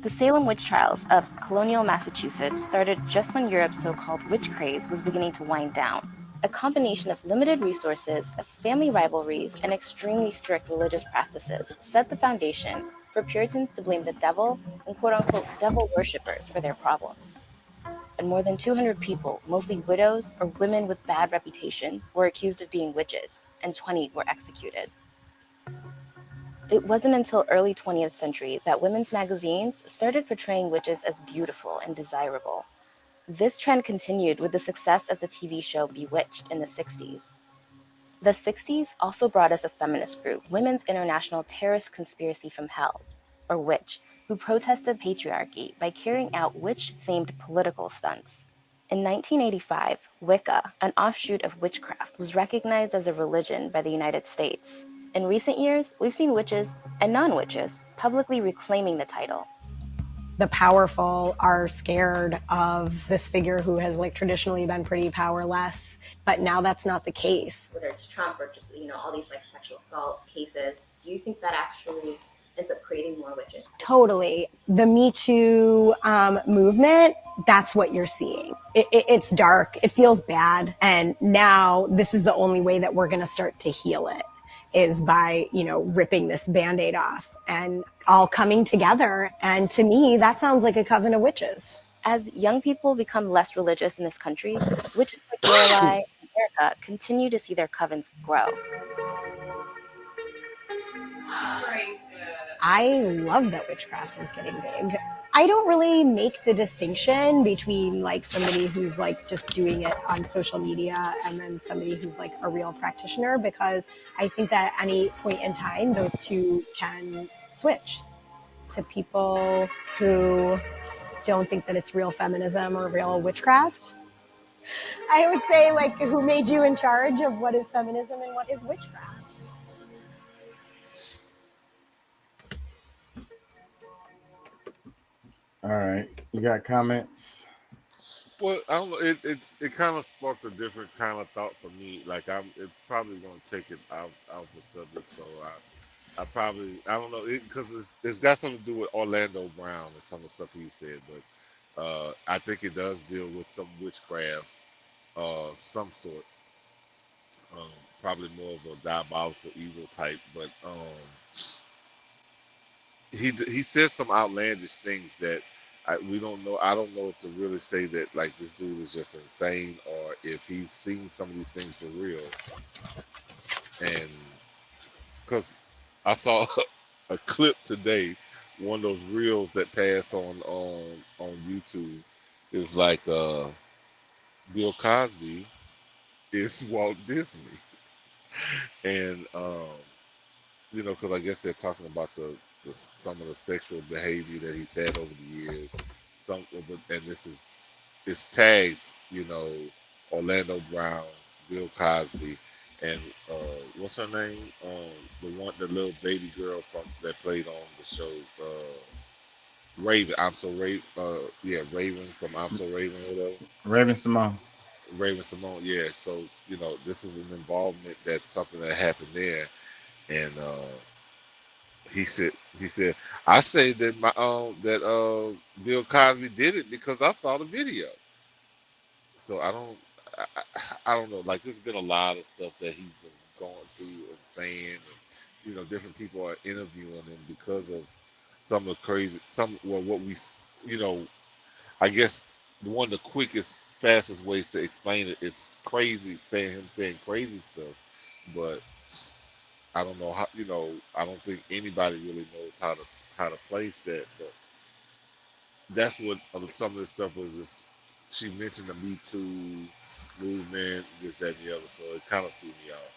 The Salem witch trials of colonial Massachusetts started just when Europe's so-called witch craze was beginning to wind down. A combination of limited resources, family rivalries, and extremely strict religious practices set the foundation for Puritans to blame the devil and quote-unquote devil worshippers for their problems. And more than 200 people, mostly widows or women with bad reputations, were accused of being witches, and 20 were executed. It wasn't until early 20th century that women's magazines started portraying witches as beautiful and desirable. This trend continued with the success of the TV show Bewitched in the 60s. The 60s also brought us a feminist group, Women's International Terrorist Conspiracy from Hell, or WITCH, who protested patriarchy by carrying out witch-themed political stunts. In 1985, Wicca, an offshoot of witchcraft, was recognized as a religion by the United States. In recent years, we've seen witches and non-witches publicly reclaiming the title. The powerful are scared of this figure who has traditionally been pretty powerless, but now that's not the case. Whether it's Trump or just, all these sexual assault cases, do you think that actually ends up creating more witches? Totally. The Me Too movement, that's what you're seeing. It's dark. It feels bad. And now this is the only way that we're going to start to heal it, is by, ripping this Band-Aid off and all coming together. And to me, that sounds like a coven of witches. As young people become less religious in this country, witches like Lorelai and Erica continue to see their covens grow. I love that witchcraft is getting big. I don't really make the distinction between somebody who's just doing it on social media and then somebody who's a real practitioner, because I think that at any point in time, those two can switch. To people who don't think that it's real feminism or real witchcraft, I would say who made you in charge of what is feminism and what is witchcraft? All right, you got comments? Well, I don't know. It kind of sparked a different kind of thought for me. It's probably gonna take it out the subject. So I don't know because it's got something to do with Orlando Brown and some of the stuff he said. But I think it does deal with some witchcraft of some sort. Probably more of a diabolical evil type. But he says some outlandish things that we don't know. I don't know if to really say that this dude is just insane or if he's seen some of these things for real. And because I saw a clip today, one of those reels that pass on YouTube. It was Bill Cosby is Walt Disney, and because I guess they're talking about some of the sexual behavior that he's had over the years. And it's tagged, Orlando Brown, Bill Cosby, and what's her name? The little baby girl from that played on the show, Raven. I'm so Raven. Yeah, Raven from I'm so Raven, or whatever. Raven Simone. Raven Simone. Yeah. So this is an involvement. That's something that happened there, and he said he said I say that Bill Cosby did it because I saw the video. So I don't know. Like there's been a lot of stuff that he's been going through and saying, and different people are interviewing him because of some of the crazy, what we, you know, I guess one of the quickest, fastest ways to explain it is crazy, saying crazy stuff, but I don't know how, I don't think anybody really knows how to place that, but that's what some of this stuff was. Just she mentioned the Me Too movement, this, that, and the other, so it kind of threw me off.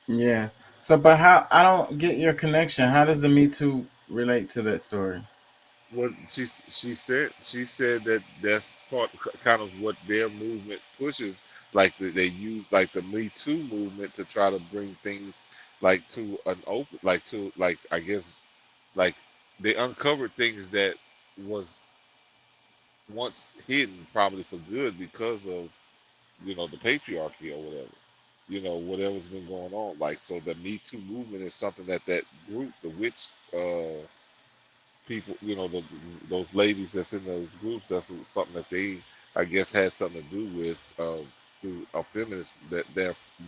Yeah. So, but how? I don't get your connection. How does the Me Too relate to that story? What she said that that's kind of what their movement pushes. Like they use like the Me Too movement to try to bring things like to an open, like I guess like they uncovered things that was once hidden probably for good because of the patriarchy or whatever, whatever's been going on. Like, so the Me Too movement is something that group, the witch people, those ladies that's in those groups, that's something that they, I guess, had something to do with through a feminist, that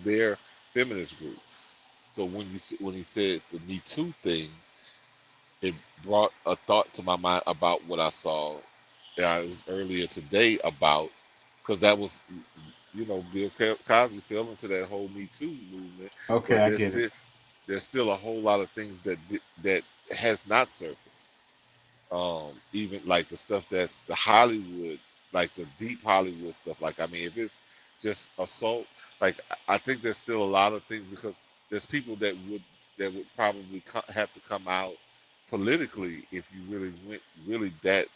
their feminist group. So when he said the Me Too thing, it brought a thought to my mind about what I saw earlier today about, because that was, Bill Cosby fell into that whole Me Too movement, Okay, but I get it. there's still a whole lot of things that has not surfaced. Even like the stuff that's the Hollywood, like the deep Hollywood stuff. Like, I mean, if it's just assault, like I think there's still a lot of things, because there's people that would probably have to come out politically if you really went really that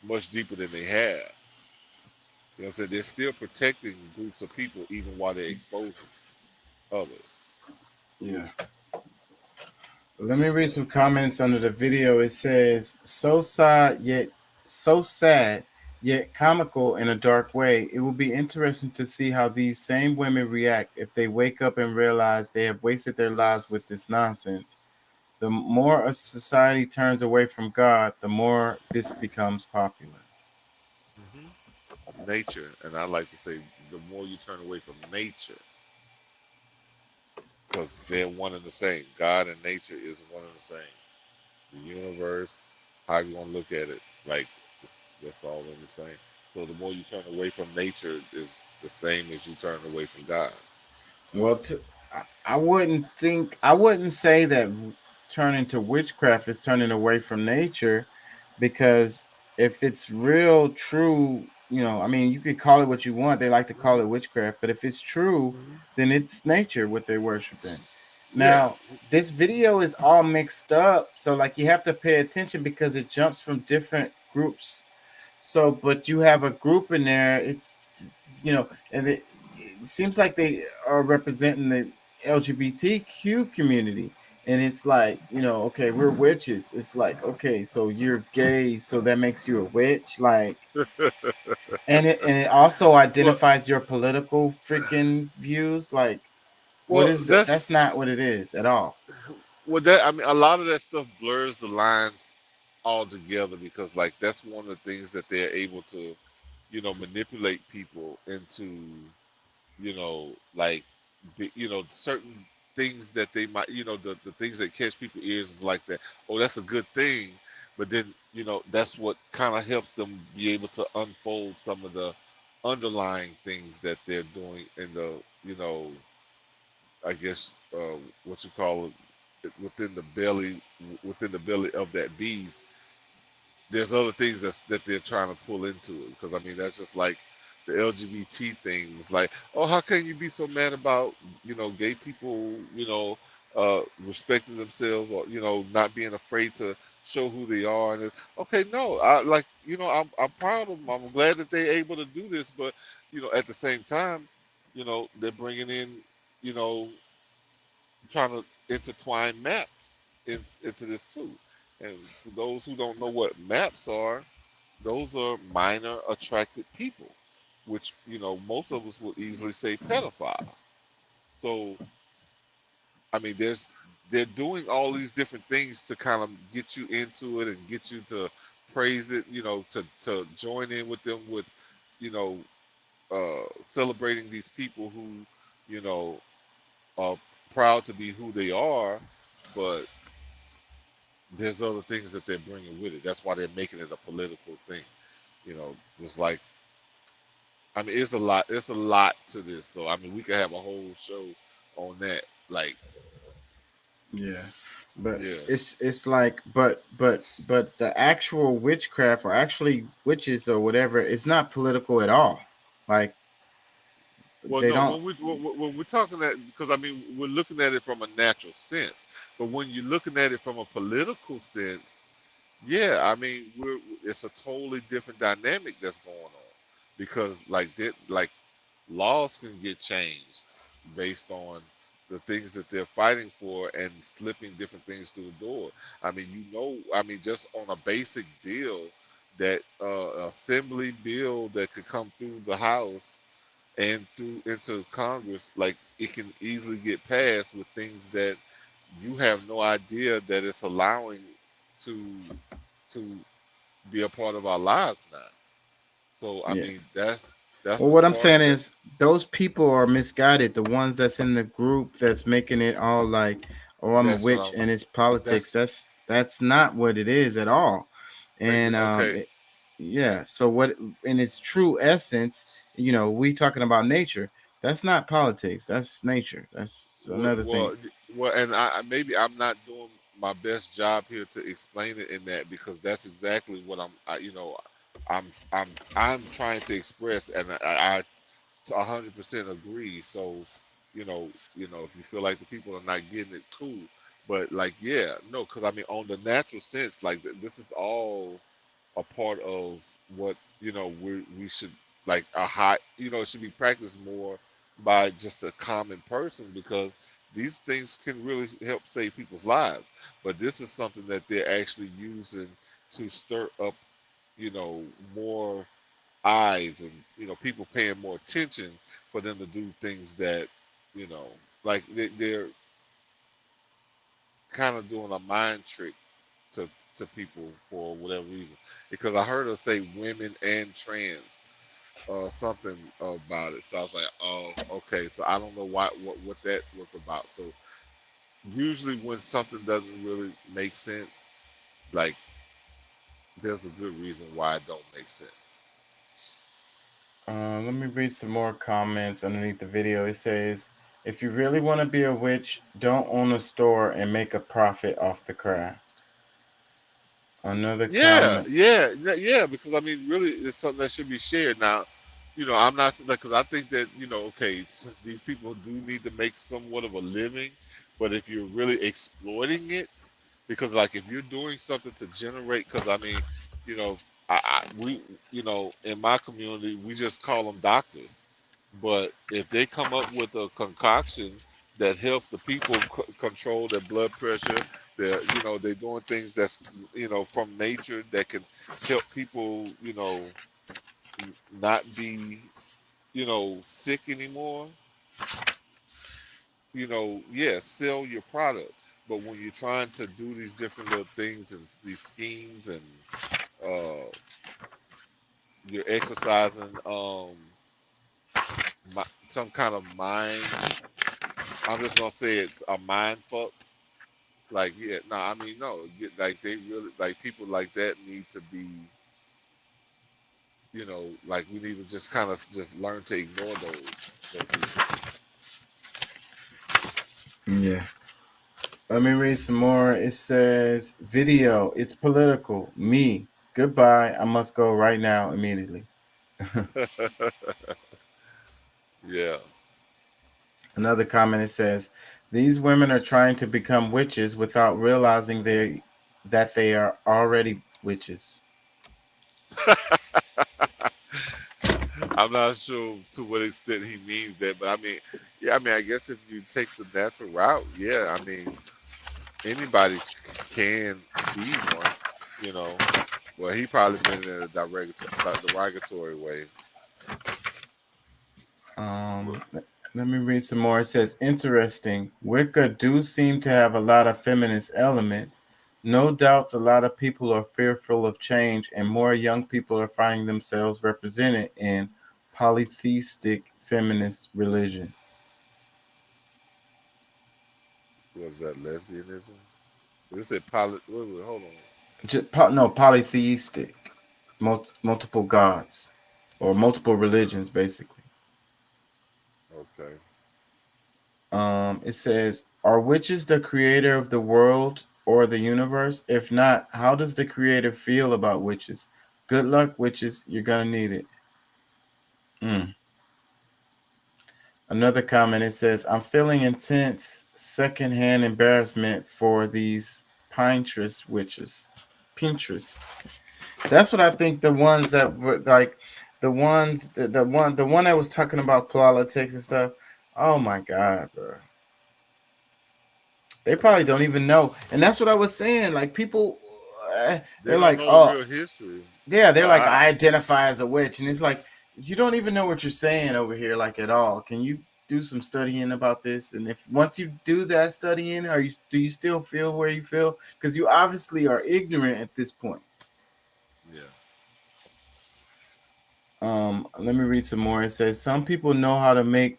much deeper than they have. You know what I'm saying? They're still protecting groups of people even while they're exposing others. Yeah. Let me read some comments under the video. It says, so sad yet comical in a dark way. It will be interesting to see how these same women react if they wake up and realize they have wasted their lives with this nonsense. The more a society turns away from God, the more this becomes popular. Nature, and I like to say, the more you turn away from nature, because they're one and the same. God and nature is one and the same. The universe, how you want to look at it, like that's all in the same. So the more you turn away from nature is the same as you turn away from God. Well, I wouldn't say that turning to witchcraft is turning away from nature, because if it's real true, I mean, you could call it what you want. They like to call it witchcraft, but if it's true, then it's nature what they're worshiping. Now, this video is all mixed up, so like you have to pay attention because it jumps from different groups. So, but you have a group in there. It's and it seems like they are representing the LGBTQ community. And it's like, okay, we're witches. It's like, okay, so you're gay, so that makes you a witch. Like, and it also identifies your political freaking views. Like, what is that? That's not what it is at all. Well, I mean, a lot of that stuff blurs the lines altogether, because like that's one of the things that they're able to, manipulate people into, like, certain things that they might, the things that catch people's ears is like that. Oh, that's a good thing, but then that's what kind of helps them be able to unfold some of the underlying things that they're doing in the, I guess what you call it, within the belly of that beast. There's other things that they're trying to pull into it, because I mean that's just like the LGBT things. Like, oh, how can you be so mad about gay people respecting themselves, or not being afraid to show who they are? And it's, okay, no, I like I'm proud of them. I'm glad that they're able to do this, but at the same time, they're bringing in, trying to intertwine maps into this too. And for those who don't know what maps are, those are minor attracted people, which most of us would easily say pedophile. So, I mean, they're doing all these different things to kind of get you into it and get you to praise it, to join in with them with, celebrating these people who, are proud to be who they are, but there's other things that they're bringing with it. That's why they're making it a political thing. Just like, I mean, it's a lot to this. So, I mean, we could have a whole show on that. Like, yeah, but yeah. it's like, but the actual witchcraft or actually witches or whatever is not political at all. Like, Well, they no, don't. when we're talking that, because I mean, we're looking at it from a natural sense, but when you're looking at it from a political sense, yeah, I mean, it's a totally different dynamic that's going on, because like laws can get changed based on the things that they're fighting for and slipping different things through the door. I mean, I mean, just on a basic bill, that assembly bill that could come through the House and through into Congress, like it can easily get passed with things that you have no idea that it's allowing to be a part of our lives now. So I Yeah. mean, that's Well, the what I'm part saying that is those people are misguided. The ones that's in the group that's making it all like, oh, I'm a that's what witch I'm and it's politics. that's That's not what it is at all. And okay. yeah. So what in its true essence, we talking about nature. That's not politics. That's nature. That's another thing. And maybe I'm not doing my best job here to explain it in that, because that's exactly what I'm trying to express, and I 100% agree. So, if you feel like the people are not getting it, cool. But like, yeah, no, because I mean, on the natural sense, like this is all a part of what we should, like a high, it should be practiced more by just a common person, because these things can really help save people's lives. But this is something that they're actually using to stir up, more eyes and people paying more attention for them to do things that like they're kind of doing a mind trick to people for whatever reason. Because I heard her say women and trans something about it, so I was like, oh, okay. So I don't know what that was about. So usually when something doesn't really make sense, like there's a good reason why it don't make sense. Let me read some more comments underneath the video. It says, if you really want to be a witch, don't own a store and make a profit off the craft. Another comment. Yeah, because I mean, really, it's something that should be shared. Now, I'm not, because I think that, okay, these people do need to make somewhat of a living, but if you're really exploiting it, because like if you're doing something to generate, because I mean, we in my community, we just call them doctors. But if they come up with a concoction that helps the people control their blood pressure, they're doing things that's from nature that can help people not be sick anymore. Sell your product. But when you're trying to do these different little things and these schemes, and you're exercising some kind of mind, I'm just gonna say it's a mind fuck. Like, yeah, no, I mean, no, like they really, like people like that need to be, like we need to just kind of just learn to ignore those people. Yeah. Let me read some more. It says, video, it's political. Me, goodbye. I must go right now, immediately. Yeah. Another comment, it says, these women are trying to become witches without realizing that they are already witches. I'm not sure to what extent he means that, but I mean, yeah, I mean, I guess if you take the natural route, yeah, I mean, anybody can be one, you know. Well, he probably meant it in a derogatory way. Let me read some more. It says, interesting. Wicca do seem to have a lot of feminist elements. No doubts a lot of people are fearful of change, and more young people are finding themselves represented in polytheistic feminist religion. What is that, lesbianism? They said hold on. Polytheistic. Multiple gods. Or multiple religions, basically. Okay. It says, are witches the creator of the world or the universe? If not, how does the creator feel about witches? Good luck, witches. You're going to need it. Another comment, it says, I'm feeling intense secondhand embarrassment for these Pinterest witches. Pinterest. That's what I think the ones that were like, the one that was talking about politics and stuff. Oh my God, bro. They probably don't even know. And that's what I was saying. Like people, they're like, oh, real history. Yeah, they're like, I identify as a witch. And it's like, you don't even know what you're saying over here, like at all. Can you do some studying about this? And if once you do that studying, do you still feel where you feel? Because you obviously are ignorant at this point. Yeah. Let me read some more. It says, some people know how to make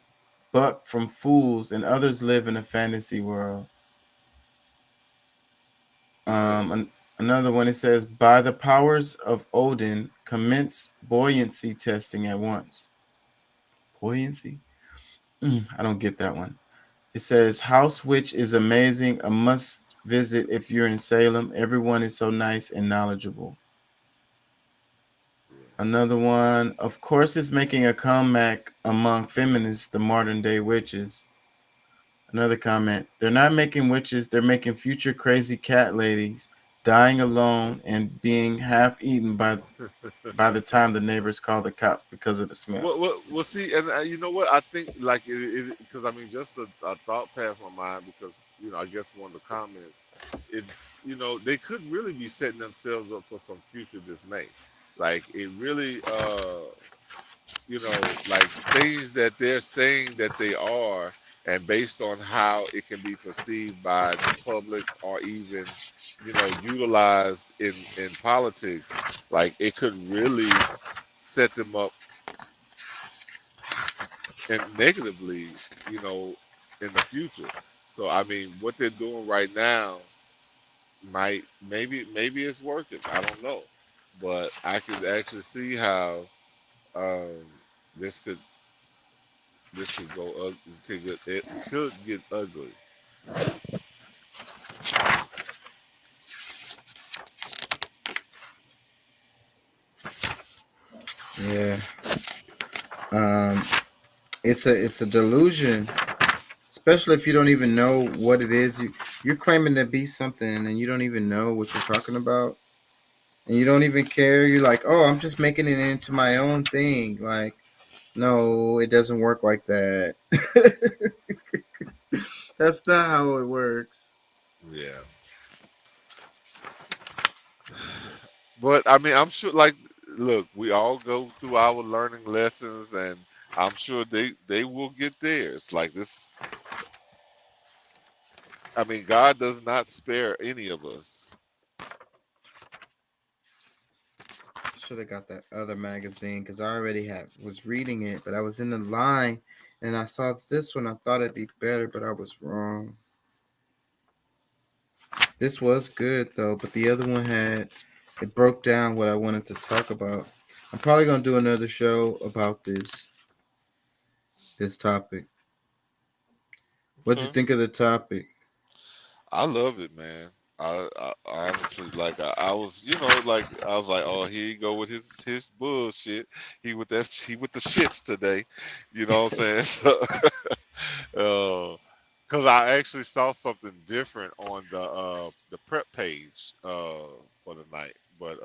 buck from fools, and others live in a fantasy world. Another one, it says, by the powers of Odin, commence buoyancy testing at once. Buoyancy? I don't get that one. It says, House Witch is amazing. A must visit if you're in Salem. Everyone is so nice and knowledgeable. Another one, of course, it's making a comeback among feminists, the modern day witches. Another comment, they're not making witches, they're making future crazy cat ladies dying alone and being half eaten by the time the neighbors call the cops because of the smell. Well, see, and you know what? I think like it because I mean, just a thought passed my mind because I guess one of the comments, they could really be setting themselves up for some future dismay. Like it really, like things that they're saying that they are, and based on how it can be perceived by the public or even utilized in politics, like it could really set them up and negatively in the future. So I mean, what they're doing right now maybe it's working, I don't know, but I could actually see how this could go it could get ugly. Yeah. It's a delusion, especially if you don't even know what it is. You're claiming to be something and you don't even know what you're talking about, and you don't even care. You're like, oh, I'm just making it into my own thing. Like, no, it doesn't work like that. That's not how it works. Yeah. But I mean, I'm sure, like, look, we all go through our learning lessons, and I'm sure they will get theirs. Like this, I mean, God does not spare any of us. Should have got that other magazine because I already was reading it, but I was in the line and I saw this one. I thought it'd be better, but I was wrong. This was good though, but the other one it broke down what I wanted to talk about. I'm probably gonna do another show about this topic. What'd you think of the topic? I love it, man. I honestly, like, I was, I was like, oh, here you go with his bullshit. He with the shits today. You know what I'm saying? So, because I actually saw something different on the prep page for the night, but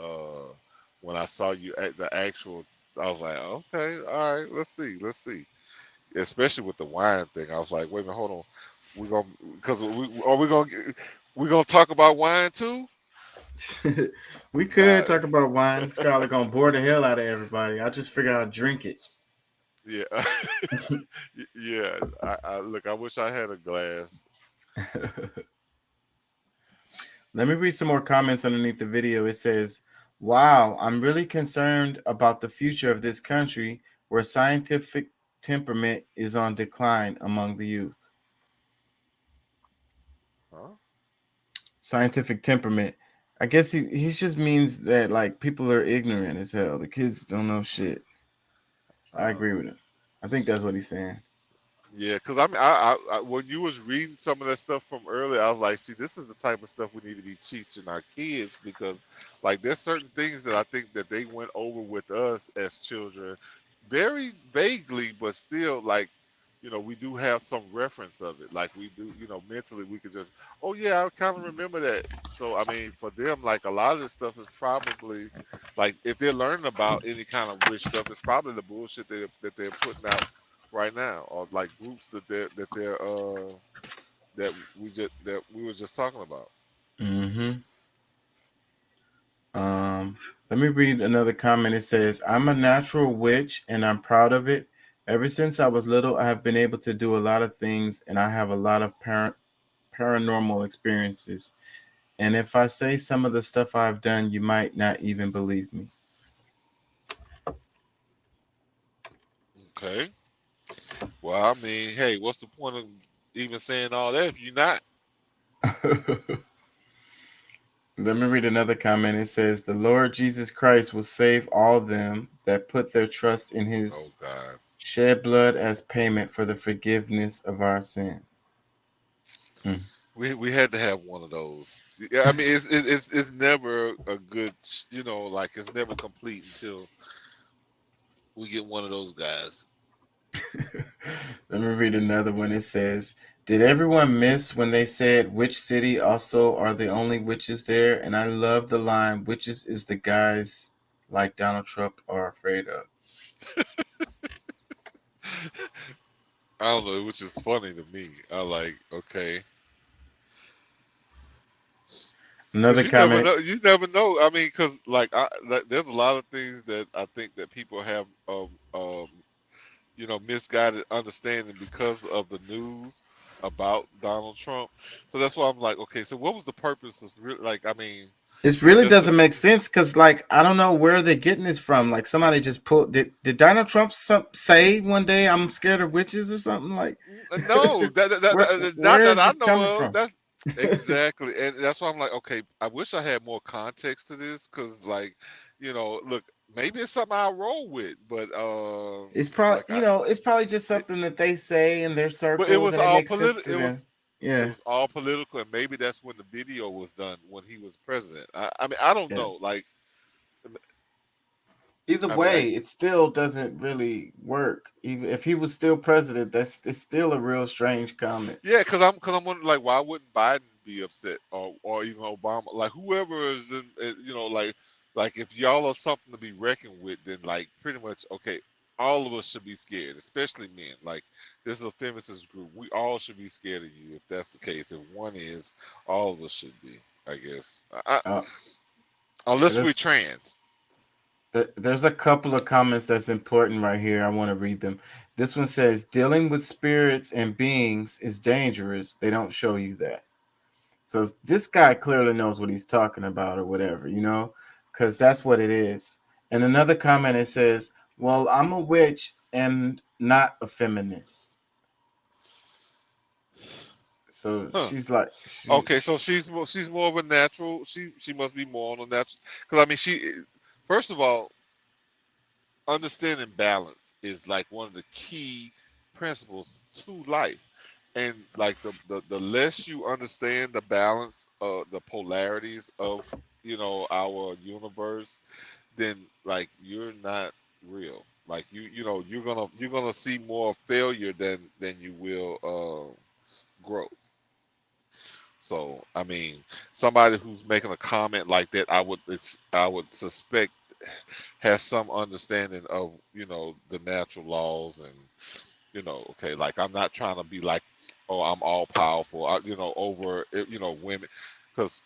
when I saw you at the actual I was like, okay, all right, let's see. Especially with the wine thing, I was like, wait a minute, hold on. We're gonna because we gonna talk about wine too. We could talk about wine. It's probably gonna bore the hell out of everybody. I just figure I'll drink it. Yeah, yeah. I look. I wish I had a glass. Let me read some more comments underneath the video. It says, "Wow, I'm really concerned about the future of this country, where scientific temperament is on decline among the youth." Huh? Scientific temperament. I guess he just means that like people are ignorant as hell. The kids don't know shit. I agree with him. I think that's what he's saying. Yeah, because I mean, I when you was reading some of that stuff from earlier, I was like, see, this is the type of stuff we need to be teaching our kids, because like there's certain things that I think that they went over with us as children, very vaguely, but still like, you know, we do have some reference of it. Like we do, you know, mentally we could just, oh yeah, I kind of remember that. So I mean, for them, like a lot of this stuff is probably like if they're learning about any kind of witch stuff, it's probably the bullshit that they're putting out right now, or like groups that we were just talking about. Let me read another comment. It says, "I'm a natural witch and I'm proud of it. Ever since I was little, I have been able to do a lot of things, and I have a lot of paranormal experiences. And if I say some of the stuff I've done, you might not even believe me." Okay. Well, I mean, hey, what's the point of even saying all that if you're not? Let me read another comment. It says, "The Lord Jesus Christ will save all them that put their trust in his shed blood as payment for the forgiveness of our sins." We had to have one of those. Yeah, I mean, it's never a good, you know, like it's never complete until we get one of those guys. Let me read another one. It says, "Did everyone miss when they said which city also are the only witches there? And I love the line, witches is the guys like Donald Trump are afraid of." I don't know, which is funny to me. I like, okay. Another comment. You never know. I mean, because like, there's a lot of things that I think that people have, you know, misguided understanding because of the news about Donald Trump. So that's why I'm like, okay, so what was the purpose of like? I mean, it really doesn't make sense because, like, I don't know where they're getting this from. Like, somebody just pulled. Did Donald Trump say one day, "I'm scared of witches" or something? Like, no, not that I know of. From? Exactly, and that's why I'm like, okay, I wish I had more context to this, because, like, you know, look, maybe it's something I'll roll with, but it's probably like it's probably just something that they say in their circles. But it was and all political. It was all political, and maybe that's when the video was done when he was president. I mean, I don't know. Like, either way, it still doesn't really work. Even if he was still president, it's still a real strange comment. Yeah, because I'm wondering, like, why wouldn't Biden be upset, or even Obama, like whoever is in, you know, like if y'all are something to be reckoned with, then like pretty much okay. All of us should be scared, especially men. Like, this is a feminist group. We all should be scared of you if that's the case. If one is, all of us should be, I guess. Unless we're trans. There's a couple of comments that's important right here. I want to read them. This one says, "Dealing with spirits and beings is dangerous. They don't show you that." So this guy clearly knows what he's talking about or whatever, you know, because that's what it is. And another comment, it says, "Well, I'm a witch and not a feminist." So she's like, okay, so she's more of a natural. She must be more on a natural, because I mean, first of all, understanding balance is like one of the key principles to life. And like the less you understand the balance of the polarities of, you know, our universe, then like you're not real. Like you know, you're gonna see more failure than you will growth. So I mean, somebody who's making a comment like that, I would suspect has some understanding of, you know, the natural laws, and, you know, okay, like I'm not trying to be like, oh, I'm all powerful, you know, over, you know, women, because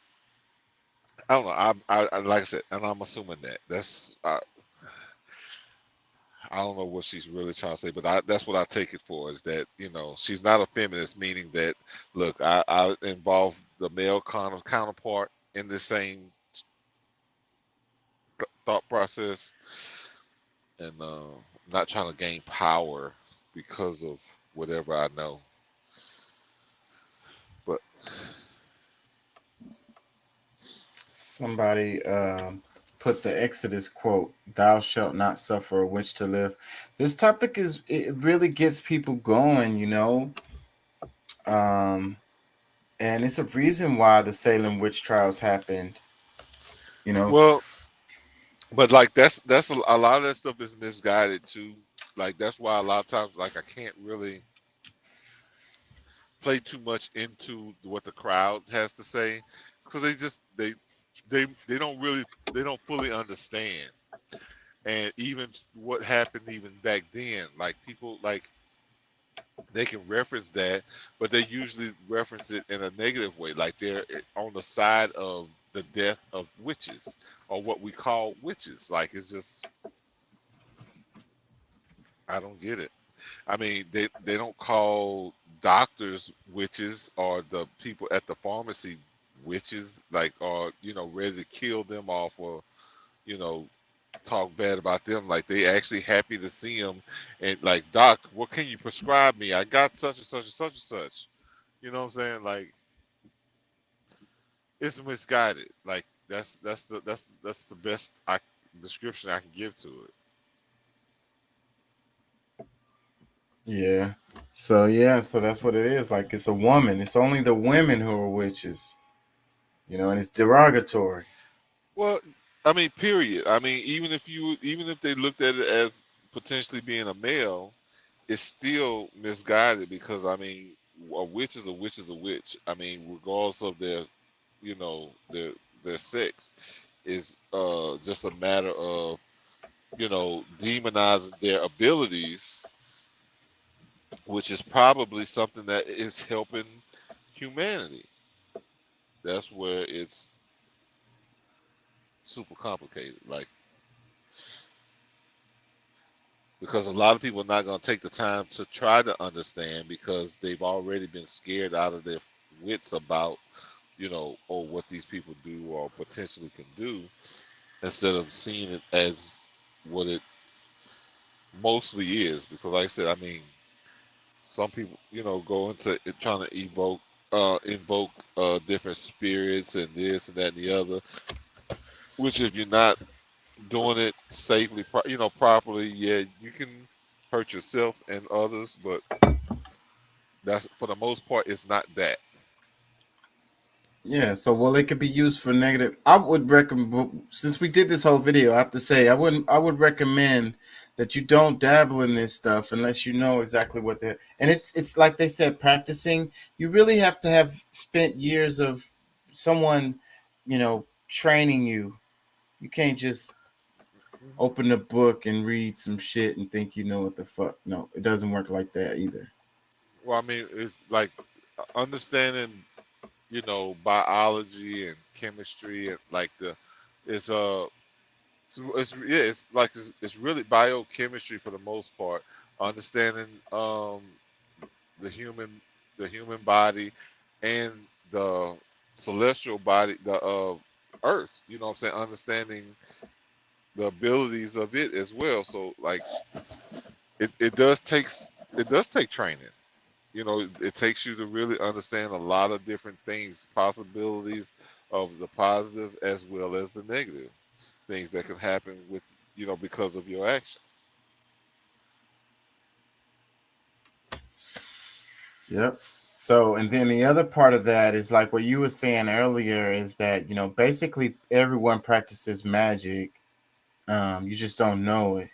I don't know, I like I said, and I'm assuming that's I don't know what she's really trying to say, but that's what I take it for, is that, you know, she's not a feminist, meaning that, look, I involve the male counterpart in the same thought process, and not trying to gain power because of whatever I know. But somebody put the Exodus quote, "Thou shalt not suffer a witch to live." This topic it really gets people going, you know. And it's a reason why the Salem witch trials happened, you know. Well, but like that's a lot of that stuff is misguided too. Like that's why a lot of times, like, I can't really play too much into what the crowd has to say, because they don't fully understand. And even what happened even back then, like people, like, they can reference that, but they usually reference it in a negative way, like they're on the side of the death of witches, or what we call witches. Like, it's just, I don't get it. I mean, they don't call doctors witches, or the people at the pharmacy witches, like, or, you know, ready to kill them off, or, you know, talk bad about them. Like, they actually happy to see them, and like, doc, what can you prescribe me? I got such and such and such and such. You know what I'm saying? Like, it's misguided. Like, that's the best description I can give to it. Yeah. So that's what it is. Like, it's a woman. It's only the women who are witches, you know, and it's derogatory. Well, I mean, period. I mean, even if they looked at it as potentially being a male, it's still misguided, because, I mean, a witch is a witch is a witch. I mean, regardless of their, you know, their sex, is just a matter of, you know, demonizing their abilities, which is probably something that is helping humanity. That's where it's super complicated, like, because a lot of people are not going to take the time to try to understand, because they've already been scared out of their wits about, you know, oh, what these people do or potentially can do, instead of seeing it as what it mostly is. Because, like I said, I mean, some people, you know, go into it trying to invoke different spirits and this and that and the other, which, if you're not doing it safely, you know, properly, yeah, you can hurt yourself and others, but that's, for the most part, it's not that. Yeah, so, well, it could be used for negative. I would recommend, since we did this whole video, I have to say I would recommend that you don't dabble in this stuff unless you know exactly what they're, and it's like they said, practicing. You really have to have spent years of someone, you know, training you. You can't just open a book and read some shit and think you know what the fuck. No, it doesn't work like that either. Well, I mean, it's like understanding, you know, biology and chemistry, and like it's like it's really biochemistry for the most part. Understanding the human body and the celestial body, the earth. You know what I'm saying? Understanding the abilities of it as well. So, like, it does take training. You know, it takes you to really understand a lot of different things, possibilities of the positive as well as the negative things that can happen with, you know, because of your actions. Yep. So, and then the other part of that is like what you were saying earlier, is that, you know, basically everyone practices magic. You just don't know it.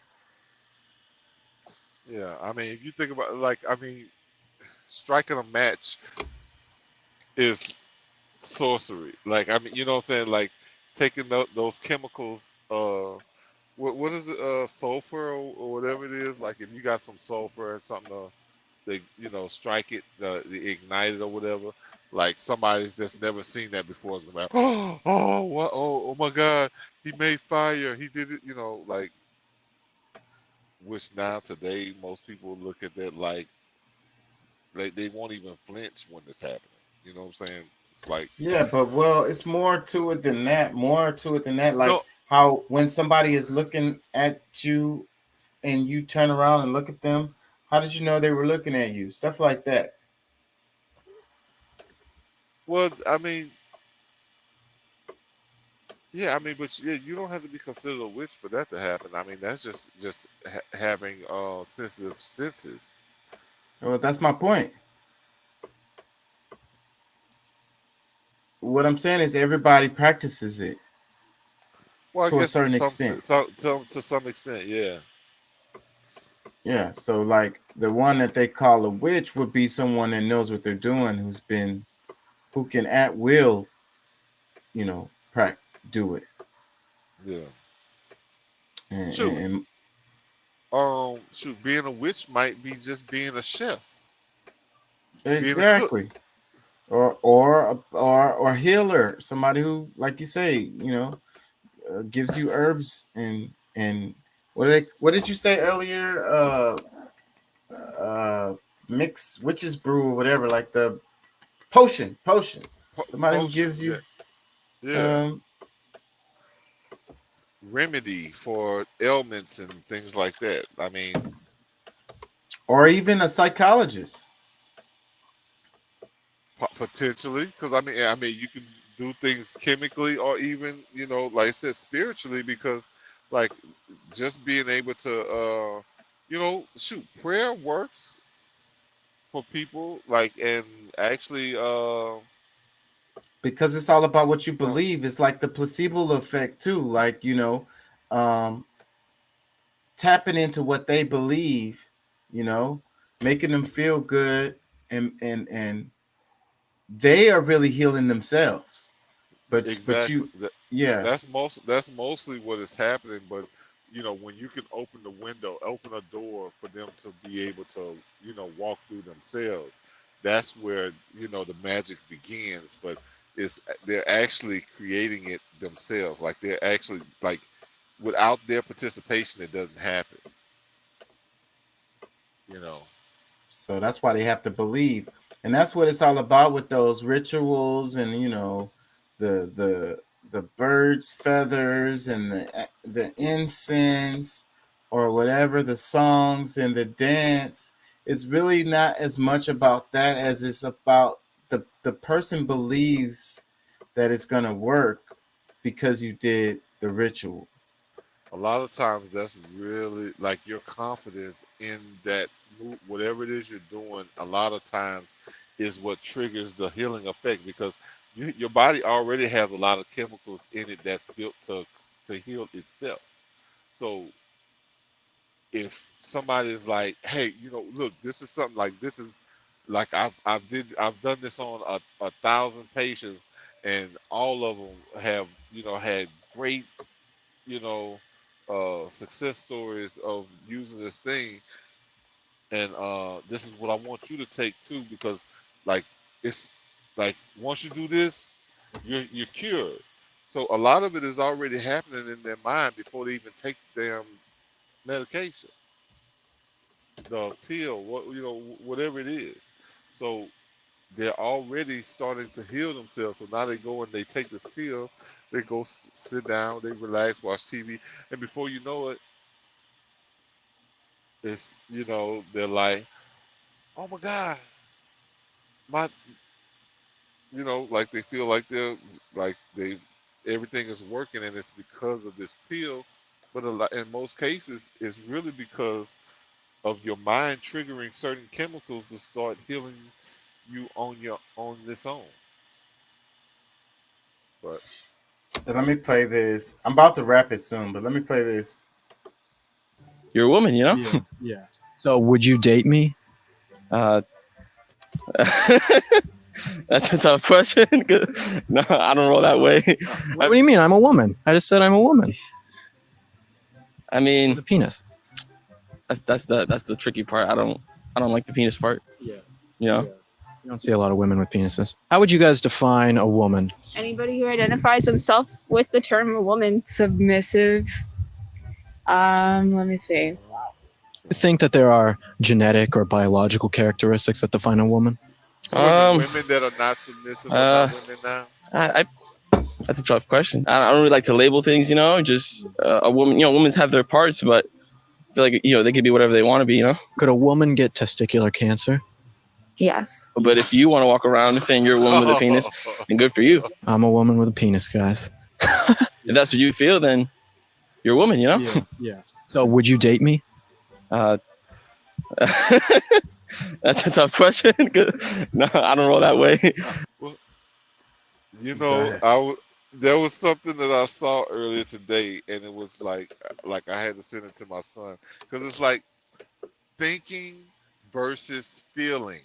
Yeah, I mean, if you think about it, like, I mean, striking a match is sorcery. Like, I mean, you know what I'm saying? Like, taking those chemicals what is it? Sulfur or whatever it is. Like if you got some sulfur and something to, they strike it, ignite it or whatever. Like somebody's that's never seen that before is gonna be like, oh, what? Oh my God, he made fire. He did it. Like, which now today most people look at that like they won't even flinch when it's happening. You know what I'm saying? It's like, yeah, but it's more to it than that. Like no, how when somebody is looking at you and you turn around and look at them, how did you know they were looking at you? Stuff like that. well, I mean, yeah, I mean, but yeah, you don't have to be considered a witch for that to happen. I mean, that's just having sensitive senses. Well, that's my point. What I'm saying is everybody practices it Well, I to a guess certain extent. to some extent, yeah. Yeah, so like the one that they call a witch would be someone that knows what they're doing, who can at will, do it. Yeah. And, Shoot. Shoot, being a witch might be just being a chef. exactly. Or healer, somebody who, like you say, gives you herbs and what did you say earlier? Mix witch's brew or whatever, like the potion. Somebody who gives you remedy for ailments and things like that. I mean, or even a psychologist. Potentially, because I mean, you can do things chemically or even, like I said, spiritually, because like just being able to, shoot, prayer works for people, like, and actually, because it's all about what you believe. It's like the placebo effect too, like, tapping into what they believe, making them feel good, and they are really healing themselves. But exactly. That's That's mostly what is happening. But when you can open the window, open a door for them to be able to, walk through themselves, that's where the magic begins. But they're actually creating it themselves. Like they're actually, like, without their participation, it doesn't happen. So that's why they have to believe. And that's what it's all about with those rituals and, the bird's feathers and the incense or whatever, the songs and the dance. It's really not as much about that as it's about the person believes that it's going to work because you did the ritual. A lot of times that's really like your confidence in that whatever it is you're doing, a lot of times is what triggers the healing effect, because your body already has a lot of chemicals in it that's built to heal itself. So if somebody's like, hey, look, this is something like, this is like I've done this on 1,000 patients, and all of them have had great success stories of using this thing, and this is what I want you to take too, because like it's like once you do this, you're cured. So a lot of it is already happening in their mind before they even take the damn medication, the pill, whatever it is. So they're already starting to heal themselves. So now they go and they take this pill, they go sit down, they relax, watch TV, and before you know it, it's they're like, oh my God, my like they feel like they're like everything is working, and it's because of this pill. But in most cases, it's really because of your mind triggering certain chemicals to start healing you on its own. But let me play this. I'm about to wrap it soon, but let me play this. You're a woman, Yeah. So would you date me? That's a tough question. No, I don't roll that way. What do you mean? I'm a woman. I just said I'm a woman. I mean, The penis. that's the tricky part. I don't like the penis part. Yeah. You know. You don't see a lot of women with penises. How would you guys define a woman? Anybody who identifies himself with the term a woman. Submissive. Let me see. Do you think that there are genetic or biological characteristics that define a woman? So women that are not submissive are not women now. That's a tough question. I don't really like to label things, you know. Just a woman, you know, women have their parts, but I feel like, you know, they could be whatever they want to be, you know. Could a woman get testicular cancer? Yes. But if you want to walk around saying you're a woman with a penis, then good for you. I'm a woman with a penis, guys. If that's what you feel, then you're a woman, you know. Yeah. So would you date me? That's a tough question. No, I don't roll that way. You know, there was something that I saw earlier today, and it was like I had to send it to my son, because it's like thinking versus feeling,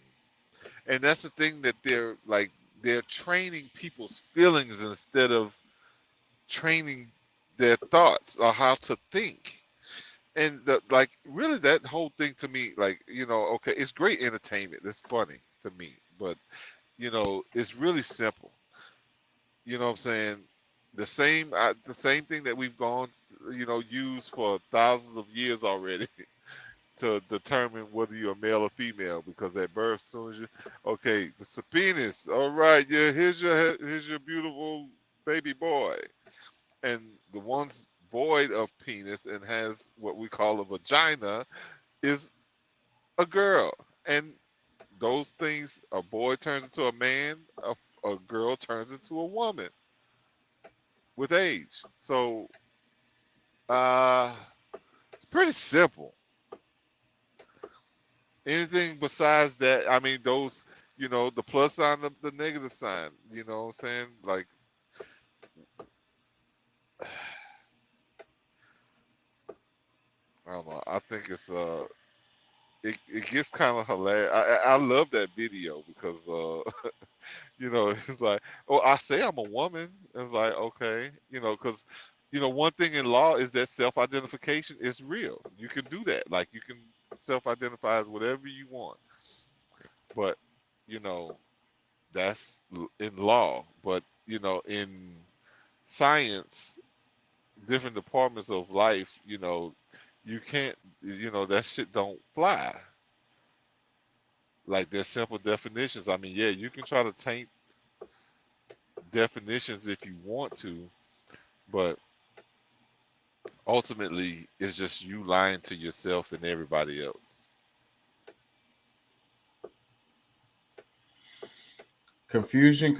and that's the thing that they're training people's feelings instead of training their thoughts or how to think. And really that whole thing to me, like, you know, okay, it's great entertainment, it's funny to me, but you know, it's really simple. You know what I'm saying? The same thing that we've gone, you know, used for thousands of years already to determine whether you're a male or female, because at birth, as soon as it's a penis. All right, yeah, here's your beautiful baby boy. And the ones void of penis and has what we call a vagina is a girl. And those things, a boy turns into a man, a girl turns into a woman with age. So it's pretty simple. Anything besides that, I mean, those, you know, the plus sign, the negative sign, you know what I'm saying? Like, I don't know. I think it's it gets kind of hilarious. I love that video because you know, it's like, oh, I say I'm a woman. It's like, okay, you know, because you know, one thing in law is that self-identification is real. You can do that. Like, you can self-identify as whatever you want. But you know, that's in law. But you know, in science, different departments of life, you know, you can't, you know, that shit don't fly. Like, there's simple definitions. I mean, yeah, you can try to taint definitions if you want to, but ultimately it's just you lying to yourself and everybody else. Confusion.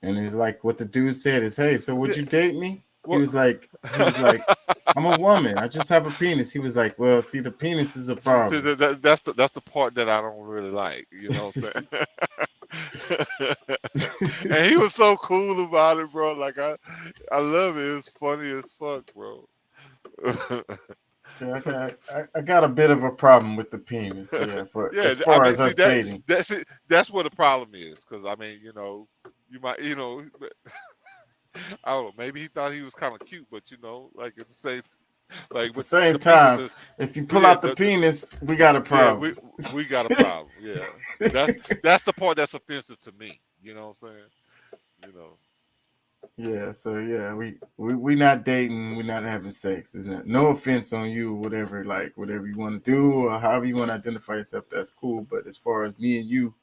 And it's like what the dude said is, hey, so would you date me? He was like, I'm a woman. I just have a penis. He was like, well, see, the penis is a problem. See, that's the part that I don't really like. You know what I'm saying? And he was so cool about it, bro. Like, I love it. It's funny as fuck, bro. Yeah, I got a bit of a problem with the penis. Yeah, as far as us dating. That's it. That's what the problem is. Because I mean, you know, you might, you know. I don't know. Maybe he thought he was kind of cute, but you know, like at the same, like at the same time, if you pull out the penis, we got a problem. Yeah, we got a problem. Yeah, that's the part that's offensive to me. You know what I'm saying? You know. Yeah. So yeah, we not dating. We're not having sex. Isn't it? No offense on you, whatever. Like whatever you want to do or however you want to identify yourself, that's cool. But as far as me and you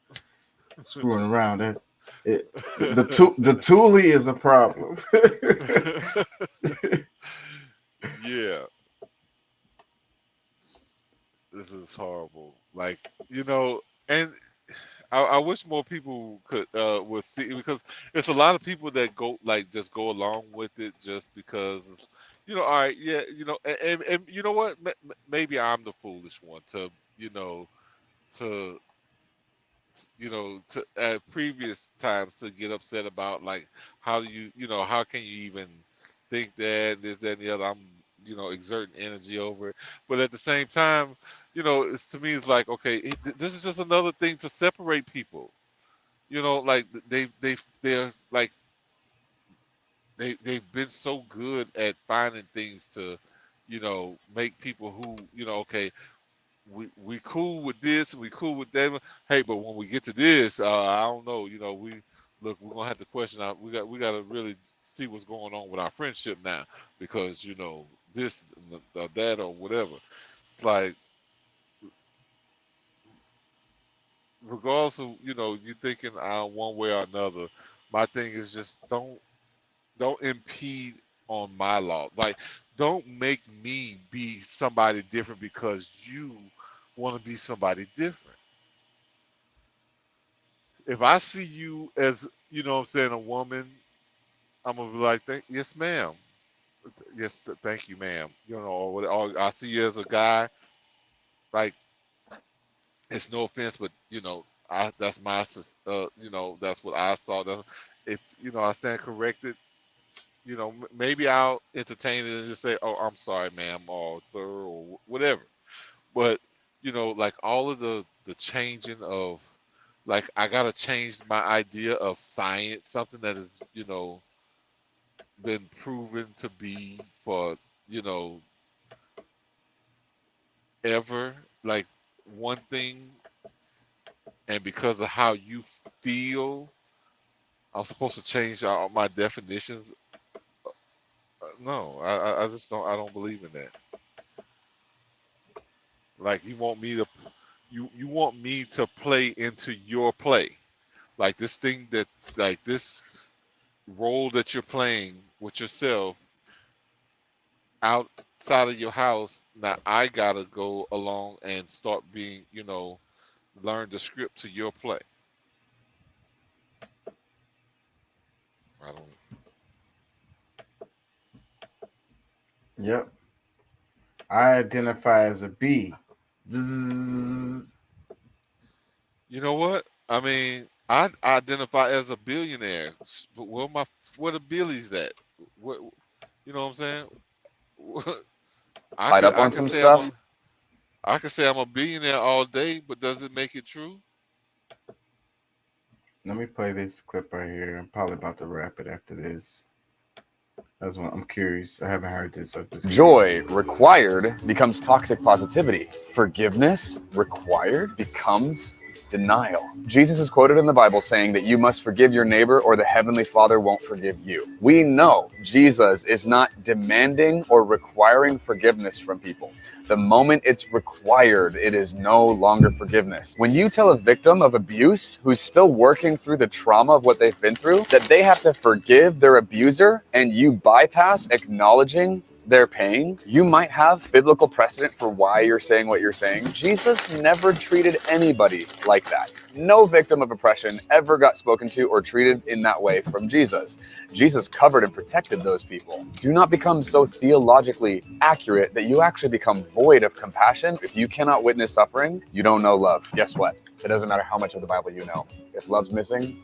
screwing around, that's it. The toolie is a problem. Yeah, this is horrible. Like, you know, and I wish more people could would see, because it's a lot of people that just go along with it just because, you know, all right, yeah, you know, and you know what, maybe I'm the foolish one to at previous times to get upset about, like, how do you know, how can you even think that, this, that, and the other. I'm, you know, exerting energy over it. But at the same time, you know, to me, it's like, okay, this is just another thing to separate people. You know, like they're like, they've been so good at finding things to, make people who, okay, we cool with this, we cool with that. Hey, but when we get to this, I don't know, we're gonna have to question our, we got to really see what's going on with our friendship now, because this, that, or whatever. It's like, regardless of you thinking one way or another, my thing is just don't impede on my law. Like, don't make me be somebody different because you want to be somebody different. If I see you as, what I'm saying, a woman, I'm gonna be like, yes, ma'am. Yes, thank you, ma'am. Or I see you as a guy, like, it's no offense, but that's my, that's what I saw. If I stand corrected, maybe I'll entertain it and just say, "Oh, I'm sorry, ma'am," or "sir," or whatever. But like all of the changing of, like, I gotta change my idea of science, something that has been proven to be for ever, like, one thing, and because of how you feel, I'm supposed to change all my definitions. No, I just don't. I don't believe in that. Like, you want me to play into your play, like this thing that, like, this role that you're playing with yourself outside of your house. Now I gotta go along and start being, learn the script to your play. I don't. Yep. I identify as a B. Bzzz. You know what? I mean, I identify as a billionaire, but where the Billies at? What, you know what I'm saying? Light up on some stuff. I can say I'm a billionaire all day, but does it make it true? Let me play this clip right here. I'm probably about to wrap it after this. That's one. I'm curious. I haven't heard this. Joy required becomes toxic positivity. Forgiveness required becomes denial. Jesus is quoted in the Bible saying that you must forgive your neighbor or the Heavenly Father won't forgive you. We know Jesus is not demanding or requiring forgiveness from people. The moment it's required, it is no longer forgiveness. When you tell a victim of abuse who's still working through the trauma of what they've been through that they have to forgive their abuser, and you bypass acknowledging their pain, you might have biblical precedent for why you're saying what you're saying. Jesus never treated anybody like that. No victim of oppression ever got spoken to or treated in that way from Jesus. Jesus covered and protected those people. Do not become so theologically accurate that you actually become void of compassion. If you cannot witness suffering, you don't know love. Guess what? It doesn't matter how much of the Bible you know. If love's missing,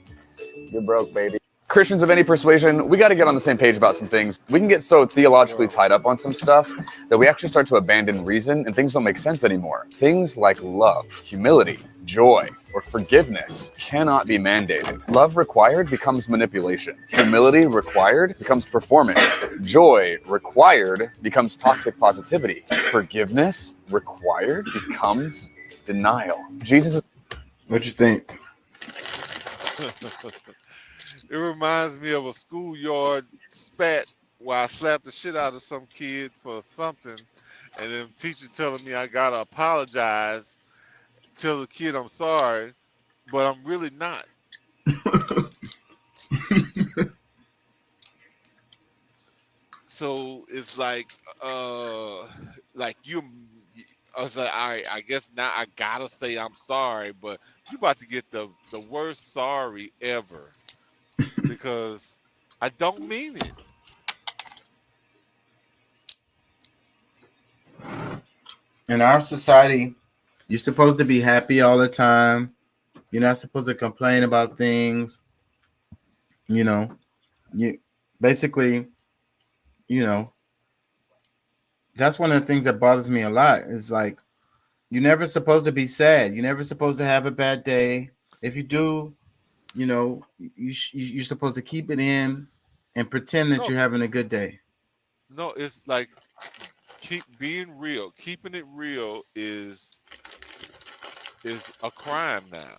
you're broke, baby. Christians of any persuasion, we got to get on the same page about some things. We can get so theologically tied up on some stuff that we actually start to abandon reason and things don't make sense anymore. Things like love, humility, joy, or forgiveness cannot be mandated. Love required becomes manipulation. Humility required becomes performance. Joy required becomes toxic positivity. Forgiveness required becomes denial. Jesus is... What you think? It reminds me of a schoolyard spat where I slapped the shit out of some kid for something, and then the teacher telling me I gotta apologize, tell the kid I'm sorry, but I'm really not. So it's like you. I was like, all right, I guess now I gotta say I'm sorry, but you about to get the worst sorry ever. Because I don't mean it. In our society, you're supposed to be happy all the time. You're not supposed to complain about things. You basically, that's one of the things that bothers me a lot. Is like, you're never supposed to be sad. You're never supposed to have a bad day. If you do, you're supposed to keep it in and pretend that No. you're having a good day. No, it's like keep being real. Keeping it real is a crime now.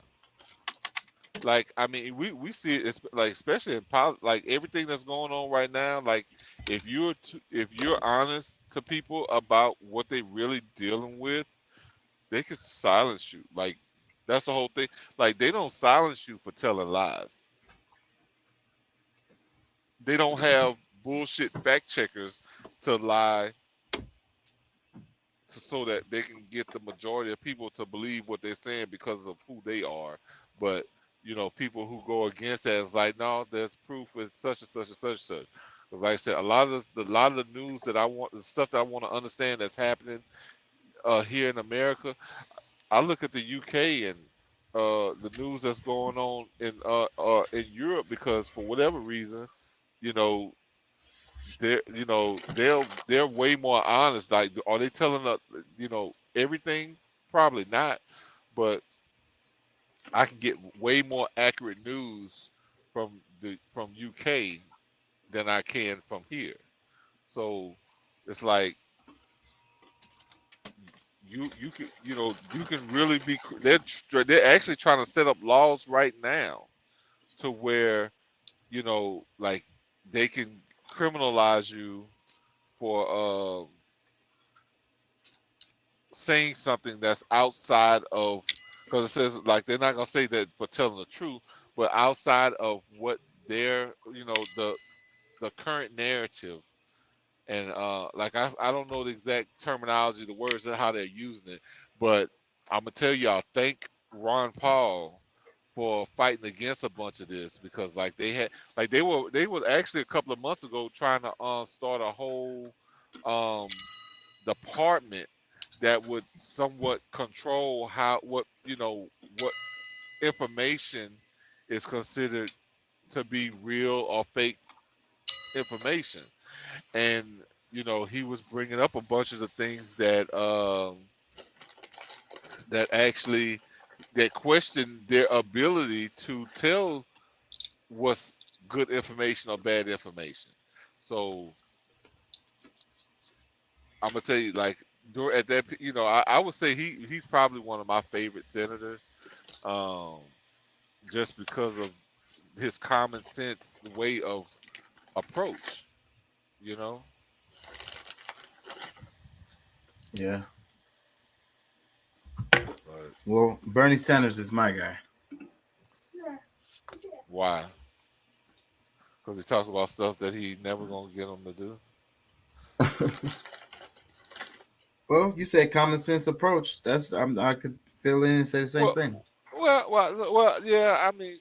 Like, I mean, we see it, like, especially in like everything that's going on right now. Like, if you're honest to people about what they really dealing with, they could silence you. Like, that's the whole thing. Like, they don't silence you for telling lies. They don't have bullshit fact checkers to lie so that they can get the majority of people to believe what they're saying because of who they are. But people who go against that is like, no, there's proof with such and such and such and such. Because like I said, a lot of the news that the stuff that I want to understand that's happening here in America, I look at the UK and the news that's going on in Europe, because for whatever reason, they're way more honest. Like, are they telling us everything? Probably not, but I can get way more accurate news from UK than I can from here. So it's like you can really be. They're actually trying to set up laws right now to where like they can criminalize you for saying something that's outside of, because it says, like, they're not gonna say that for telling the truth, but outside of what their the current narrative. And like, I don't know the exact terminology, the words and how they're using it, but I'm gonna tell y'all, thank Ron Paul for fighting against a bunch of this, because like they were actually a couple of months ago trying to start a whole department that would somewhat control what information is considered to be real or fake information. And he was bringing up a bunch of the things that that question their ability to tell what's good information or bad information. So I'm gonna tell you, like, at that, I would say he's probably one of my favorite senators, just because of his common sense way of approach. Yeah. Well, Bernie Sanders is my guy. Why? Because he talks about stuff that he never gonna get him to do. Well, you said common sense approach. I could fill in and say the same thing. Well, yeah. I mean,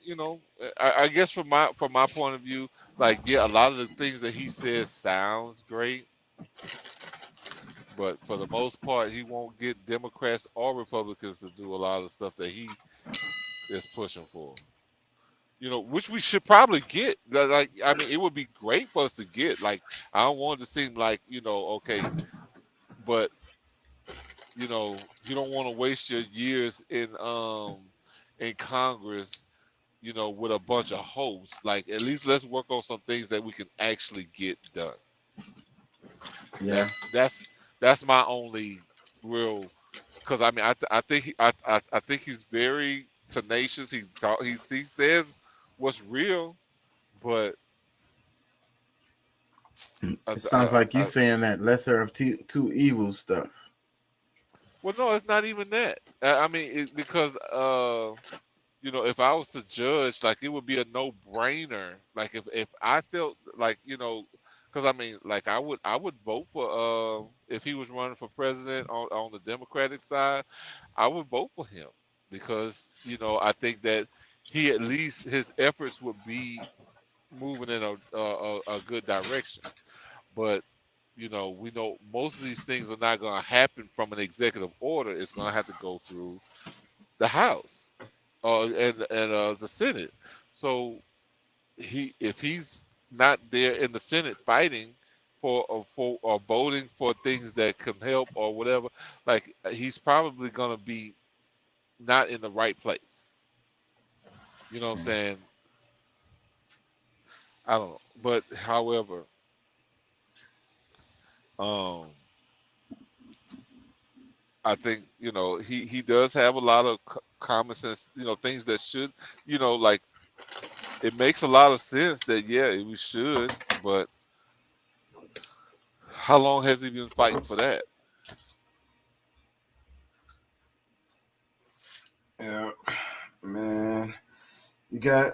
I guess from my point of view, like, yeah, a lot of the things that he says sounds great, but for the most part, he won't get Democrats or Republicans to do a lot of the stuff that he is pushing for. Which we should probably get. Like, I mean, it would be great for us to get. Like, I don't want it to seem like, okay, but you don't want to waste your years in Congress, with a bunch of hosts. Like, at least let's work on some things that we can actually get done. Yeah, that's my only real. Because I mean, I think he's very tenacious. He says what's real, but it sounds like you saying that lesser of two evils stuff. Well, no, it's not even that. I mean, because if I was to judge, like, it would be a no-brainer. Like, if I felt like, because I mean, like, I would vote for if he was running for president on the Democratic side, I would vote for him, because I think that he, at least his efforts would be moving in a good direction. But we know most of these things are not going to happen from an executive order. It's going to have to go through the House and the Senate. So if he's not there in the Senate fighting for or voting for things that can help or whatever, like, he's probably going to be not in the right place. You know what I'm saying? I don't know. But however, I think, you know, he does have a lot of common sense, you know, things that should, you know, like it makes a lot of sense that yeah, we should, but how long has he been fighting for that? Yeah, man. You got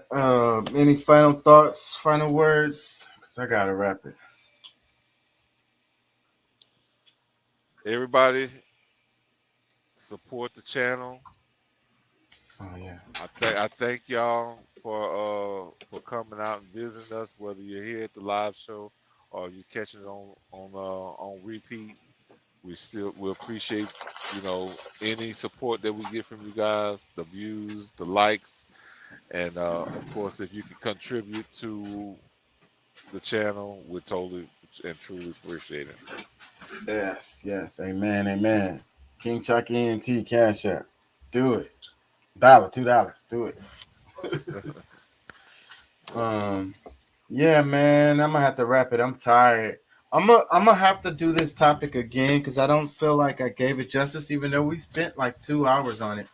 any final thoughts, final words? Because I gotta wrap it. Everybody support the channel. Oh yeah. I thank y'all for coming out and visiting us, whether you're here at the live show or you're catching it on repeat. We appreciate, you know, any support that we get from you guys, the views, the likes, and of course, if you can contribute to the channel, we totally and truly appreciate it. Yes, yes, amen, amen. King Chuck ENT Cash App, do it. $2, do it. Yeah, man, I'm gonna have to wrap it. I'm tired. I'm gonna have to do this topic again because I don't feel like I gave it justice, even though we spent like 2 hours on it.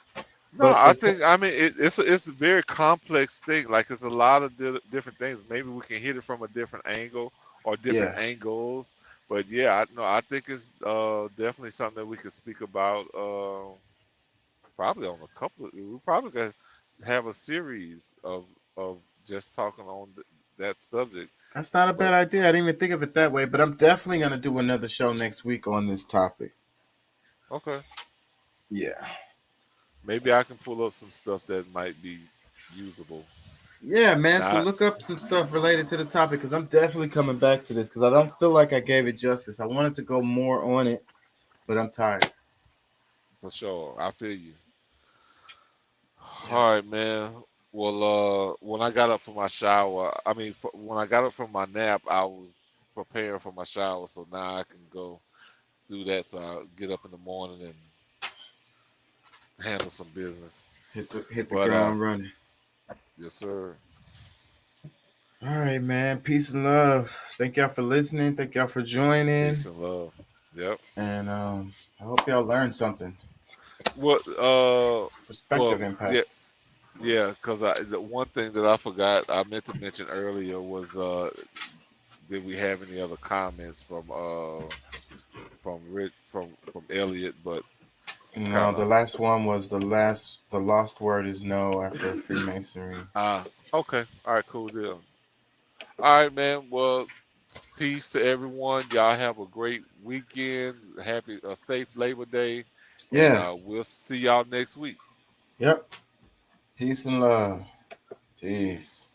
No, I think, I mean, it's a very complex thing. Like, it's a lot of different things. Maybe we can hit it from a different angle or different angles. But yeah, I think it's definitely something that we could speak about. Probably on a couple. We probably could have a series of just talking on that subject. That's not a bad idea. I didn't even think of it that way, but I'm definitely gonna do another show next week on this topic. Okay. Yeah. Maybe I can pull up some stuff that might be usable. Yeah, man. So look up some stuff related to the topic because I'm definitely coming back to this because I don't feel like I gave it justice. I wanted to go more on it, but I'm tired. For sure. I feel you. All right, man. Well, when I got up from my shower, when I got up from my nap, I was preparing for my shower. So now I can go do that. So I'll get up in the morning and handle some business. Hit the ground running. Yes, sir. All right, man. Peace and love. Thank y'all for listening. Thank y'all for joining. Peace and love. Yep. And I hope y'all learned something. Perspective impact. Yeah, because the one thing that I forgot, I meant to mention earlier was did we have any other comments from Rick from Elliot? But no, the last one was the lost word is no after Freemasonry. Okay. All right, cool deal. All right, man. Well, peace to everyone. Y'all have a great weekend. A safe Labor Day. Yeah. And, we'll see y'all next week. Yep. Peace and love. Peace.